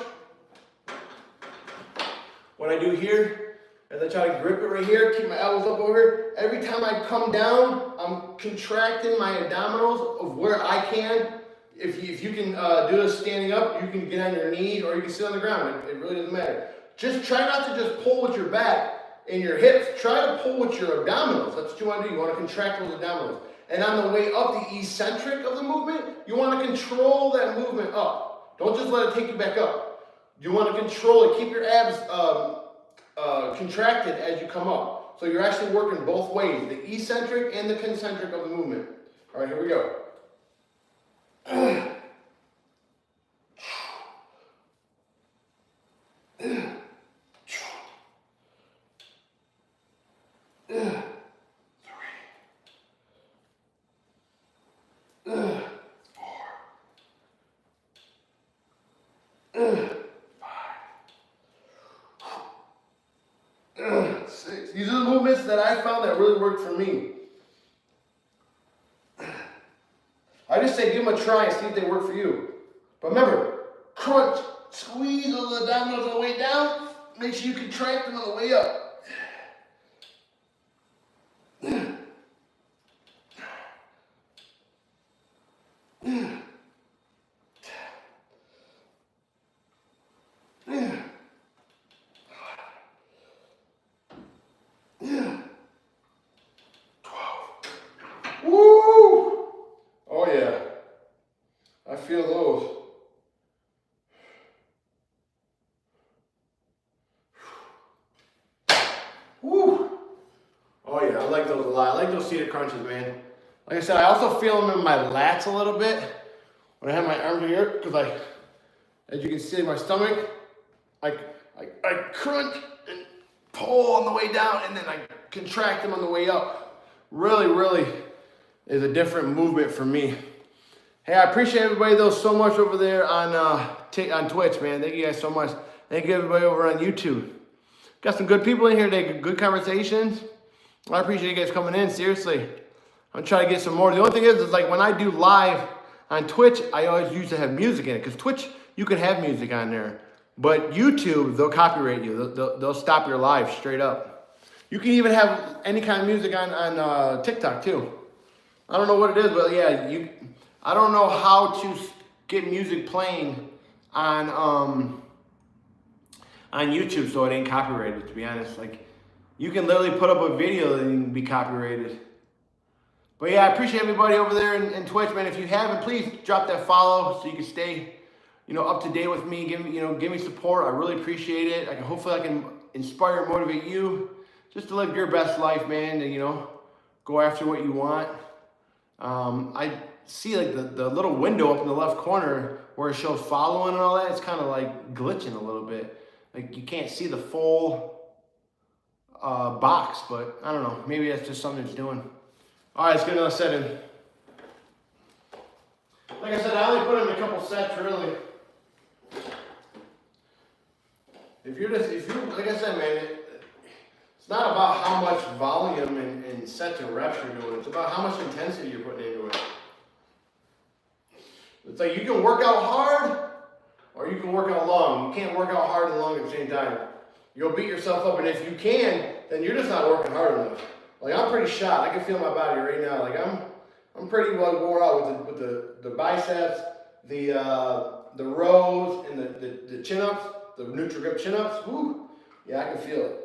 What I do here is I try to grip it right here, keep my elbows up over here. Every time I come down, I'm contracting my abdominals of where I can. If you can do this standing up, you can get on your knees or you can sit on the ground. It really doesn't matter. Just try not to just pull with your back. in your hips, try to pull with your abdominals. That's what you want to do. You want to contract those abdominals. And on the way up, the eccentric of the movement, you want to control that movement up. Don't just let it take you back up. You want to control it. Keep your abs contracted as you come up. So you're actually working both ways, the eccentric and the concentric of the movement. All right, here we go. Six. These are the movements that I found that really worked for me. I just say give them a try and see if they work for you. But remember, crunch, squeeze those abdominals on the way down. Make sure you contract them on the way up. Woo! Oh yeah, I feel those. Woo! Oh yeah, I like those a lot. I like those seated crunches, man. Like I said, I also feel them in my lats a little bit when I have my arms here, because as you can see, my stomach, I crunch and pull on the way down, and then I contract them on the way up. Really, really is a different movement for me. Hey, I appreciate everybody though so much over there on Twitch, man. Thank you guys so much. Thank you everybody over on YouTube. Got some good people in here today, good conversations. I appreciate you guys coming in, seriously. I'm trying to get some more. The only thing is like when I do live on Twitch, I always used to have music in it, because Twitch, you can have music on there. But YouTube, they'll copyright you. They'll stop your live straight up. You can even have any kind of music on TikTok too. I don't know what it is, but yeah, I don't know how to get music playing on YouTube so it ain't copyrighted, to be honest. Like, you can literally put up a video that can be copyrighted. But yeah, I appreciate everybody over there in Twitch, man. If you haven't, please drop that follow so you can stay, up to date with me. Give me support. I really appreciate it. Hopefully I can inspire and motivate you just to live your best life, man. And go after what you want. I see like the little window up in the left corner where it shows following and all that. It's kind of like glitching a little bit. Like you can't see the full box, but I don't know. Maybe that's just something it's doing. All right, let's get another set in. Like I said, I only put in a couple sets, really. If you're like I said, man, it's not about how much volume and sets and reps you're doing. It's about how much intensity you're putting into it. It's like you can work out hard or you can work out long. You can't work out hard and long at the same time. You'll beat yourself up, and if you can, then you're just not working hard enough. Like I'm pretty shot. I can feel my body right now. Like I'm pretty well wore out with the biceps, the rows, and the chin ups, the neutral grip chin ups. Woo! Yeah, I can feel it.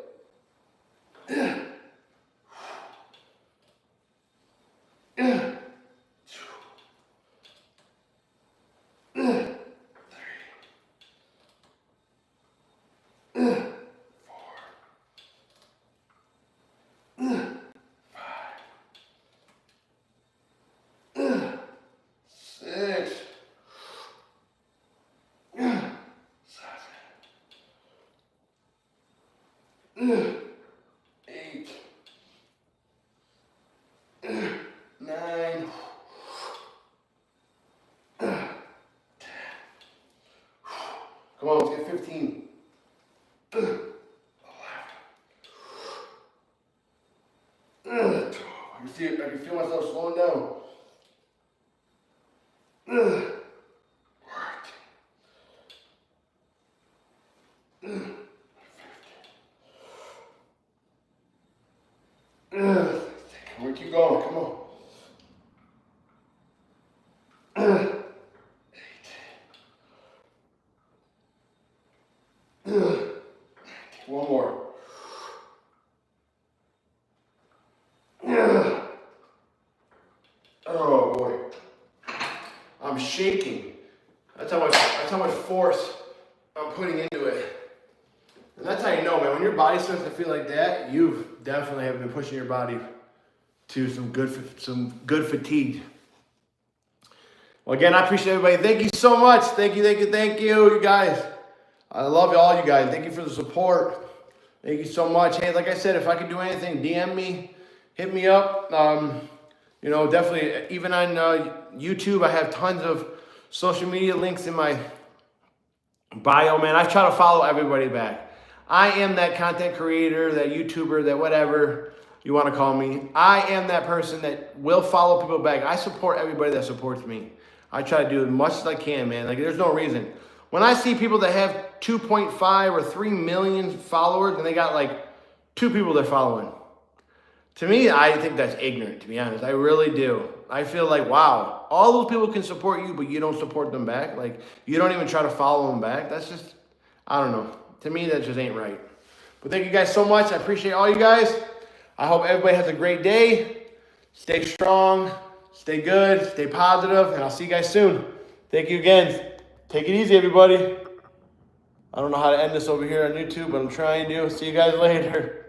Come on, let's get 15. I can see it. I can feel myself slowing down. We'll keep going. Come on. One more. Oh boy, I'm shaking. That's how much force I'm putting into it. And that's how you know, man. When your body starts to feel like that, you definitely have been pushing your body to some good fatigue. Well, again, I appreciate everybody. Thank you so much. Thank you, you guys. I love all you guys. Thank you for the support. Thank you so much. Hey, like I said, if I can do anything, DM me, hit me up. Definitely, even on YouTube, I have tons of social media links in my bio, man. I try to follow everybody back. I am that content creator, that YouTuber, that whatever you want to call me. I am that person that will follow people back. I support everybody that supports me. I try to do as much as I can, man. Like, there's no reason. When I see people that have 2.5 or 3 million followers and they got like 2 people they're following, to me, I think that's ignorant, to be honest. I really do. I feel like, wow, all those people can support you, but you don't support them back. Like, you don't even try to follow them back. That's just, I don't know. To me, that just ain't right. But thank you guys so much. I appreciate all you guys. I hope everybody has a great day. Stay strong, stay good, stay positive, and I'll see you guys soon. Thank you again. Take it easy, everybody. I don't know how to end this over here on YouTube, but I'm trying to. See you guys later.